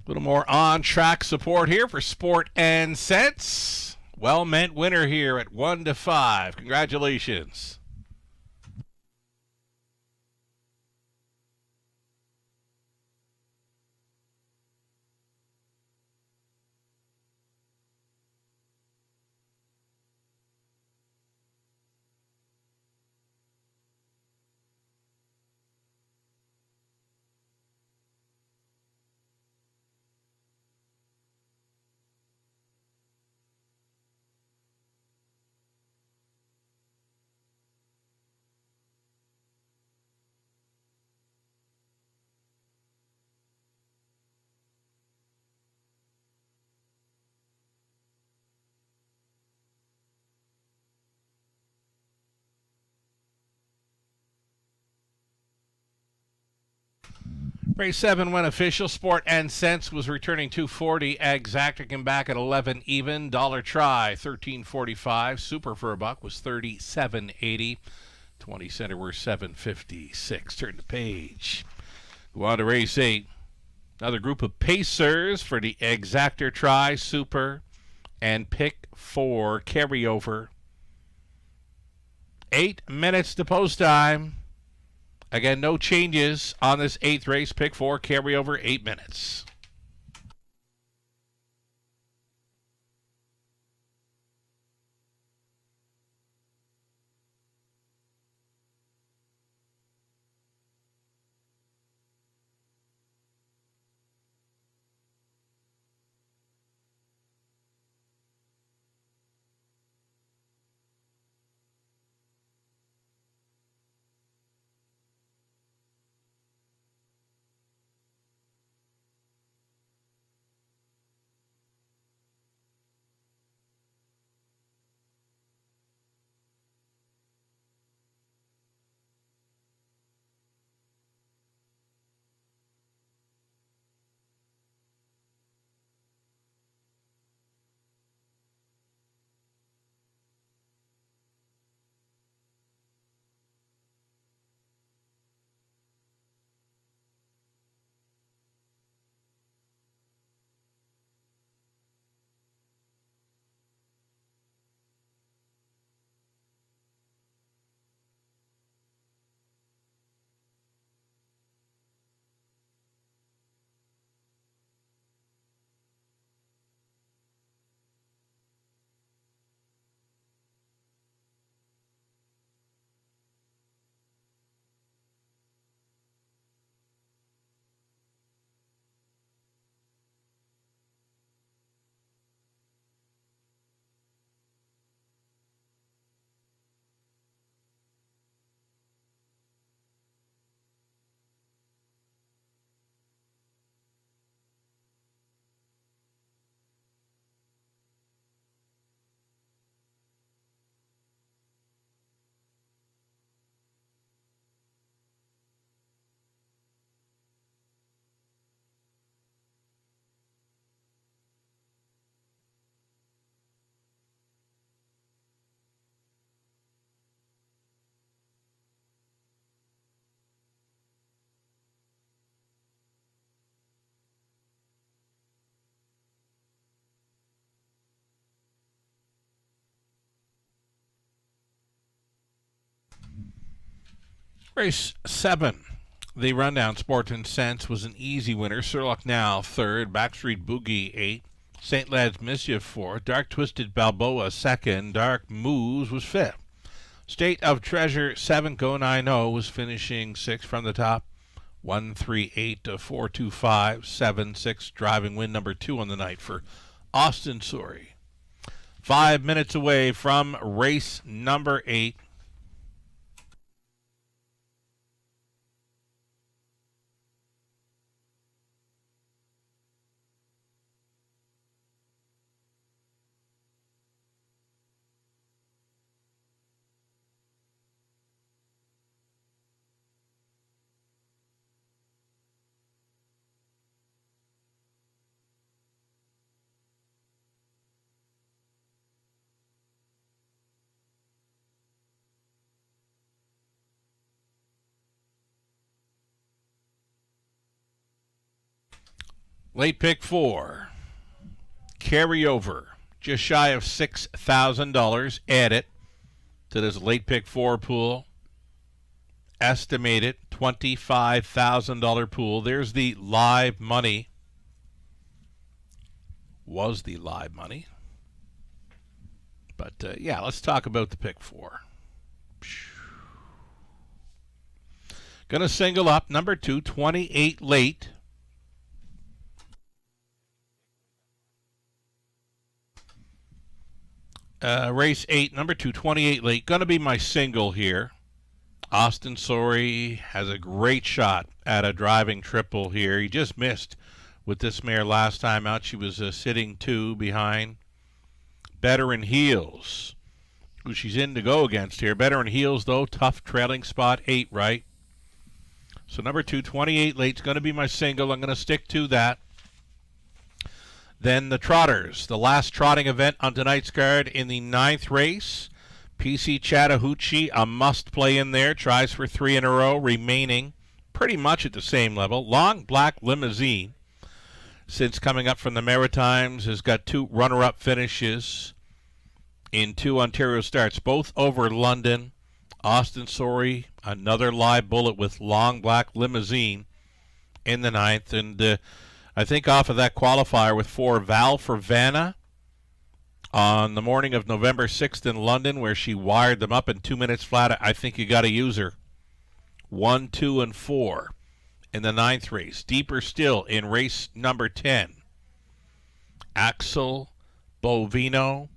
A little more on-track support here for Sport and Sense. Well-meant winner here at 1-5. Congratulations. Race 7 went official. Sport and Sense was returning $240. Exacta came back at 11 even. Dollar Try $13.45. Super for a buck was $37.80. 20 center were $7.56. Turn the page. Go on to race 8. Another group of pacers for the Exactor Try, Super, and pick 4 carryover. 8 minutes to post time. Again, no changes on this 8th race. Pick 4 carryover, 8 minutes. Race 7. The Rundown Sport and Sense was an easy winner. Sir Lucknow 3rd. Backstreet Boogie 8th. St. Lad's Mischief 4th. Dark Twisted Balboa 2nd. Dark Moves was 5th. State of Treasure 7 Go 9-0 was finishing 6th from the top. 138 to 425 7-6 driving win number 2 on the night for Austin Surrey. 5 minutes away from race number 8. Late pick 4. Carryover. Just shy of $6,000. Add it to this late pick 4 pool. Estimated $25,000 pool. There's the live money. Was the live money. But, yeah, let's talk about the pick 4. Gonna single up number 2, 28 late. Race 8, number 2, 28 late. Going to be my single here. Austin Surrey has a great shot at a driving triple here. He just missed with this mare last time out. She was sitting 2 behind Better in Heels, who she's in to go against here. Better in Heels, though, tough trailing spot, 8 right. So number 2, 28 late is going to be my single. I'm going to stick to that. Then the Trotters, the last trotting event on tonight's card in the 9th race. PC Chattahoochee, a must-play in there. Tries for 3 in a row, remaining pretty much at the same level. Long Black Limousine, since coming up from the Maritimes, has got 2 runner-up finishes in 2 Ontario starts, both over London. Austin Surrey, another live bullet with Long Black Limousine in the 9th. And I think off of that qualifier with 4 Val for Vanna on the morning of November 6th in London, where she wired them up in 2 minutes flat, I think you got to use her. 1, 2, and 4 in the 9th race. Deeper still in race number 10. Axel Bovino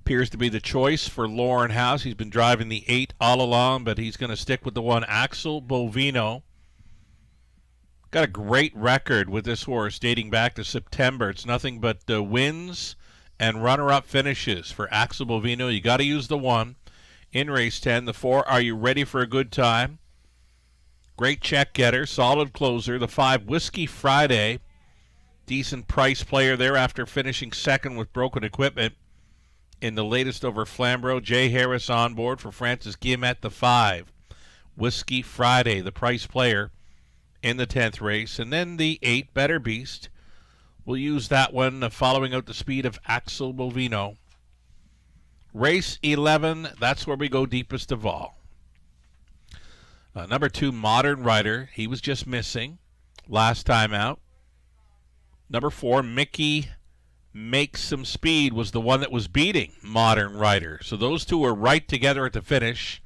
appears to be the choice for Lauren House. He's been driving the 8 all along, but he's going to stick with the 1. Axel Bovino. Got a great record with this horse dating back to September. It's nothing but wins and runner-up finishes for Axel Bovino. You got to use the 1 in race 10. The 4, Are You Ready for a Good Time? Great check getter, solid closer. The 5, Whiskey Friday. Decent price player there after finishing 2nd with Broken Equipment in the latest over Flamborough. Jay Harris on board for Francis Guillemette. The 5, Whiskey Friday, the price player in the 10th race. And then the 8, Better Beast. We'll use that one following out the speed of Axel Bovino. Race 11, that's where we go deepest of all. Number 2, Modern Rider. He was just missing last time out. Number 4, Mickey Makes Some Speed was the one that was beating Modern Rider. So those two were right together at the finish.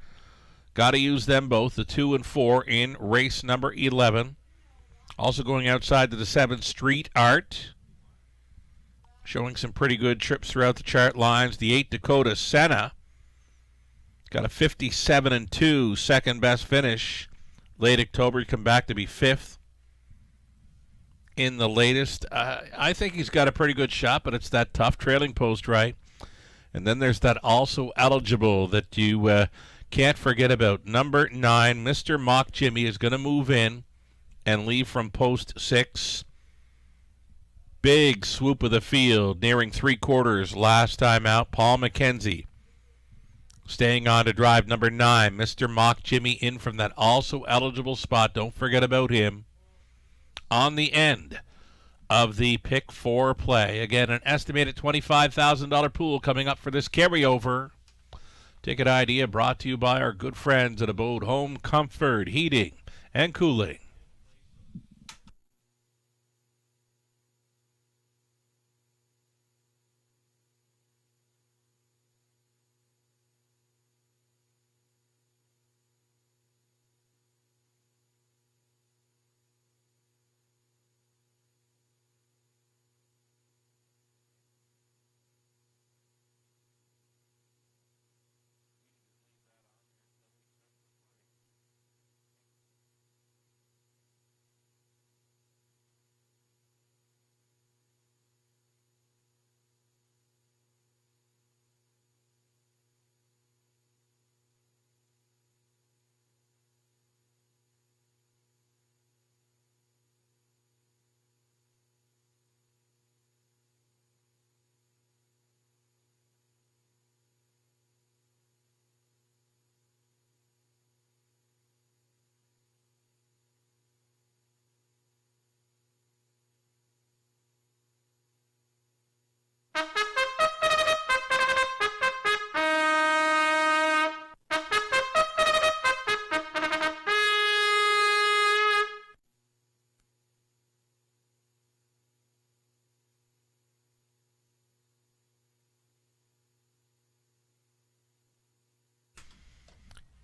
Got to use them both, the 2 and 4 in race number 11. Also going outside to the 7, Street Art. Showing some pretty good trips throughout the chart lines. The 8, Dakota Senna. Got a 57-2 second best finish. Late October, come back to be 5th in the latest. I think he's got a pretty good shot, but it's that tough trailing post right. And then there's that also eligible that you can't forget about. Number 9, Mr. Mock Jimmy is going to move in and leave from post 6. Big swoop of the field, nearing 3/4 last time out. Paul McKenzie staying on to drive number 9. Mr. Mock Jimmy in from that also eligible spot. Don't forget about him. On the end of the pick 4 play. Again, an estimated $25,000 pool coming up for this carryover Ticket idea brought to you by our good friends at Abode Home Comfort, Heating, and Cooling.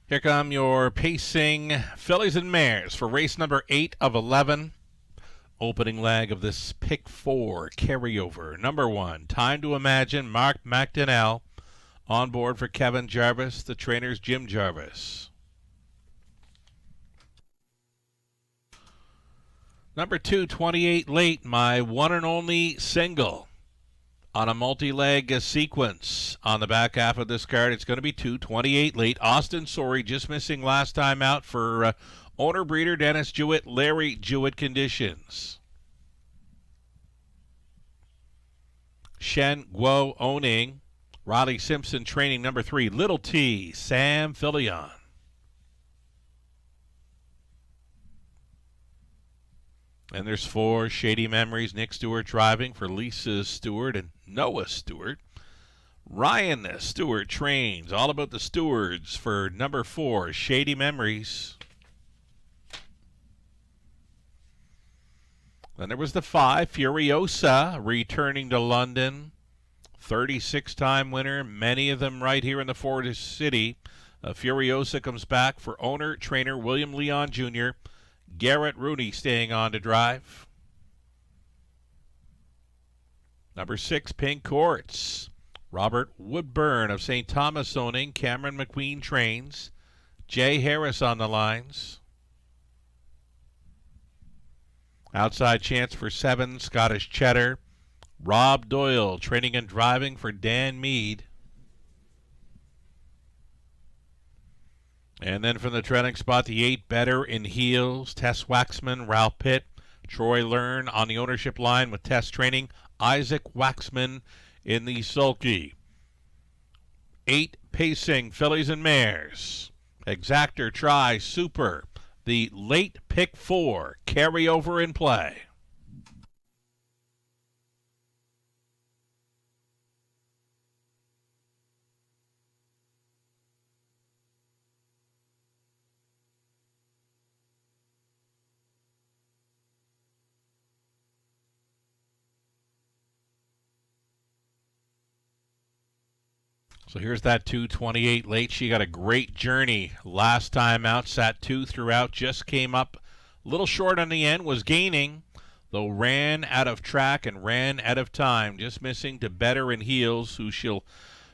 Here come your pacing fillies and mares for race number 8 of 11. Opening leg of this pick 4 carryover. Number 1, Time to Imagine, Mark McDonnell. On board for Kevin Jarvis, the trainer's Jim Jarvis. Number 2, 28 Late, my one and only single. On a multi-leg sequence on the back half of this card, it's going to be 2, 28 Late. Austin Sorry just missing last time out for owner breeder Dennis Jewett, Larry Jewett conditions. Shen Guo owning. Riley Simpson training number 3, Little T, Sam Filion. And there's 4 Shady Memories. Nick Stewart driving for Lisa Stewart and Noah Stewart. Ryan Stewart trains. All about the stewards for number 4, Shady Memories. Then there was the 5, Furiosa, returning to London. 36-time winner, many of them right here in the Forest City. Furiosa comes back for owner, trainer William Leon Jr., Garrett Rooney staying on to drive. Number 6, Pink Courts. Robert Woodburn of St. Thomas owning. Cameron McQueen trains. Jay Harris on the lines. Outside chance for 7, Scottish Cheddar. Rob Doyle training and driving for Dan Mead. And then from the trailing spot, the 8, Better in Heels. Tess Waxman, Ralph Pitt. Troy Learn on the ownership line with Tess training. Isaac Waxman in the sulky. 8, Pacing fillies and mares. Exactor Try Super. The late pick 4 carryover in play. So here's that 228 Late. She got a great journey last time out. Sat 2 throughout. Just came up a little short on the end. Was gaining, though ran out of track and ran out of time. Just missing to Better in Heels, who she'll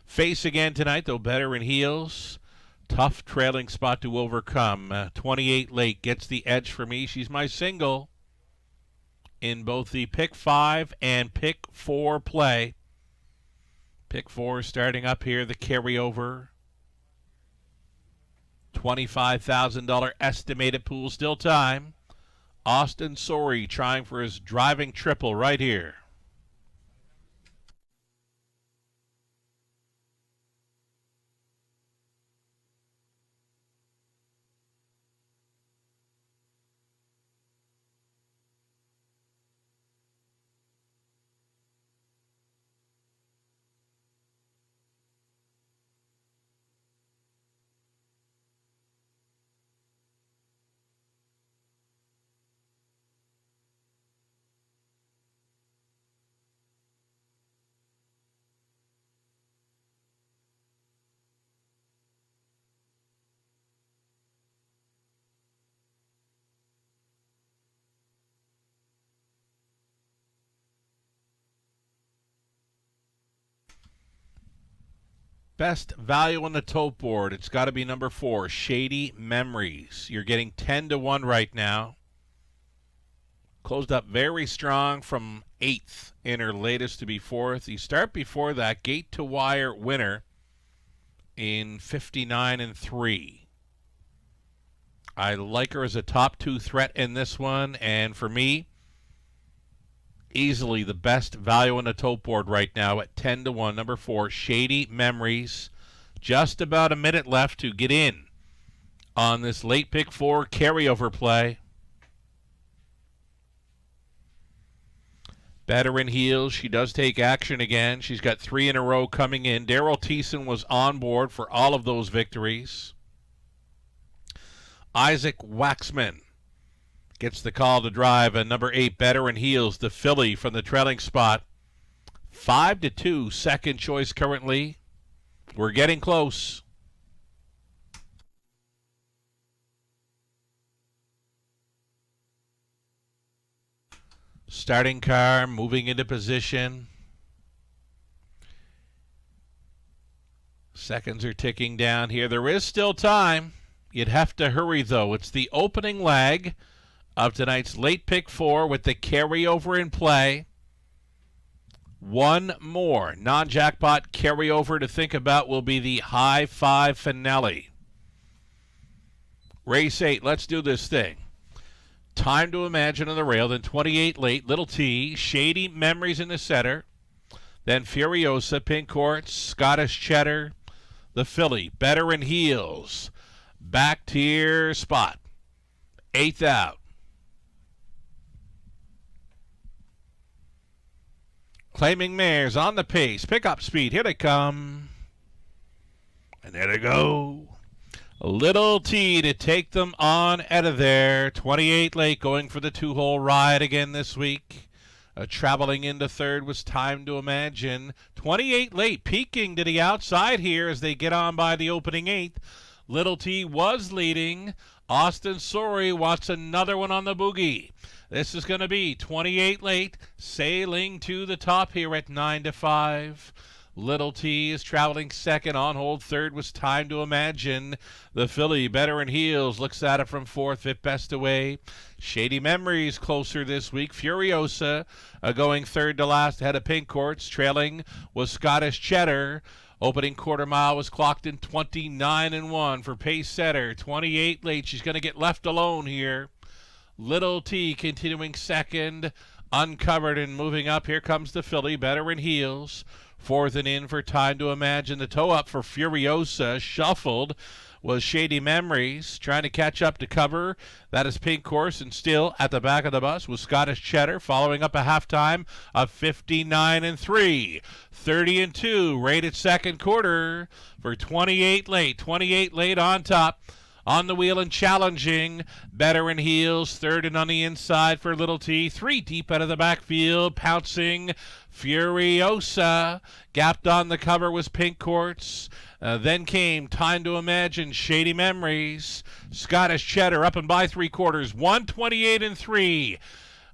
face again tonight, though Better in Heels. Tough trailing spot to overcome. 28 Late gets the edge for me. She's my single in both the pick 5 and pick 4 play. Pick 4 starting up here, the carryover. $25,000 estimated pool, still time. Austin Sorry trying for his driving triple right here. Best value on the tote board. It's got to be number 4, Shady Memories. You're getting 10-1 right now. Closed up very strong from 8th in her latest to be 4th. You start before that, gate to wire winner in 59-3. I like her as a top 2 threat in this one, and for me, easily the best value on the tote board right now at 10-1. Number 4, Shady Memories. Just about a minute left to get in on this late pick 4 carryover play. Better in heels. She does take action again. She's got 3 in a row coming in. Daryl Thiessen was on board for all of those victories. Isaac Waxman gets the call to drive, and number 8, Better in Heels, the filly from the trailing spot. 5-2, second choice currently. We're getting close. Starting car, moving into position. Seconds are ticking down here. There is still time. You'd have to hurry, though. It's the opening leg of tonight's late pick 4 with the carryover in play. One more non-jackpot carryover to think about will be the high 5 finale. Race 8, let's do this thing. Time to Imagine on the rail, then 28 late, Little T, Shady Memories in the center, then Furiosa, Pink Courts, Scottish Cheddar, the filly, Better in Heels, back tier spot, 8th out. Claiming mares on the pace, pick up speed, here they come, and there they go. Little T to take them on out of there. 28 late, going for the 2-hole ride again this week. Traveling into 3rd was Time to Imagine. 28 late, peeking to the outside here as they get on by the opening 8th. Little T was leading. Austin Sorry wants another one on the boogie. This is going to be 28 late, sailing to the top here at 9-5. Little T is traveling second. On hold 3rd was Time to Imagine. The filly, Better in Heels, looks at it from 4th. Fit Best Away. Shady Memories closer this week. Furiosa going 3rd to last ahead of Pink Courts. Trailing was Scottish Cheddar. Opening quarter mile was clocked in 29-1 for pace setter. 28 late. She's going to get left alone here. Little T continuing second. Uncovered and moving up. Here comes the filly, Better in Heels. 4th and in for Time to Imagine. The toe up for Furiosa. Shuffled was Shady Memories. Trying to catch up to cover. That is Pink Horse. And still at the back of the bus was Scottish Cheddar. Following up a halftime of 59-3. 30-2. Rated second quarter for 28 late. 28 late on top. On the wheel and challenging. Better in Heels. 3rd and on the inside for Little T. 3 deep out of the backfield. Pouncing Furiosa. Gapped on the cover was Pink Courts. Then came Time to Imagine, Shady Memories. Scottish Cheddar up and by 3/4. 128-3.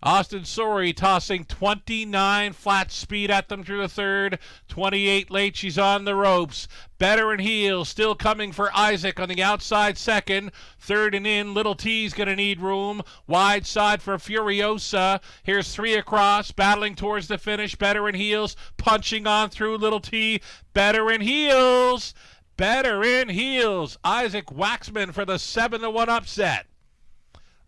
Austin Sorry tossing 29 flat speed at them through the 3rd. 28 late, she's on the ropes. Better in Heels, still coming for Isaac on the outside 2nd. 3rd and in, Little T's going to need room. Wide side for Furiosa. Here's 3 across, battling towards the finish. Better in Heels, punching on through Little T. Better in Heels. Better in Heels. Isaac Waxman for the 7-1 upset.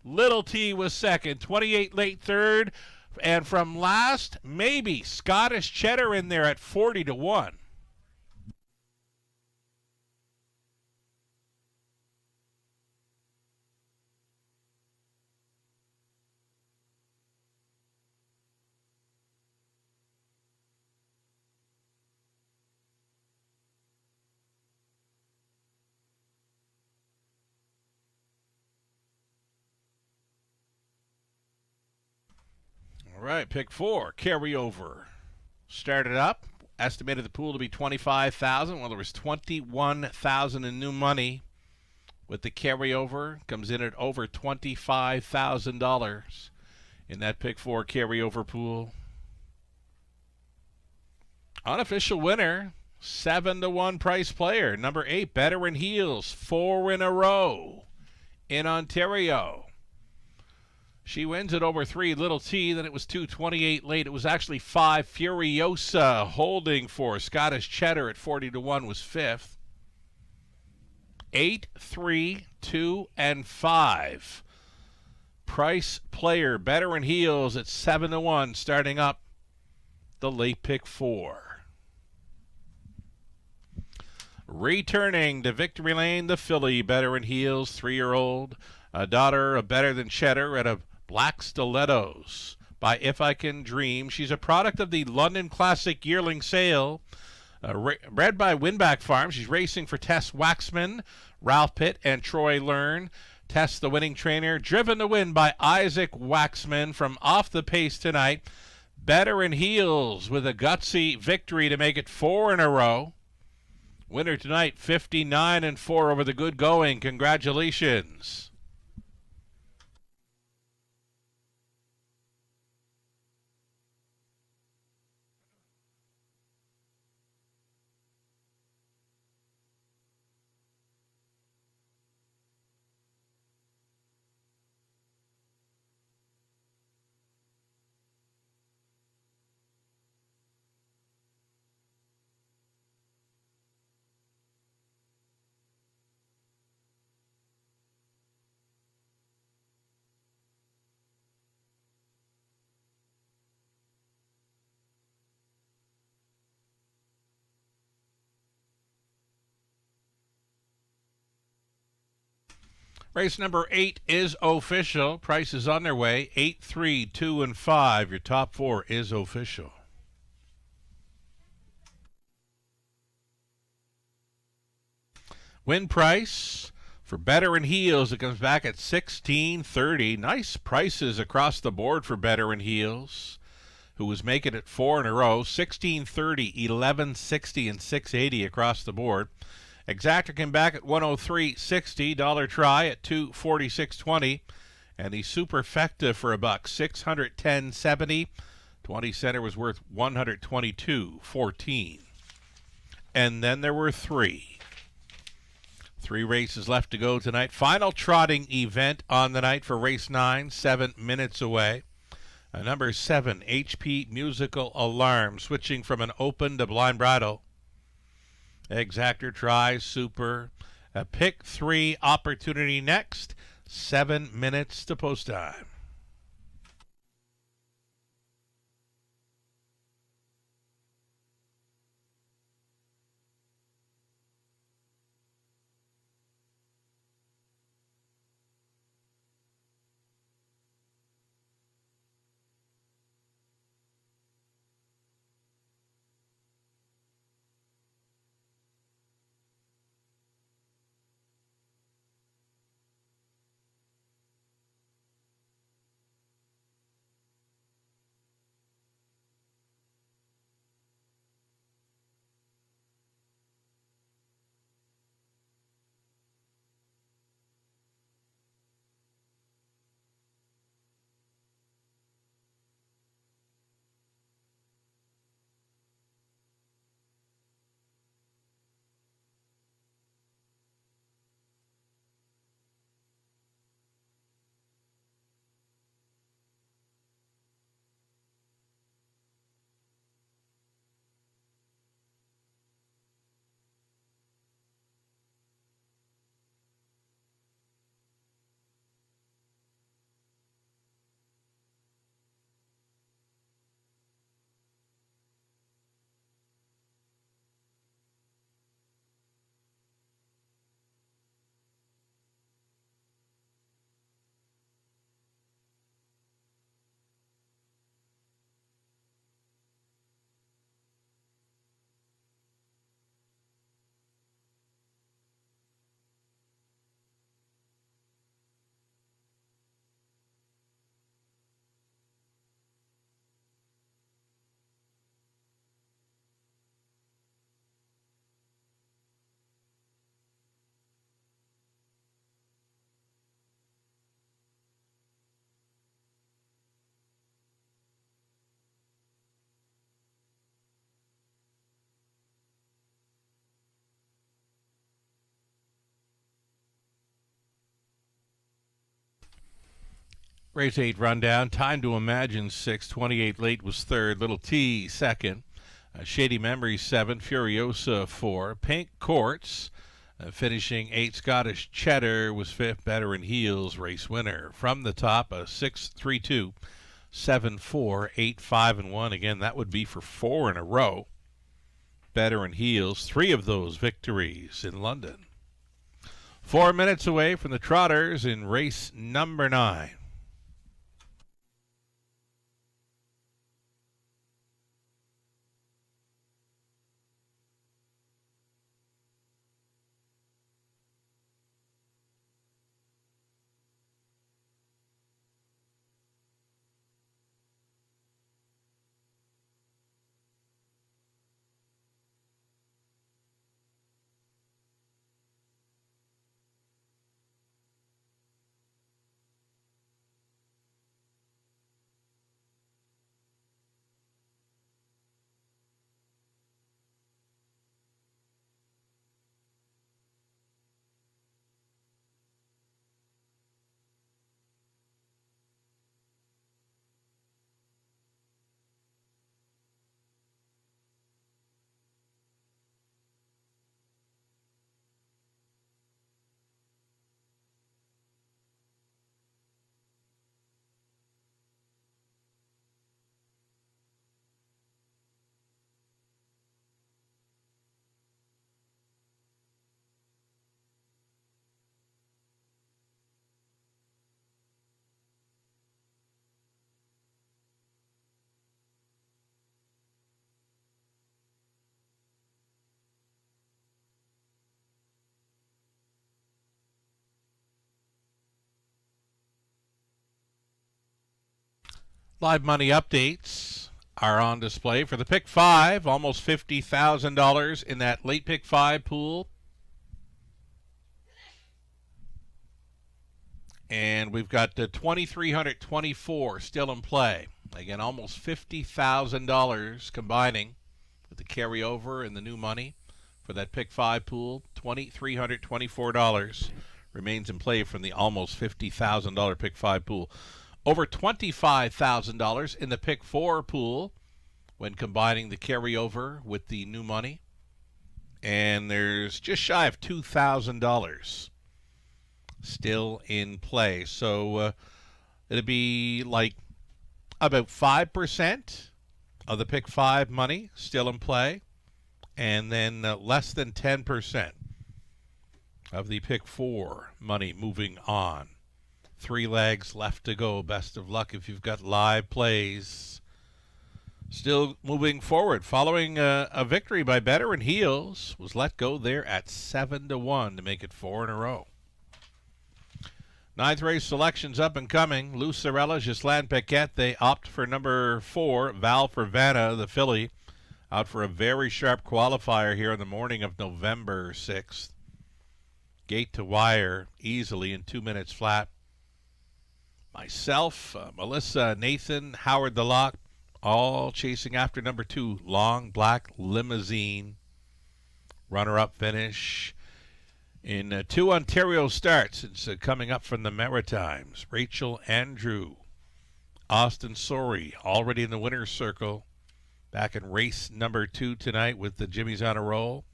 Little T was second, 28 late 3rd, and from last, maybe Scottish Cheddar in there at 40-1. All right, pick 4, carryover. Started up, estimated the pool to be $25,000. Well, there was $21,000 in new money. With the carryover, comes in at over $25,000 in that pick 4 carryover pool. Unofficial winner, 7-1 price player. Number 8, Better in Heels, 4 in a row in Ontario. She wins it over 3 Little T. Then it was 2:28 late. It was actually 5 Furiosa holding for Scottish Cheddar at 40-1 was 5th. 8, 3, 2, and 5. Price player, Better in Heels at 7-1, starting up the late pick 4. Returning to victory lane, the filly, Better in Heels, 3-year-old, a daughter of Better Than Cheddar out of Black Stilettos by If I Can Dream. She's a product of the London Classic Yearling Sale, bred by Winback Farm. She's racing for Tess Waxman, Ralph Pitt, and Troy Learn. Tess, the winning trainer, driven to win by Isaac Waxman from Off the Pace tonight. Better in Heels with a gutsy victory to make it 4 in a row. Winner tonight, 59-4 over the good going. Congratulations. Race number 8 is official. Price is on their way. 8, 3, 2, and 5. Your top 4 is official. Win price for Better in Heels. It comes back at $16.30. Nice prices across the board for Better in Heels, who was making it 4 in a row. $16.30, $11.60, and $6.80 across the board. Exactor came back at $103.60. Dollar Try at $246.20. And the Superfecta for $1, $610.70. 20 center was worth $122.14. And then there were 3. 3 races left to go tonight. Final trotting event on the night for race 9, 7 minutes away. Number 7, HP Musical Alarm, switching from an open to blind bridle. Exactor tries Super. A pick 3 opportunity next. 7 minutes to post time. Race 8 rundown. Time to Imagine 6. 28 Late was third. Little T second. Shady Memories 7. Furiosa 4. Pink Quartz finishing 8. Scottish Cheddar was 5th. Better in Heels race winner. From the top, a 6-3-2. 7-4. 8-5-1. Again, that would be for 4 in a row. Better in Heels. 3 of those victories in London. 4 minutes away from the Trotters in race number 9. Live money updates are on display for the pick 5, almost $50,000 in that late pick 5 pool. And we've got 2,324 still in play. Again, almost $50,000 combining with the carryover and the new money for that pick 5 pool. $2,324 remains in play from the almost $50,000 pick 5 pool. Over $25,000 in the pick 4 pool when combining the carryover with the new money. And there's just shy of $2,000 still in play. So it'd be like about 5% of the pick 5 money still in play. And then less than 10% of the pick 4 money moving on. 3 legs left to go. Best of luck if you've got live plays. Still moving forward. Following a victory by Better in Heels, was let go there at 7-1 to make it 4 in a row. 9th race selections up and coming. Lucerella, Ghislaine Paquette, they opt for number 4. Val for Vanna, the filly, out for a very sharp qualifier here on the morning of November 6th. Gate to wire easily in 2 minutes flat. Myself, Melissa, Nathan, Howard the Lock, all chasing after number 2, Long Black Limousine. Runner-up finish in 2 Ontario starts. It's coming up from the Maritimes. Rachel Andrew, Austin Sorey, already in the winner's circle. Back in race number 2 tonight with the Jimmys on a roll.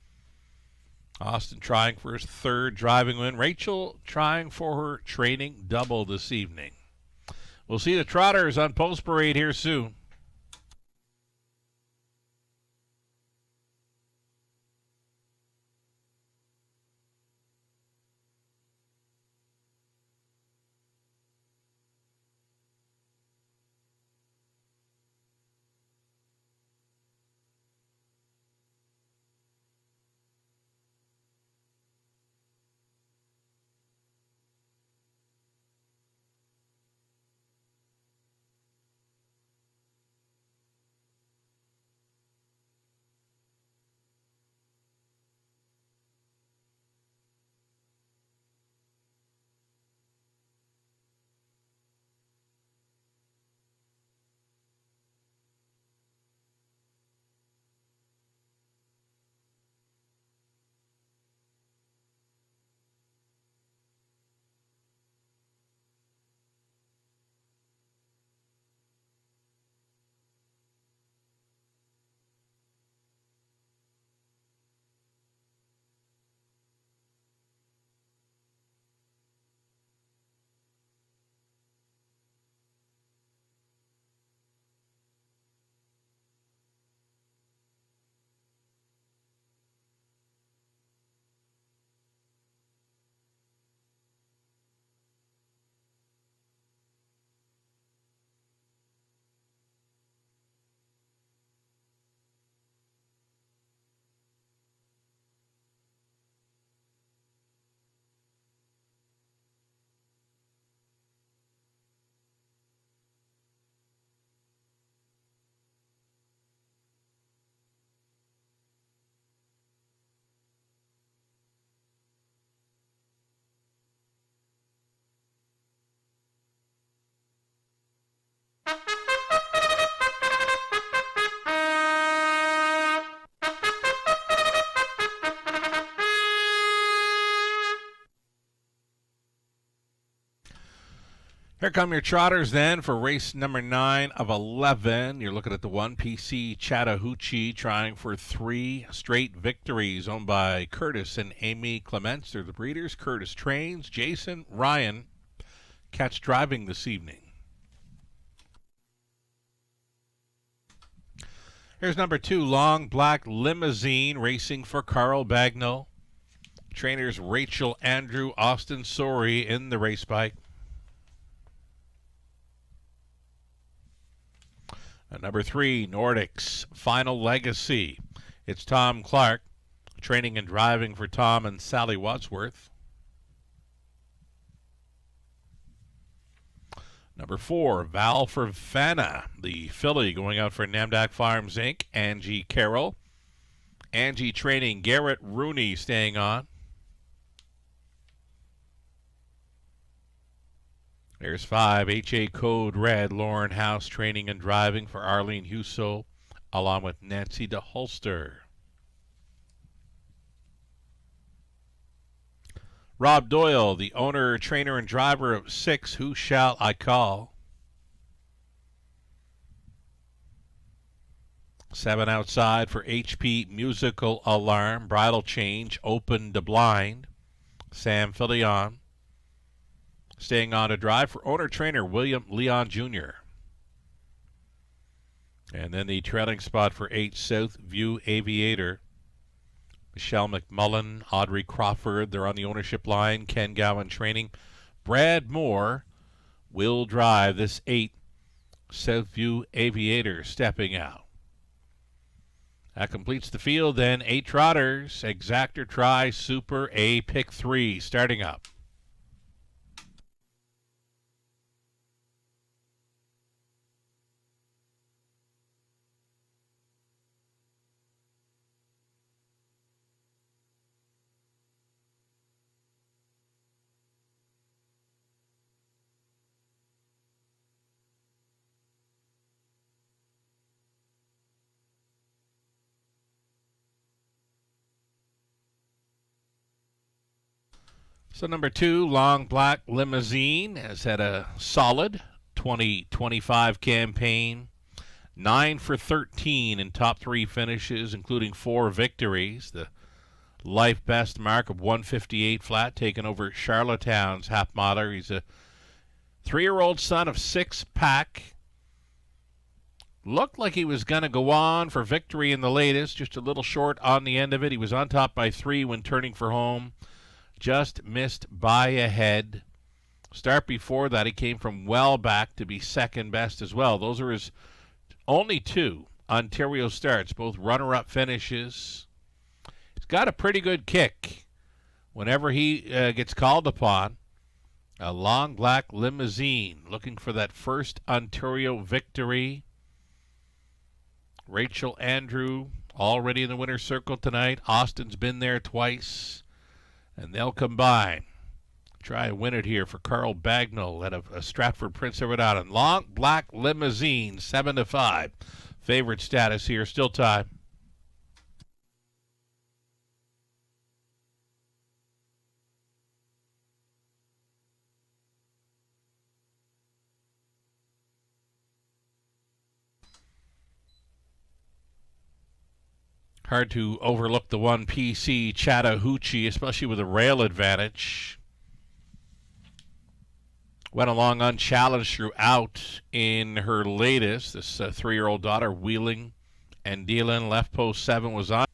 Austin trying for his 3rd driving win. Rachel trying for her training double this evening. We'll see the Trotters on Post Parade here soon. Here come your trotters then for race number 9 of 11. You're looking at the 1PC Chattahoochee trying for 3 straight victories, owned by Curtis and Amy Clements. They're the breeders. Curtis trains. Jason Ryan catch driving this evening. Here's number 2, Long Black Limousine, racing for Carl Bagnall. Trainers Rachel Andrew, Austin Sorey in the race bike. And number 3, Nordics, Final Legacy. It's Tom Clark, training and driving for Tom and Sally Wadsworth. Number 4, Val for Vanna, the filly going out for Namdaq Farms Inc., Angie Carroll. Angie training, Garrett Rooney staying on. There's 5, HA Code Red, Lauren House training and driving for Arlene Husso, along with Nancy DeHolster. Rob Doyle, the owner, trainer, and driver of 6, Who Shall I Call? 7 outside for HP Musical Alarm, Bridal Change, Open to Blind, Sam Filion. Staying on to drive for owner-trainer William Leon Jr. And then the trailing spot for 8, South View Aviator. Michelle McMullen, Audrey Crawford, they're on the ownership line. Ken Gowan training. Brad Moore will drive this 8, South View Aviator stepping out. That completes the field then. 8 trotters, Exactor Tri Super A Pick 3 starting up. So number 2, Long Black Limousine, has had a solid 2025 campaign. 9 for 13 in top 3 finishes, including 4 victories. The life best mark of 158 flat, taken over Charlottetown's half miler. He's a 3-year-old son of 6 Pack. Looked like he was going to go on for victory in the latest, just a little short on the end of it. He was on top by 3 when turning for home. Just missed by a head. Start before that, he came from well back to be second best as well. Those are his only 2 Ontario starts, both runner-up finishes. He's got a pretty good kick whenever he gets called upon. A Long Black Limousine, looking for that first Ontario victory. Rachel Andrew already in the winner's circle tonight. Austin's been there twice. And they'll combine. Try and win it here for Carl Bagnall out of Stratford Prince Edward Island. Long Black Limousine, 7-5. Favorite status here, still time. Hard to overlook the 1PC Chattahoochee, especially with a rail advantage. Went along unchallenged throughout in her latest. This 3-year-old daughter, wheeling and dealing. Left post 7 was on.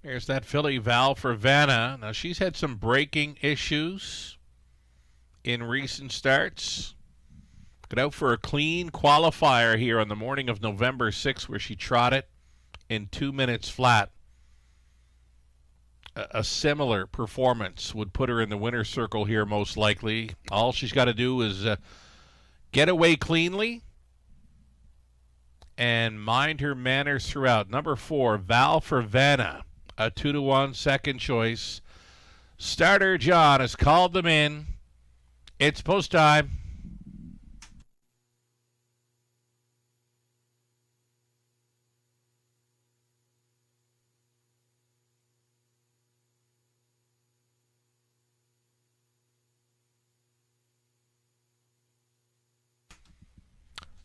There's that filly, Val for Vanna. Now, she's had some braking issues in recent starts. Got out for a clean qualifier here on the morning of November 6th, where she trotted in 2 minutes flat. A similar performance would put her in the winner's circle here, most likely. All she's got to do is get away cleanly and mind her manners throughout. Number 4, Val for Vanna. a 2-1 second choice. Starter John has called them in. It's post time.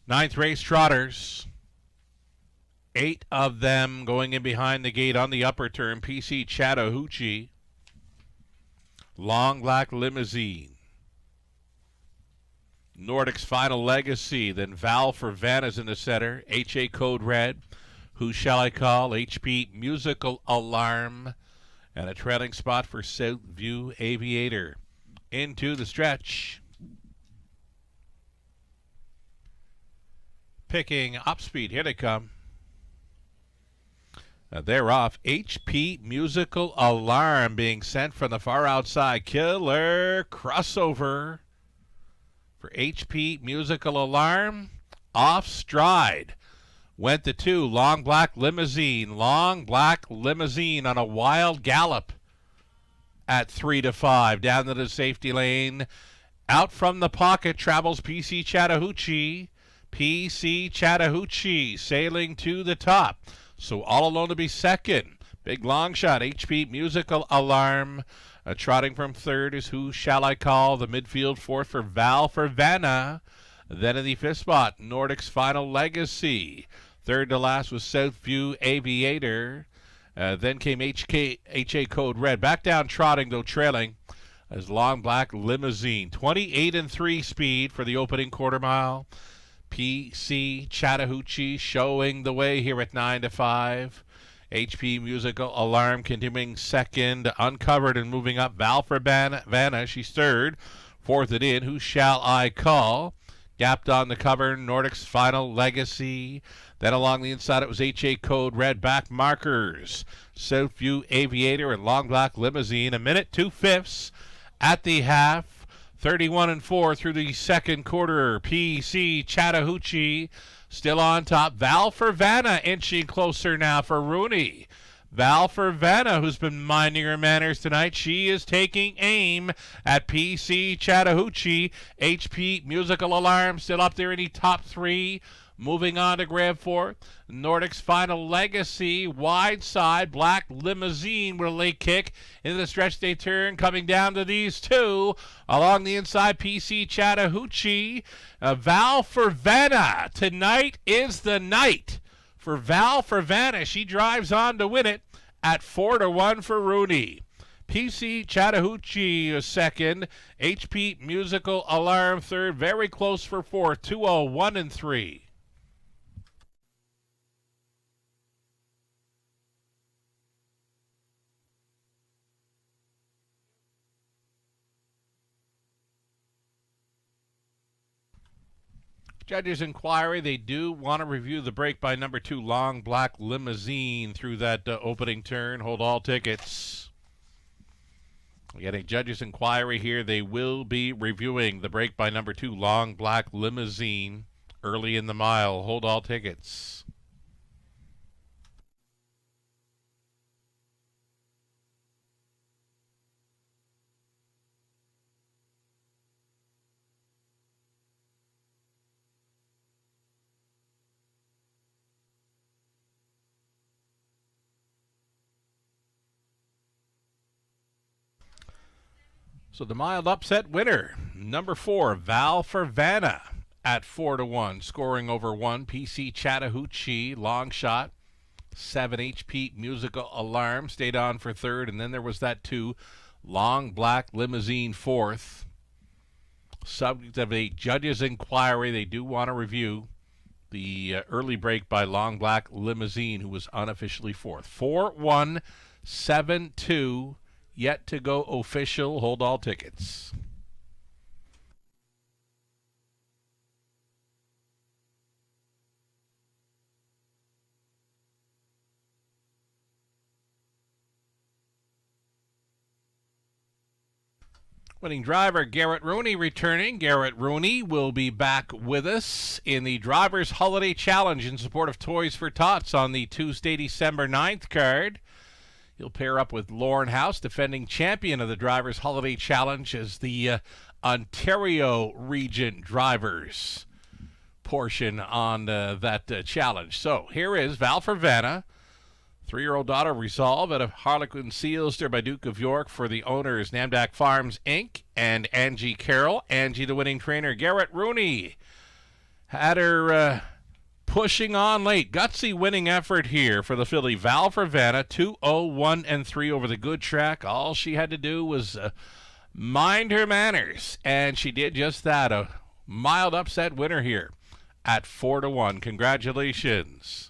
Ninth race, Trotters. 8 of them going in behind the gate on the upper turn. PC Chattahoochee. Long Black Limousine. Nordic's Final Legacy. Then Val for Vanna's in the center. HA Code Red. Who Shall I Call? HP Musical Alarm. And a trailing spot for Southview Aviator. Into the stretch. Picking up speed. Here they come. They're off. HP Musical Alarm being sent from the far outside. Killer crossover for HP Musical Alarm. Off stride. Went the 2. Long Black Limousine. Long Black Limousine on a wild gallop at 3-5. Down to the safety lane. Out from the pocket travels PC Chattahoochee. PC Chattahoochee sailing to the top. So all alone to be second. Big long shot. HP Musical Alarm. Trotting from third is Who Shall I Call? The midfield fourth for Val for Vanna. Then in the fifth spot, Nordic's Final Legacy. Third to last was Southview Aviator. Then came HA Code Red. Back down trotting, though trailing, as Long Black Limousine. 28-3 speed for the opening quarter mile. PC Chattahoochee showing the way here at 9-5. HP Musical Alarm continuing second, uncovered and moving up. Val for Vanna, she's third. Fourth it in, Who Shall I Call? Gapped on the cover, Nordic's Final Legacy. Then along the inside it was HA Code Red. Back markers, Southview Aviator and Long Black Limousine. A minute 2/5 at the half. 31-4 through the second quarter. PC Chattahoochee still on top. Val for Vanna inching closer now for Rooney. Val for Vanna, who's been minding her manners tonight, she is taking aim at PC Chattahoochee. HP Musical Alarm still up there in the top 3. Moving on to grab 4. Nordic's Final Legacy, wide side, Black Limousine with a late kick. Into the stretch they turn, coming down to these two. Along the inside, PC Chattahoochee. Val for Vanna. Tonight is the night for Val for Vanna. She drives on to win it at 4-1 for Rooney. PC Chattahoochee second. HP Musical Alarm third. Very close for fourth. 2-0-1-3. Judges' inquiry, they do want to review the break by number 2, Long Black Limousine, through that opening turn. Hold all tickets. We got a judges' inquiry here. They will be reviewing the break by number 2, Long Black Limousine, early in the mile. Hold all tickets. So the mild upset winner, number 4, Val for Vanna at 4-1, scoring over 1. PC Chattahoochee, long shot. 7 HP Musical Alarm stayed on for third, and then there was that 2, Long Black Limousine fourth. Subject of a judge's inquiry, they do want to review the early break by Long Black Limousine, who was unofficially fourth. 4-1, 7-2. Yet to go official. Hold all tickets. Winning driver Garrett Rooney returning. Garrett Rooney will be back with us in the Drivers Holiday Challenge in support of Toys for Tots on the Tuesday, December 9th card. He'll pair up with Lorne House, defending champion of the Drivers' Holiday Challenge as the Ontario Region Drivers portion on that challenge. So here is Val Fervana, 3-year-old daughter Resolve out of Harlequin Seals there by Duke of York for the owners Namdak Farms Inc. and Angie Carroll. Angie, the winning trainer. Garrett Rooney had her pushing on late. Gutsy winning effort here for the filly Val Fervana. 2-0-1-3 over the good track. All she had to do was mind her manners, and she did just that. A mild upset winner here at 4-1. Congratulations.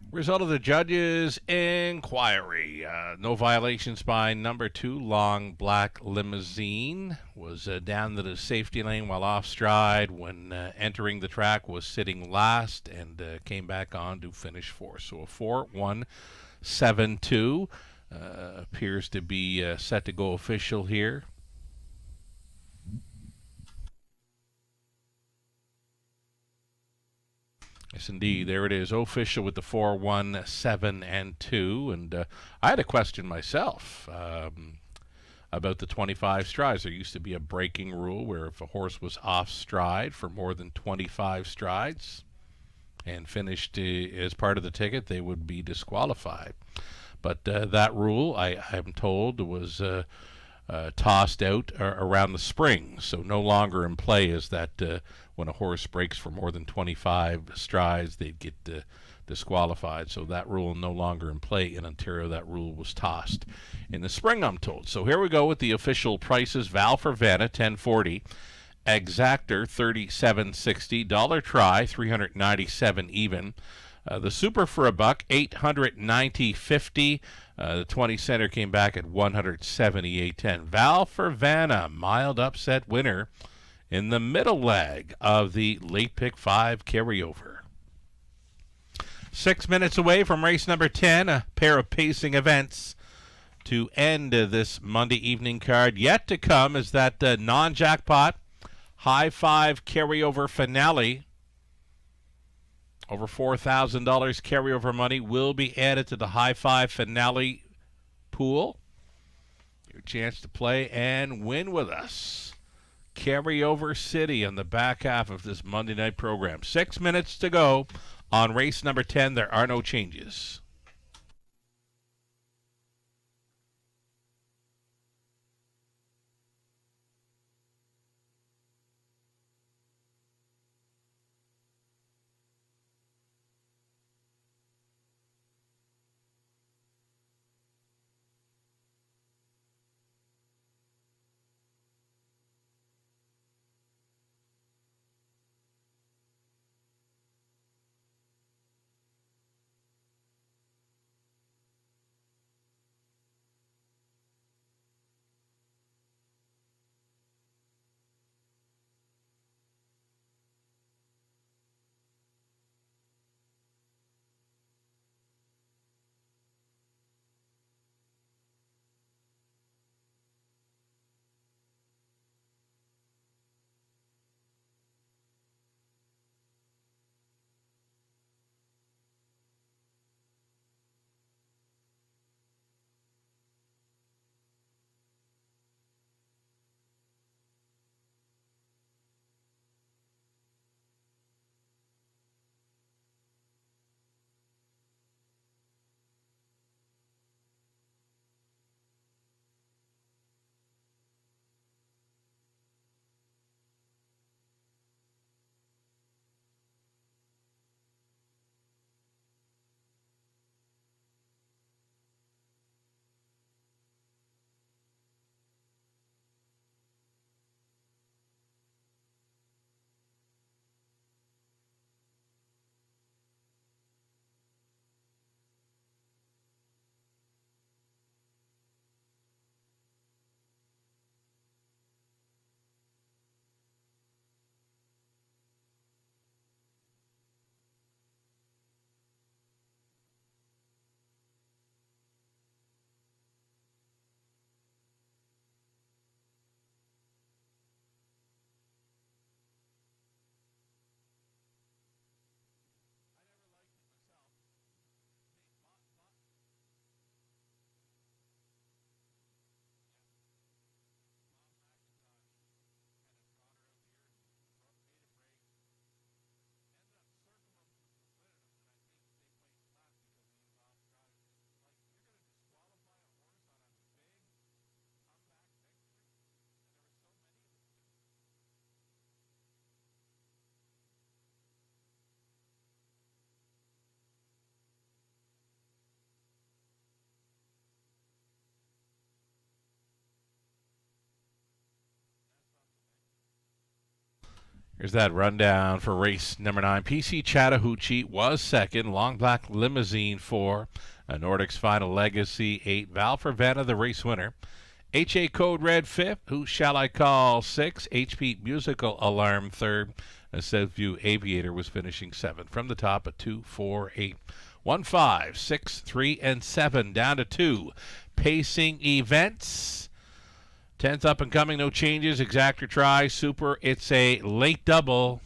Result of the judge's inquiry. No violations by number 2, Long Black Limousine. Was down to the safety lane while off stride. When entering the track, was sitting last and came back on to finish 4th. So a 4-1-7-2 appears to be set to go official here. Yes, indeed. There it is, official with the 4-1-7-2. And I had a question myself about the 25 strides. There used to be a breaking rule where if a horse was off stride for more than 25 strides and finished as part of the ticket, they would be disqualified. But that rule, I'm told, was tossed out around the spring. So no longer in play is that when a horse breaks for more than 25 strides, they'd get disqualified. So that rule no longer in play in Ontario. That rule was tossed in the spring, I'm told. So here we go with the official prices. Val for Vanna, $10.40. Exactor, $37.60. Dollar Try, $397 even. The Super for a buck, $890.50. The 20 center came back at $178.10. Val for Vanna, mild upset winner in the middle leg of the late pick 5 carryover. 6 minutes away from race number 10, a pair of pacing events to end this Monday evening card. Yet to come is that non-jackpot high 5 carryover finale. Over $4,000 carryover money will be added to the high 5 finale pool. Your chance to play and win with us. Carryover City on the back half of this Monday night program. 6 minutes to go on race number 10. There are no changes. Here's that rundown for race number 9. PC Chattahoochee was second. Long Black Limousine 4. A Nordics Final Legacy 8. Val for Vanna, the race winner. HA Code Red 5th. Who Shall I Call 6. HP Musical Alarm 3rd. A Southview Aviator was finishing 7th. From the top, a 2, 4, 8, 1, 5, 6, 3, and 7. Down to 2. Pacing events. 10th up and coming, no changes. Exactor Try, Super. It's a late double.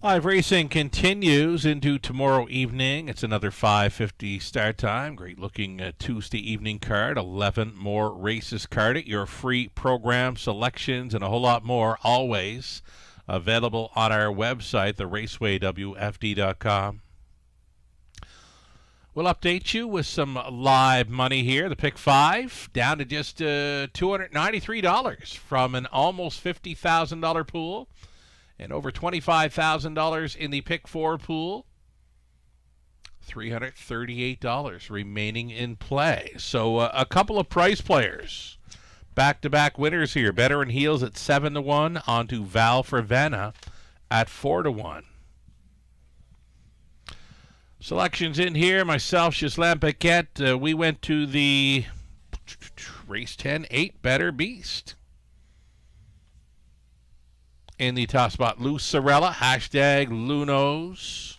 Live racing continues into tomorrow evening. It's another 5:50 start time. Great looking Tuesday evening card. 11 more races carded. Your free program selections and a whole lot more always available on our website, theracewaywfd.com. We'll update you with some live money here. The pick 5 down to just $293 from an almost $50,000 pool. And over $25,000 in the pick 4 pool. $338 remaining in play. So a couple of price players. Back-to-back winners here. Better and Heels at 7-1. On to Val for Vanna at 4-1. Selections in here. Myself, Ghislain Paquette. We went to the race 10, 8 Better Beast. In the top spot, Lou Sorella, hashtag Lunos.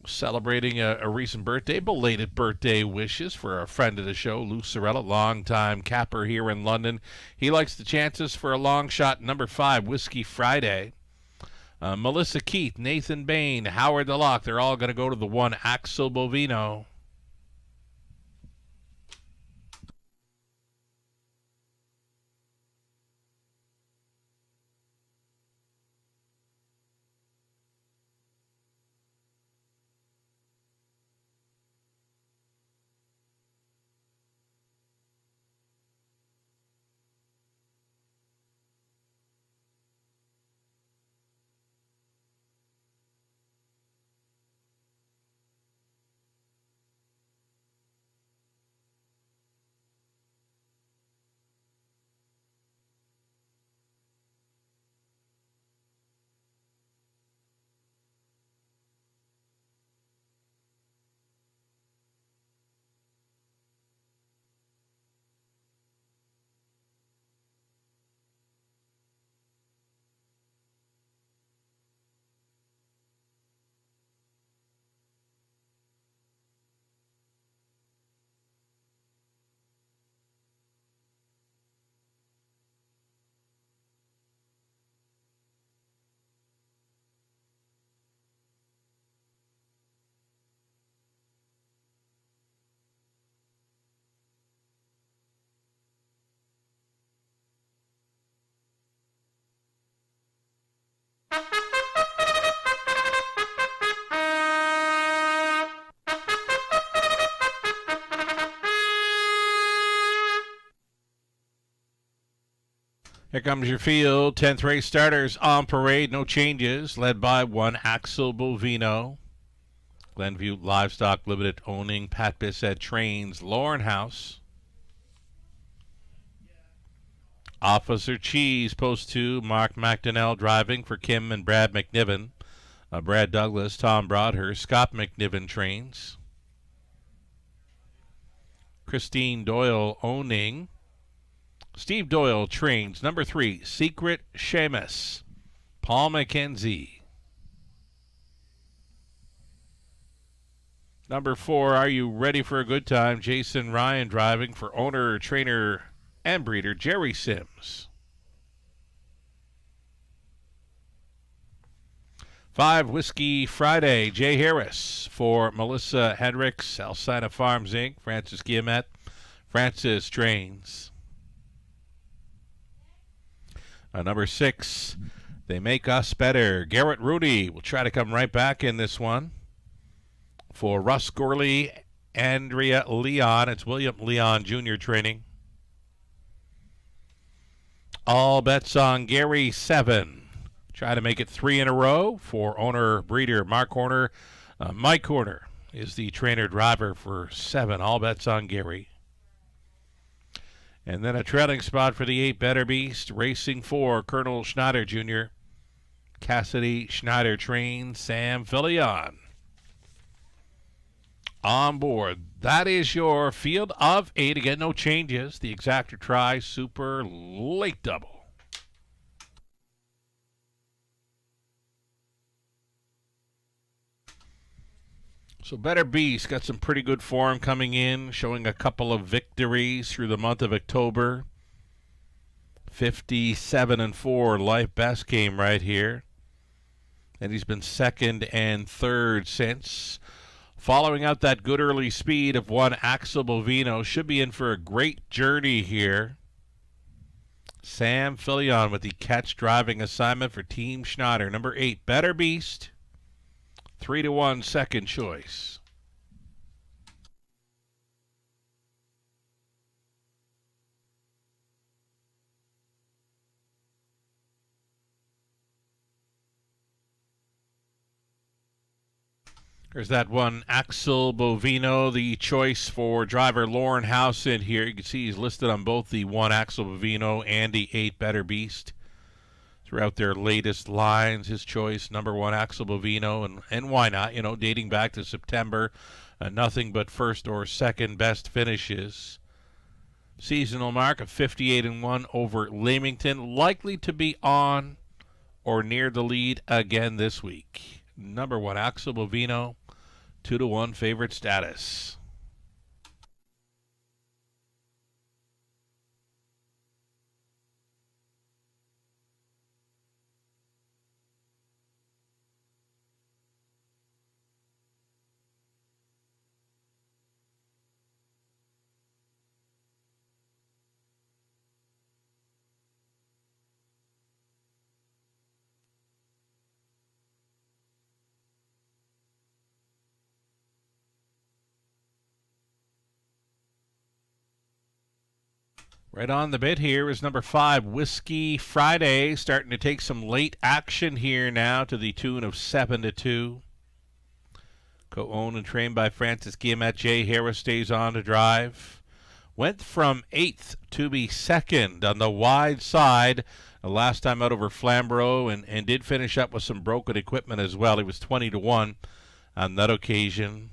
Celebrating a recent birthday, belated birthday wishes for a friend of the show, Lou Sorella, longtime capper here in London. He likes the chances for a long shot, number 5, Whiskey Friday. Melissa Keith, Nathan Bain, Howard DeLocke, they're all going to go to the 1, Axel Bovino. Here comes your field. 10th race starters on parade. No changes. Led by 1, Axel Bovino. Glenview Livestock Limited owning Pat Bissett Trains. Lauren House. Officer Cheese, post 2. Mark McDonnell driving for Kim and Brad McNiven. Brad Douglas, Tom Broadhurst, Scott McNiven Trains. Christine Doyle owning Steve Doyle Trains. Number 3, Secret Seamus, Paul McKenzie. Number 4, Are You Ready for a Good Time? Jason Ryan driving for owner, trainer, and breeder Jerry Sims. 5, Whiskey Friday, Jay Harris for Melissa Hendricks, Alcina Farms Inc., Francis Guillemette, Francis Trains. Number 6, They Make Us Better. Garrett Rudy will try to come right back in this one. For Russ Gorley, Andrea Leon, it's William Leon Jr. training. All Bets on Gary 7. Try to make it 3 in a row for owner breeder Mark Horner. Mike Horner is the trainer driver for 7. All Bets on Gary. And then a trailing spot for the 8 Better Beast, racing for Colonel Schneider Jr. Cassidy Schneider Train, Sam Filion on board. That is your field of 8. Again, no changes. The exactor try, super late double. So Better Beast got some pretty good form coming in, showing a couple of victories through the month of October. 57-4, life best came right here. and he's been second and third since. Following out that good early speed of one Axel Bovino, should be in for a great journey here. Sam Fillion with the catch driving assignment for Team Schneider. Number 8, Better Beast. 3-1 second choice. There's that one Axel Bovino, the choice for driver Lauren Howson here. You can see he's listed on both the one Axel Bovino and the 8 Better Beast. Throughout their latest lines, his choice, number 1 Axel Bovino, and why not? You know, dating back to September, nothing but first or second best finishes. Seasonal mark of 58-1 over Leamington, likely to be on or near the lead again this week. Number 1 Axel Bovino, 2-1 favorite status. Right on the bit here is number 5, Whiskey Friday, starting to take some late action here now to the tune of 7-2. Co-owned and trained by Francis Guillemette. Jay Harris stays on to drive. Went from 8th to be 2nd on the wide side the last time out over Flamborough, and did finish up with some broken equipment as well. He was 20-1 on that occasion.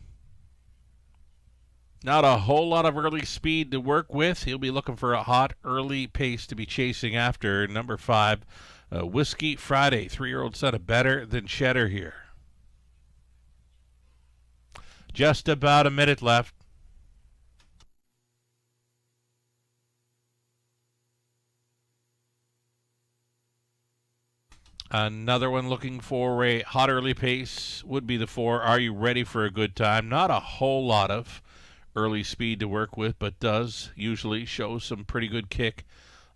Not a whole lot of early speed to work with. He'll be looking for a hot early pace to be chasing after. Number 5, Whiskey Friday, 3-year-old son of Better Than Cheddar here. Just about a minute left. Another one looking for a hot early pace would be the 4, Are You Ready for a Good Time? Not a whole lot of early speed to work with, but does usually show some pretty good kick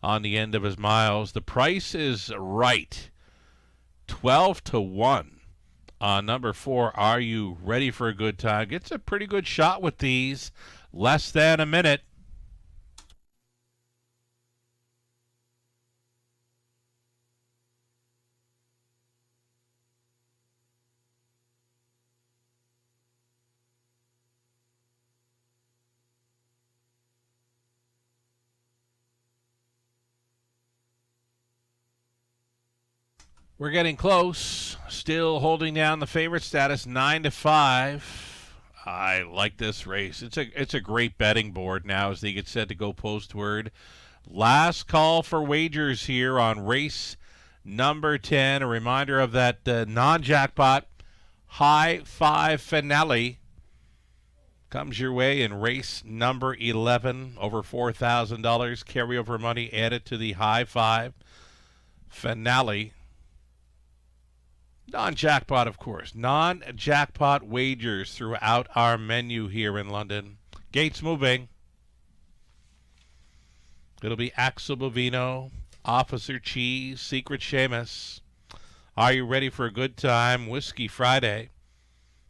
on the end of his miles. The price is right. 12-1 on number 4, Are You Ready for a Good Time? Gets a pretty good shot with these. Less than a minute. We're getting close. Still holding down the favorite status, 9-5. I like this race. It's a great betting board now as they get set to go postward. Last call for wagers here on race number 10. A reminder of that non-jackpot high 5 finale comes your way in race number 11. Over $4,000 carryover money added to the high 5 finale. Non-jackpot, of course. Non-jackpot wagers throughout our menu here in London. Gates moving. It'll be Axel Bovino, Officer Cheese, Secret Seamus. Are You Ready for a Good Time? Whiskey Friday.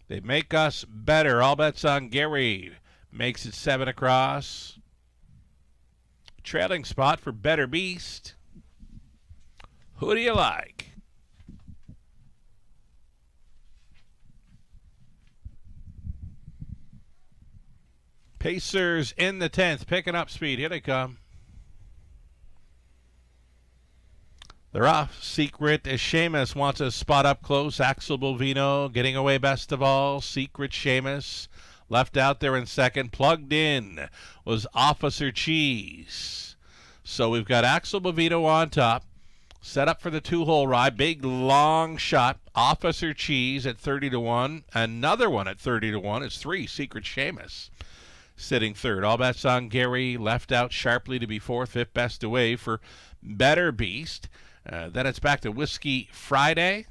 They Make Us Better. All bets on Gary. Makes it 7 across. Trailing spot for Better Beast. Who do you like? Pacers in the 10th, picking up speed. Here they come. They're off. Secret Seamus wants a spot up close. Axel Bovino getting away best of all. Secret Seamus left out there in second. Plugged in was Officer Cheese. So we've got Axel Bovino on top. Set up for the 2-hole ride. Big long shot. Officer Cheese at 30-1. Another one at 30-1. It's 3. Secret Seamus sitting third. All bets on Gary. Left out sharply to be 4th. 5th best away for Better Beast. Then it's back to Whiskey Friday.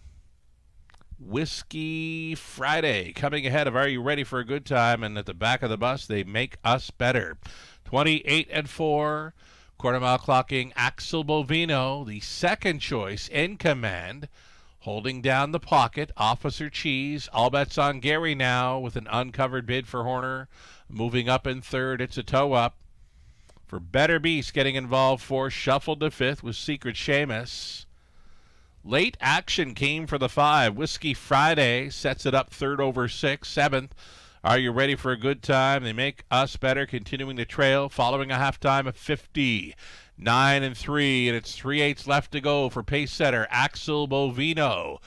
Whiskey Friday coming ahead of Are You Ready for a Good Time? And at the back of the bus, They Make Us Better. 28-4. Quarter mile clocking Axel Bovino, the second choice in command. Holding down the pocket, Officer Cheese. All bets on Gary now with an uncovered bid for Horner. Moving up in third, it's a toe up. For Better Beast getting involved for shuffled to fifth with Secret Seamus. Late action came for the 5. Whiskey Friday sets it up third over 6. 7th, Are You Ready for a Good Time? They Make Us Better continuing to trail following a halftime of 50. 9-3, and it's 3/8 left to go for pace setter Axel Bovino.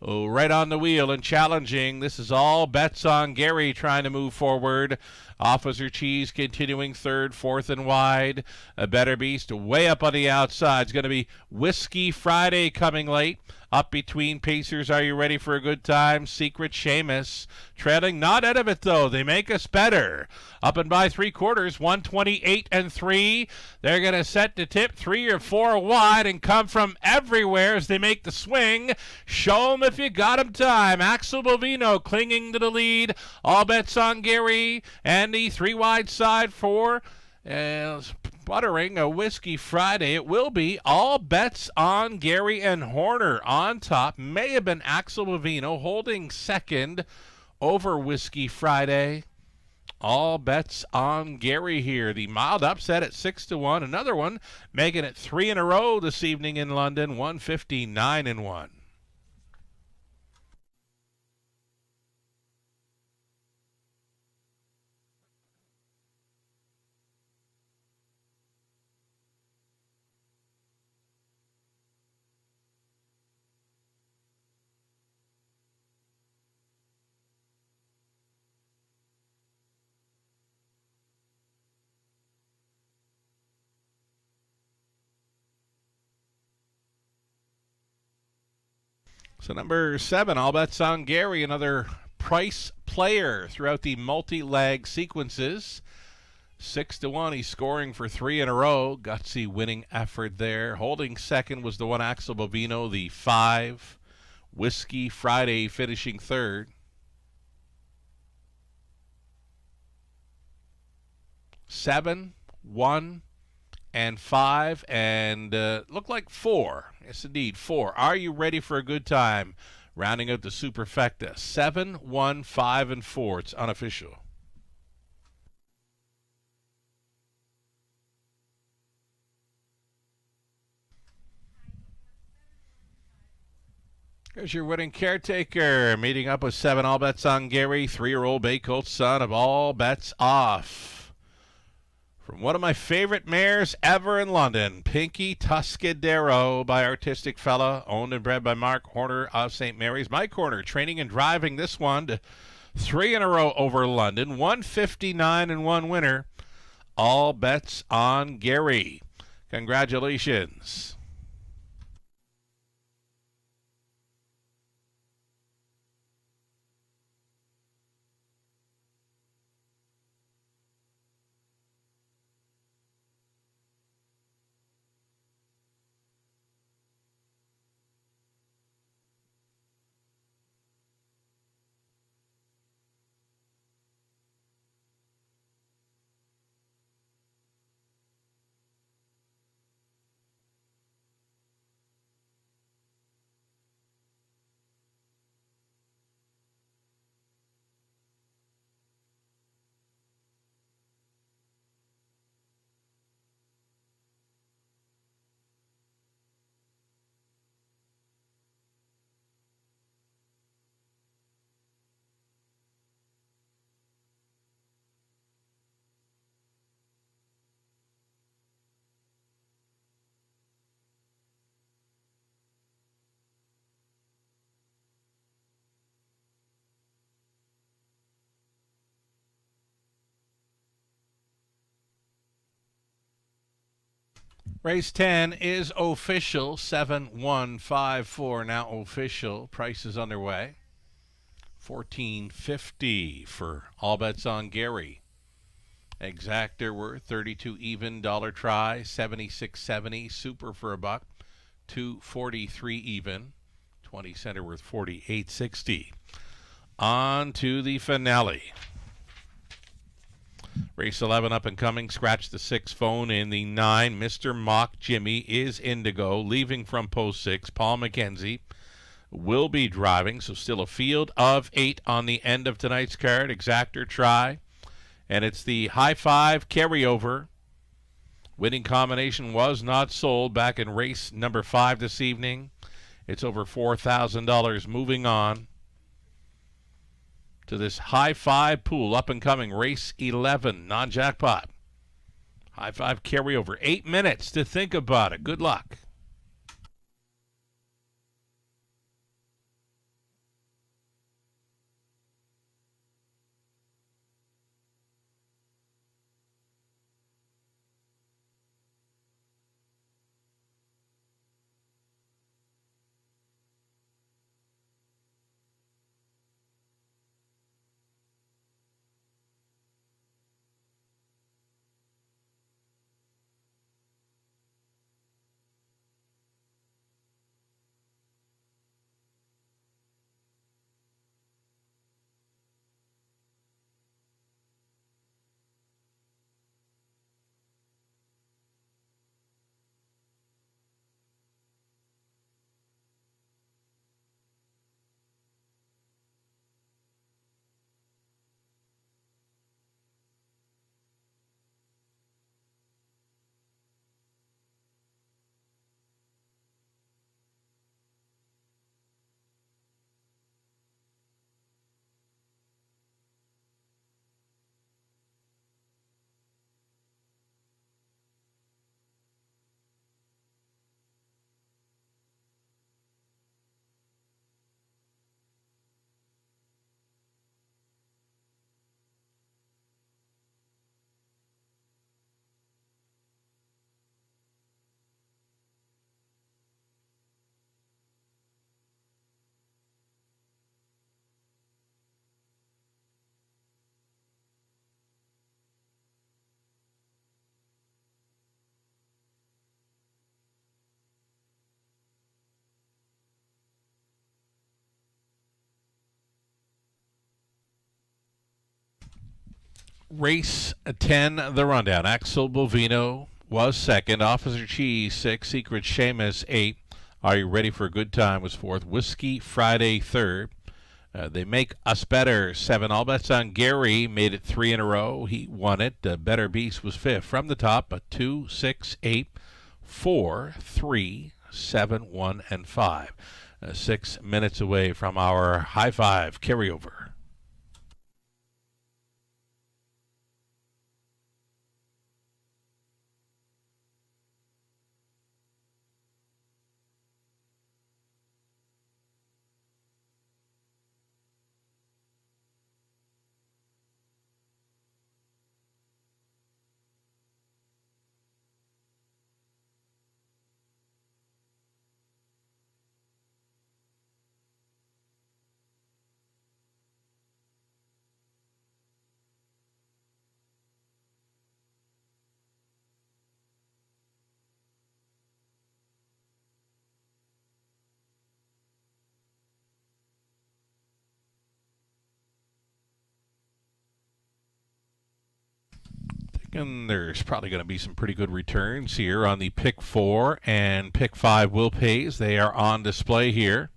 Oh, right on the wheel and challenging. This is all bets on Gary trying to move forward. Officer Cheese continuing third, fourth and wide. A Better Beast way up on the outside. It's going to be Whiskey Friday coming late. Up between Pacers, Are You Ready for a Good Time? Secret Seamus trailing, not out of it though. They Make Us Better. Up and by 3/4, 128-3. They're going to set the tip 3 or 4 wide and come from everywhere as they make the swing. Show 'em if you got 'em time. Axel Bovino clinging to the lead. All bets on Gary and the 3 wide side for buttering a Whiskey Friday. It will be all bets on Gary and Horner on top. May have been Axel Bovino holding second over Whiskey Friday. All bets on Gary here. The mild upset at 6-1. Another one making it 3 in a row this evening in London. 159-1. So number 7, All Bets on Gary, another price player throughout the multi-leg sequences. 6-1, he's scoring for 3 in a row. Gutsy winning effort there. Holding second was the one Axel Bovino, the 5. Whiskey Friday finishing third. 7, 1, and 5, and look like 4. Yes, indeed, 4. Are You Ready for a Good Time? Rounding out the superfecta. 7, 1, 5, and 4. It's unofficial. Here's your winning caretaker, meeting up with 7 All Bets on Gary, 3-year-old Bay Colt son of All Bets Off. From one of my favorite mares ever in London, Pinky Tuscadero by Artistic Fella, owned and bred by Mark Horner of St. Mary's. Mike Horner training and driving this one to 3 in a row over London. 159-1 winner. All bets on Gary. Congratulations. Race 10 is official. 7-1-5-4 now official. Price is underway. $14.50 for All Bets on Gary. Exactor worth 32 even. Dollar try 76.70. Super for $1. 243 even. 20 center worth $48.60. On to the finale. Race 11 up and coming. Scratch the 6 phone in the 9. Mr. Mock Jimmy is Indigo, leaving from post 6. Paul McKenzie will be driving, so still a field of 8 on the end of tonight's card. Exact or try. And it's the high 5 carryover. Winning combination was not sold back in race number 5 this evening. It's over $4,000. Moving on to this high 5 pool, up and coming, race 11, non-jackpot. High 5 carryover, 8 minutes to think about it. Good luck. Race 10, the rundown. Axel Bovino was second. Officer Cheese 6. Secret Seamus 8. Are You Ready for a Good Time was fourth. Whiskey Friday third. They Make Us Better 7. All Bets on Gary made it 3 in a row. He won it. Better Beast was fifth. From the top, 2, 6, 8, 4, 3, 7, 1, and 5. 6 minutes away from our high 5 carryover. And there's probably going to be some pretty good returns here on the Pick 4 and Pick 5 will pays. They are on display here.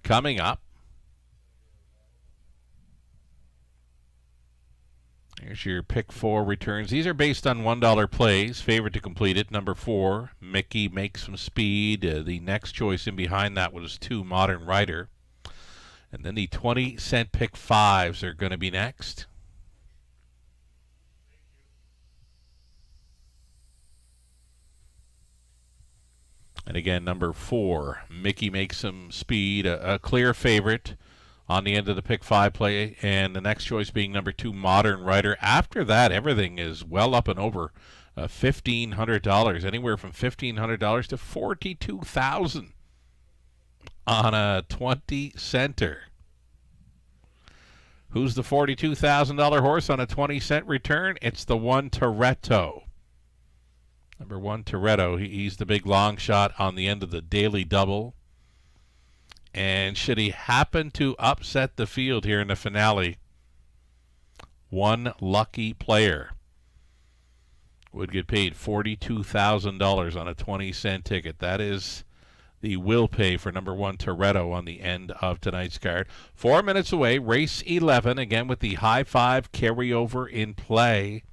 Coming up. Here's your Pick 4 returns. These are based on $1 plays. Favorite to complete it, number 4, Mickey Makes Some Speed. The next choice in behind that was 2, Modern Rider. And then the 20-cent Pick 5s are going to be next. And again, number 4, Mickey Makes Some Speed, a clear favorite on the end of the Pick 5 play. And the next choice being number 2, Modern Rider. After that, everything is well up and over $1,500. Anywhere from $1,500 to $42,000 on a 20-center. Who's the $42,000 horse on a 20-cent return? It's the 1 Toretto. Number 1 Toretto, he's the big long shot on the end of the daily double. And should he happen to upset the field here in the finale, one lucky player would get paid $42,000 on a 20-cent ticket. That is the will pay for number 1 Toretto on the end of tonight's card. 4 minutes away, race 11, again with the high five carryover in play.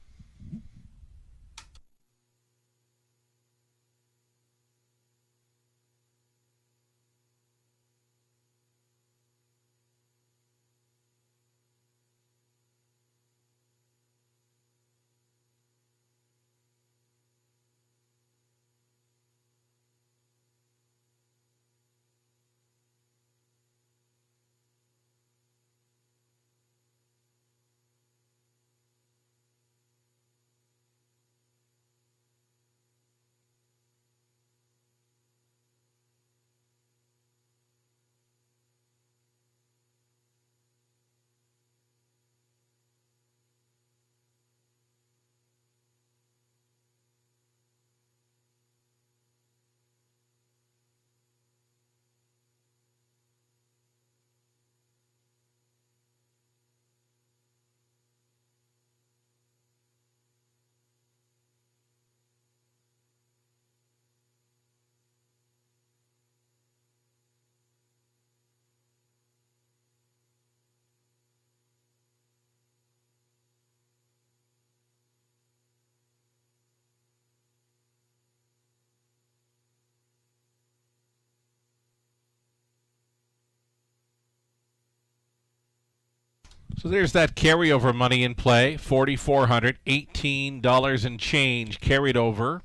So there's that carryover money in play, $4,400, $18 and change carried over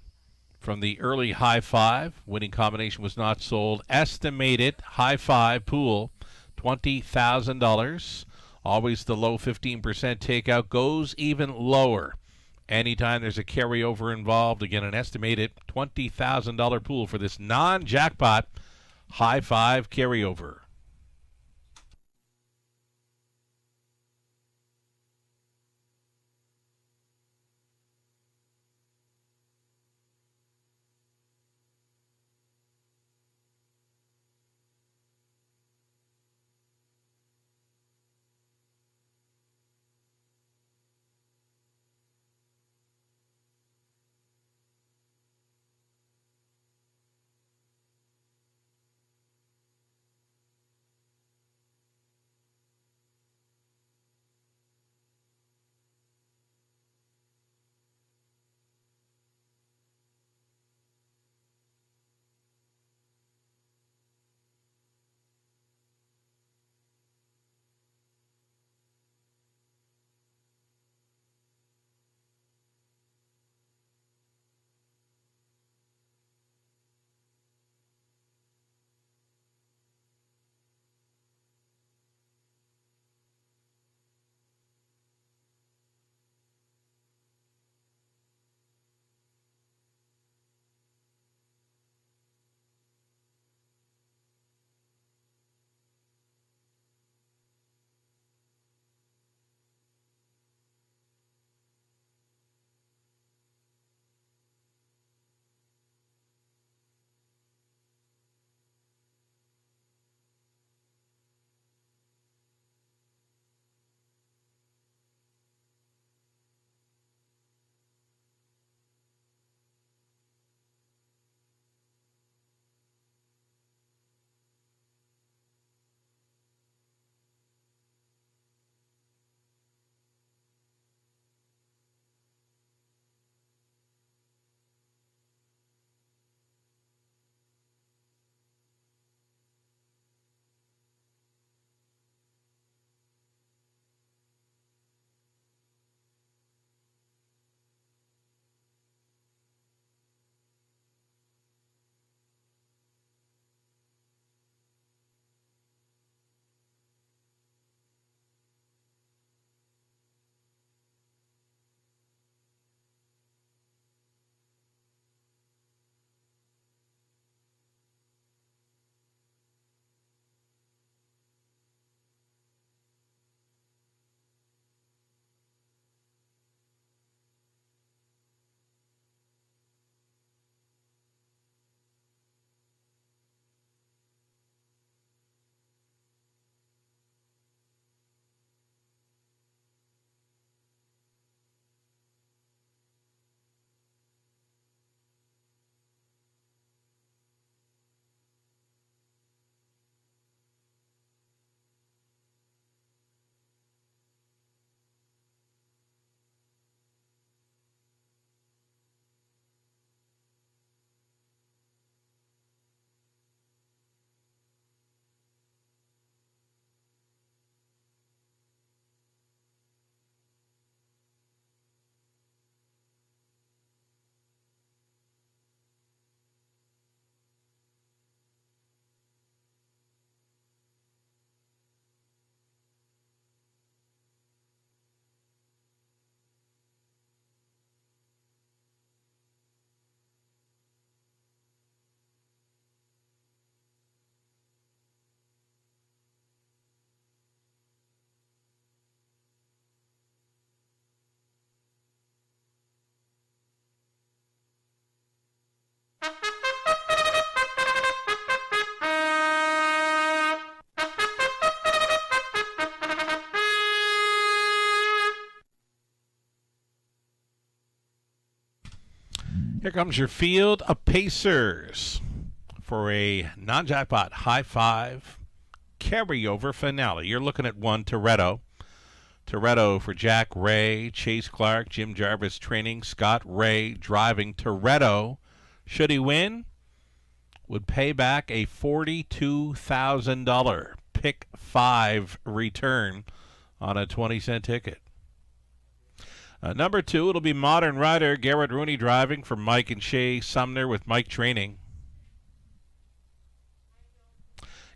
from the early high five. Winning combination was not sold. Estimated high five pool, $20,000. Always the low 15% takeout, goes even lower anytime there's a carryover involved. Again, an estimated $20,000 pool for this non-jackpot high five carryover. Here comes your field of Pacers for a non-jackpot high five carryover finale. You're looking at one Toretto. Toretto for Jack Ray, Chase Clark, Jim Jarvis training, Scott Ray driving. Toretto, should he win, would pay back a $42,000 pick 5 return on a 20-cent ticket. Number 2, it'll be Modern Rider, Garrett Rooney driving for Mike and Shay Sumner with Mike training.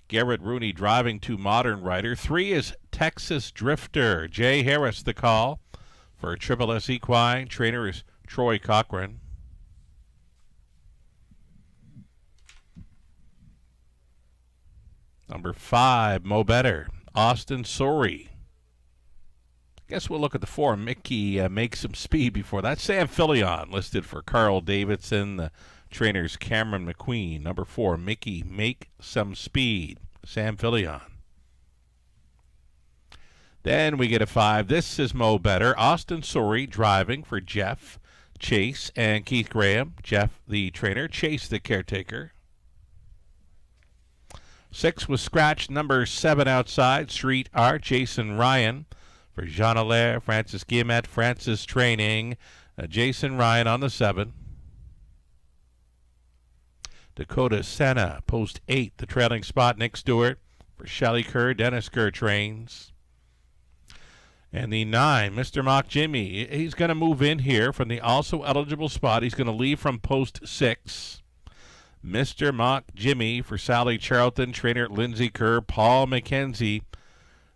Garrett Rooney driving to Modern Rider. 3 is Texas Drifter, Jay Harris the call for Triple S Equine. Trainer is Troy Cochran. Number 5, Mo Better, Austin Sorey. Guess we'll look at the 4. Mickey makes some speed before that. Sam Filion listed for Carl Davidson. The trainer's Cameron McQueen. Number 4, Mickey make some speed. Sam Filion. Then we get a 5. This is Mo Better. Austin Sorey driving for Jeff, Chase, and Keith Graham. Jeff, the trainer. Chase, the caretaker. 6 was scratched. Number 7 outside. Street Art. Jason Ryan. For Jean Allaire, Francis Guillemette, Francis training. Jason Ryan on the 7. Dakota Senna, post 8, the trailing spot. Nick Stewart for Shelley Kerr, Dennis Kerr trains. And the 9, Mr. Mock Jimmy. He's going to move in here from the also eligible spot. He's going to leave from post 6. Mr. Mock Jimmy for Sally Charlton, trainer Lindsay Kerr. Paul McKenzie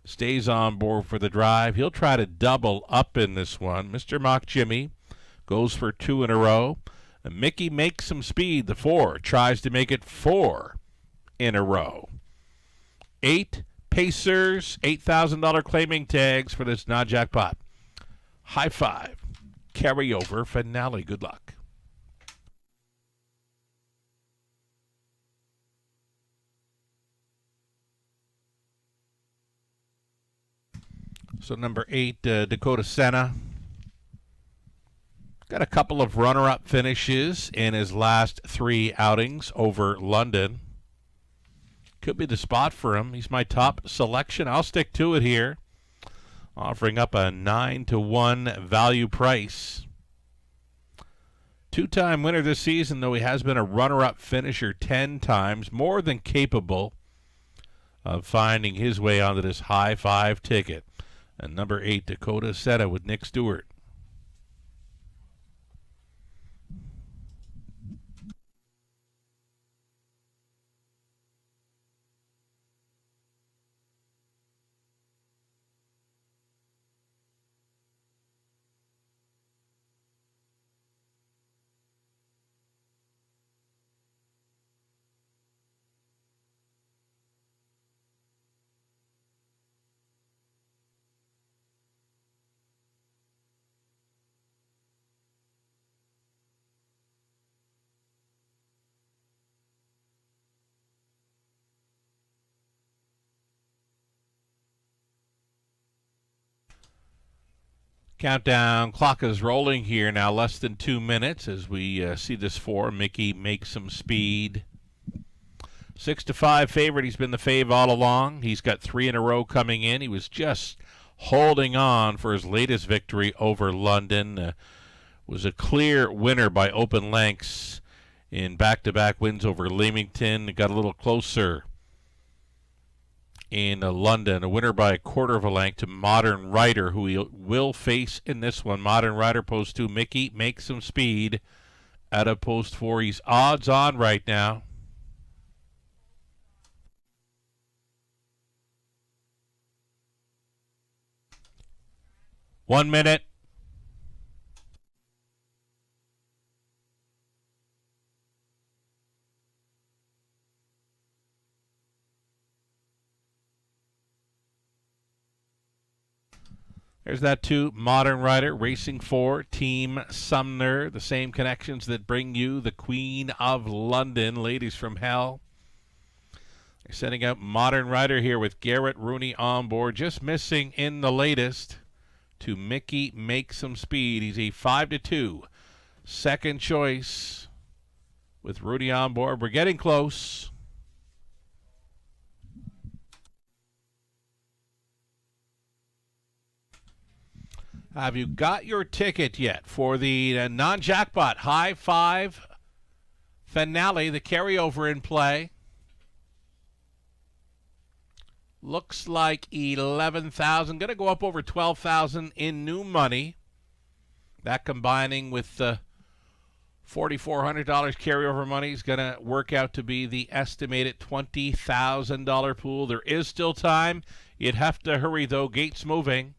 stays on board for the drive. He'll try to double up in this one. Mr. Mock Jimmy goes for 2 in a row. And Mickey makes some speed. The 4 tries to make it 4 in a row. 8 Pacers, $8,000 claiming tags for this non-jackpot. High five. Carryover finale. Good luck. So number 8, Dakota Senna. Got a couple of runner-up finishes in his last 3 outings over London. Could be the spot for him. He's my top selection. I'll stick to it here. Offering up a 9-to-1 value price. 2-time winner this season, though he has been a runner-up finisher 10 times. More than capable of finding his way onto this high 5 ticket. And number 8, Dakota Senna with Nick Stewart. Countdown clock is rolling here now, less than 2 minutes as we see this 4. Mickey makes some speed. 6-5 favorite. He's been the fave all along. He's got 3 in a row coming in. He was just holding on for his latest victory over London. Was a clear winner by open lengths in back-to-back wins over Leamington. Got a little closer in London, a winner by a quarter of a length to Modern Rider, who he will face in this one. Modern Rider, post 2. Mickey makes some speed out of post 4. He's odds on right now. One minute. There's that 2, Modern Rider, racing for Team Sumner. The same connections that bring you the Queen of London, Ladies from Hell. They're sending out Modern Rider here with Garrett Rooney on board. Just missing in the latest to Mickey make some speed. He's a 5-2 second choice with Rudy on board. We're getting close. Have you got your ticket yet for the non-jackpot high five finale, the carryover in play? Looks like 11,000. Going to go up over 12,000 in new money. That combining with the $4,400 carryover money is going to work out to be the estimated $20,000 pool. There is still time. You'd have to hurry, though. Gates moving.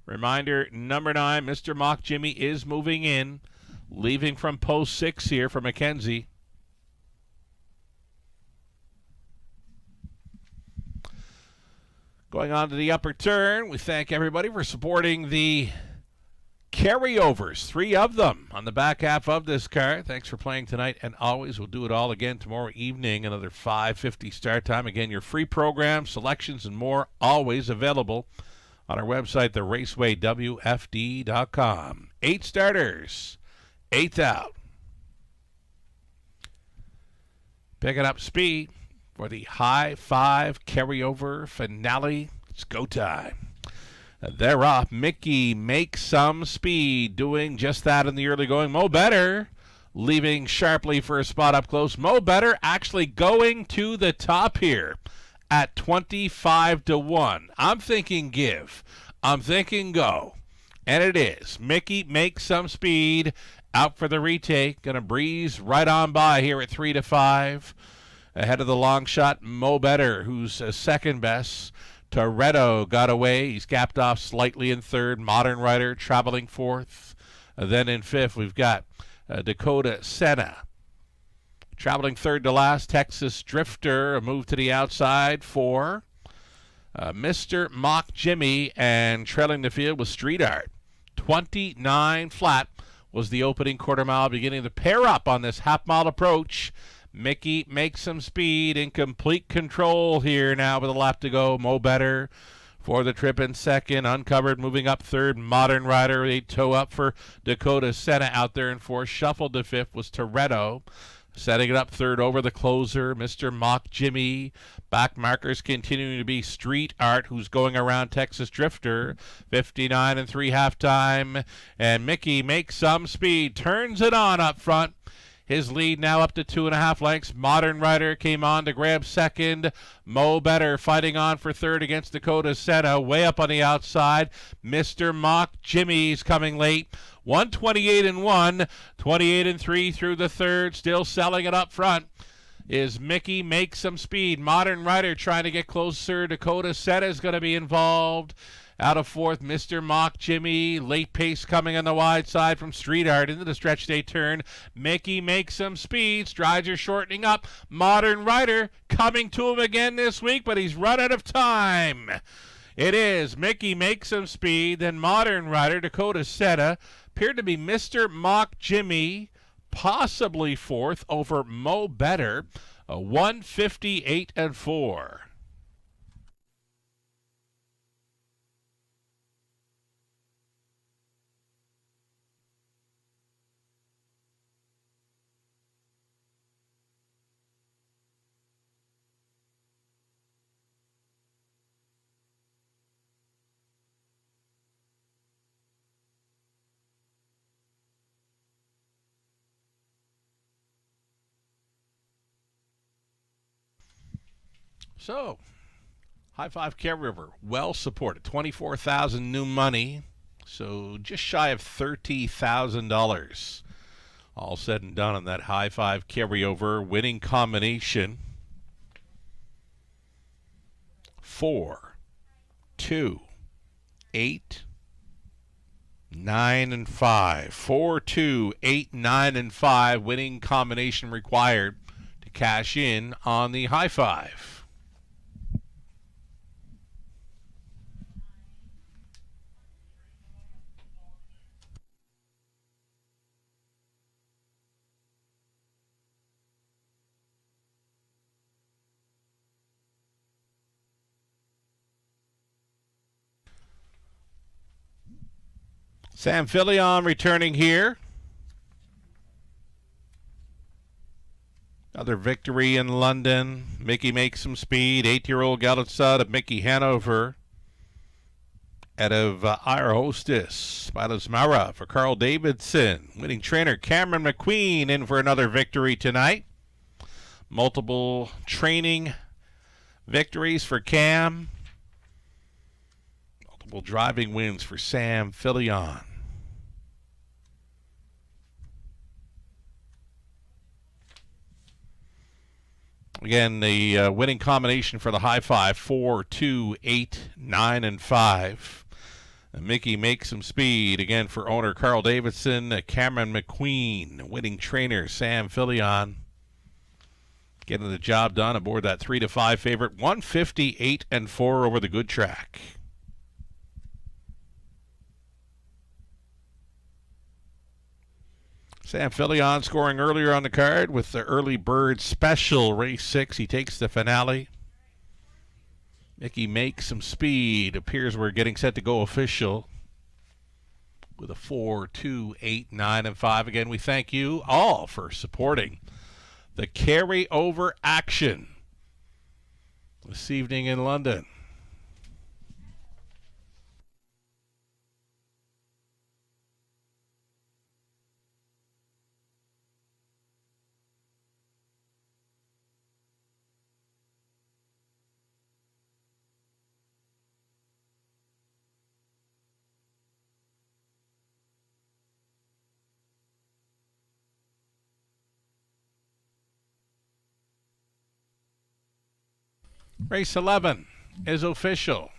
Reminder, number 9, Mr. Mock Jimmy is moving in, leaving from post 6 here for Mackenzie. Going on to the upper turn, we thank everybody for supporting the carryovers, 3 of them on the back half of this card. Thanks for playing tonight, and always we'll do it all again tomorrow evening, another 5:50 start time. Again, your free program, selections, and more always available on our website, theracewaywfd.com. 8 starters, 8th out. Picking up speed for the high five carryover finale. It's go time. They're off. Mickey makes some speed, doing just that in the early going. Mo Better leaving sharply for a spot up close. Mo Better actually going to the top here at 25-1. I'm thinking give. I'm thinking go. And it is. Mickey makes some speed. Out for the retake. Going to breeze right on by here at 3-5. Ahead of the long shot, Mo Better, who's second best. Toretto got away. He's capped off slightly in third. Modern Rider traveling fourth. Then in fifth, we've got Dakota Senna. Traveling third to last, Texas Drifter, a move to the outside for Mr. Mock Jimmy, and trailing the field with Street Art. 29 flat was the opening quarter mile, beginning to pair up on this half-mile approach. Mickey makes some speed, in complete control here now with a lap to go. Mo Better for the trip in second. Uncovered moving up third. Modern Rider, a toe up for Dakota Senna out there in fourth. Shuffled to fifth was Toretto. Setting it up third over the closer, Mr. Mock Jimmy. Back markers continuing to be Street Art, who's going around Texas Drifter. 59 and 3 halftime. And Mickey makes some speed. Turns it on up front. His lead now up to 2.5 lengths. Modern Rider came on to grab second. Mo Better fighting on for third against Dakota Senna. Way up on the outside. Mr. Mock Jimmy's coming late. 128-1, 28-3 through the third. Still selling it up front is Mickey makes some speed. Modern Rider trying to get closer. Dakota Senna is going to be involved. Out of fourth, Mr. Mock Jimmy. Late pace coming on the wide side from Street Art into the stretch day turn. Mickey makes some speed. Strides are shortening up. Modern Rider coming to him again this week, but he's run out of time. It is Mickey makes some speed. Then Modern Rider, Dakota Senna. Appeared to be Mr. Mock Jimmy, possibly fourth over Mo Better. 158-4. So, High Five Carryover, well supported. 24,000 new money, so just shy of $30,000. All said and done on that High Five Carryover winning combination. 4, 2, 8, 9, and 5. 4, 2, 8, 9, and 5 winning combination required to cash in on the High Five. Sam Filion returning here. Another victory in London. Mickey makes some speed. 8-year-old Gallant's out of Mickey Hanover. Out of our hostess, Miles Mara for Carl Davidson. Winning trainer Cameron McQueen in for another victory tonight. Multiple training victories for Cam. Multiple driving wins for Sam Filion. Again, the winning combination for the high five, 4, 2, 8, 9, and 5. And Mickey makes some speed, again, for owner Carl Davidson, Cameron McQueen, winning trainer Sam Filion. Getting the job done aboard that 3-5 favorite, 158 and 4 over the good track. Sam Filion scoring earlier on the card with the early bird special race 6. He takes the finale. Mickey makes some speed. Appears we're getting set to go official with a 4, 2, 8, 9, and 5. Again, we thank you all for supporting the carryover action this evening in London. Race 11 is official.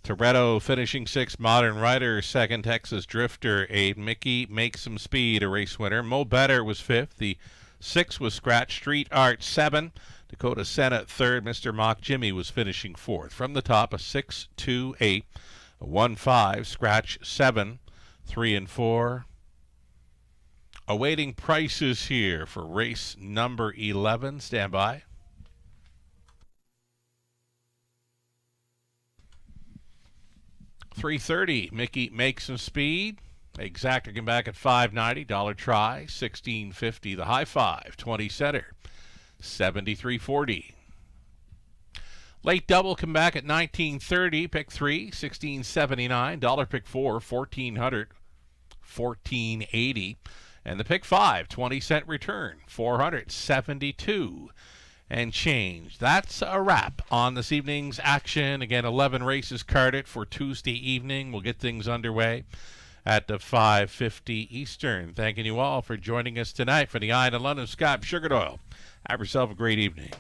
Toretto finishing 6th, Modern Rider 2nd, Texas Drifter 8. Mickey makes some speed, a race winner. Mo Better was 5th. The 6 was Scratch Street Art 7. Dakota Senna 3rd. Mr. Mock Jimmy was finishing 4th. From the top, a 6, 2, 8, a 1, 5, Scratch 7, 3, and 4. Awaiting prices here for race number 11. Stand by. $3.30. Mickey makes some speed. Exactor came back at $5.90. Dollar try, $16.50. The high five, 20 center, $73.40. Late double come back at $19.30. Pick 3, $16.79. Dollar pick 4, $14.00, $14.80. And the pick 5, 20-cent return, $472 and change. That's a wrap on this evening's action. Again, 11 races carded for Tuesday evening. We'll get things underway at the 5:50 Eastern. Thanking you all for joining us tonight for the Eye to London. Scott Sugar Doyle. Have yourself a great evening.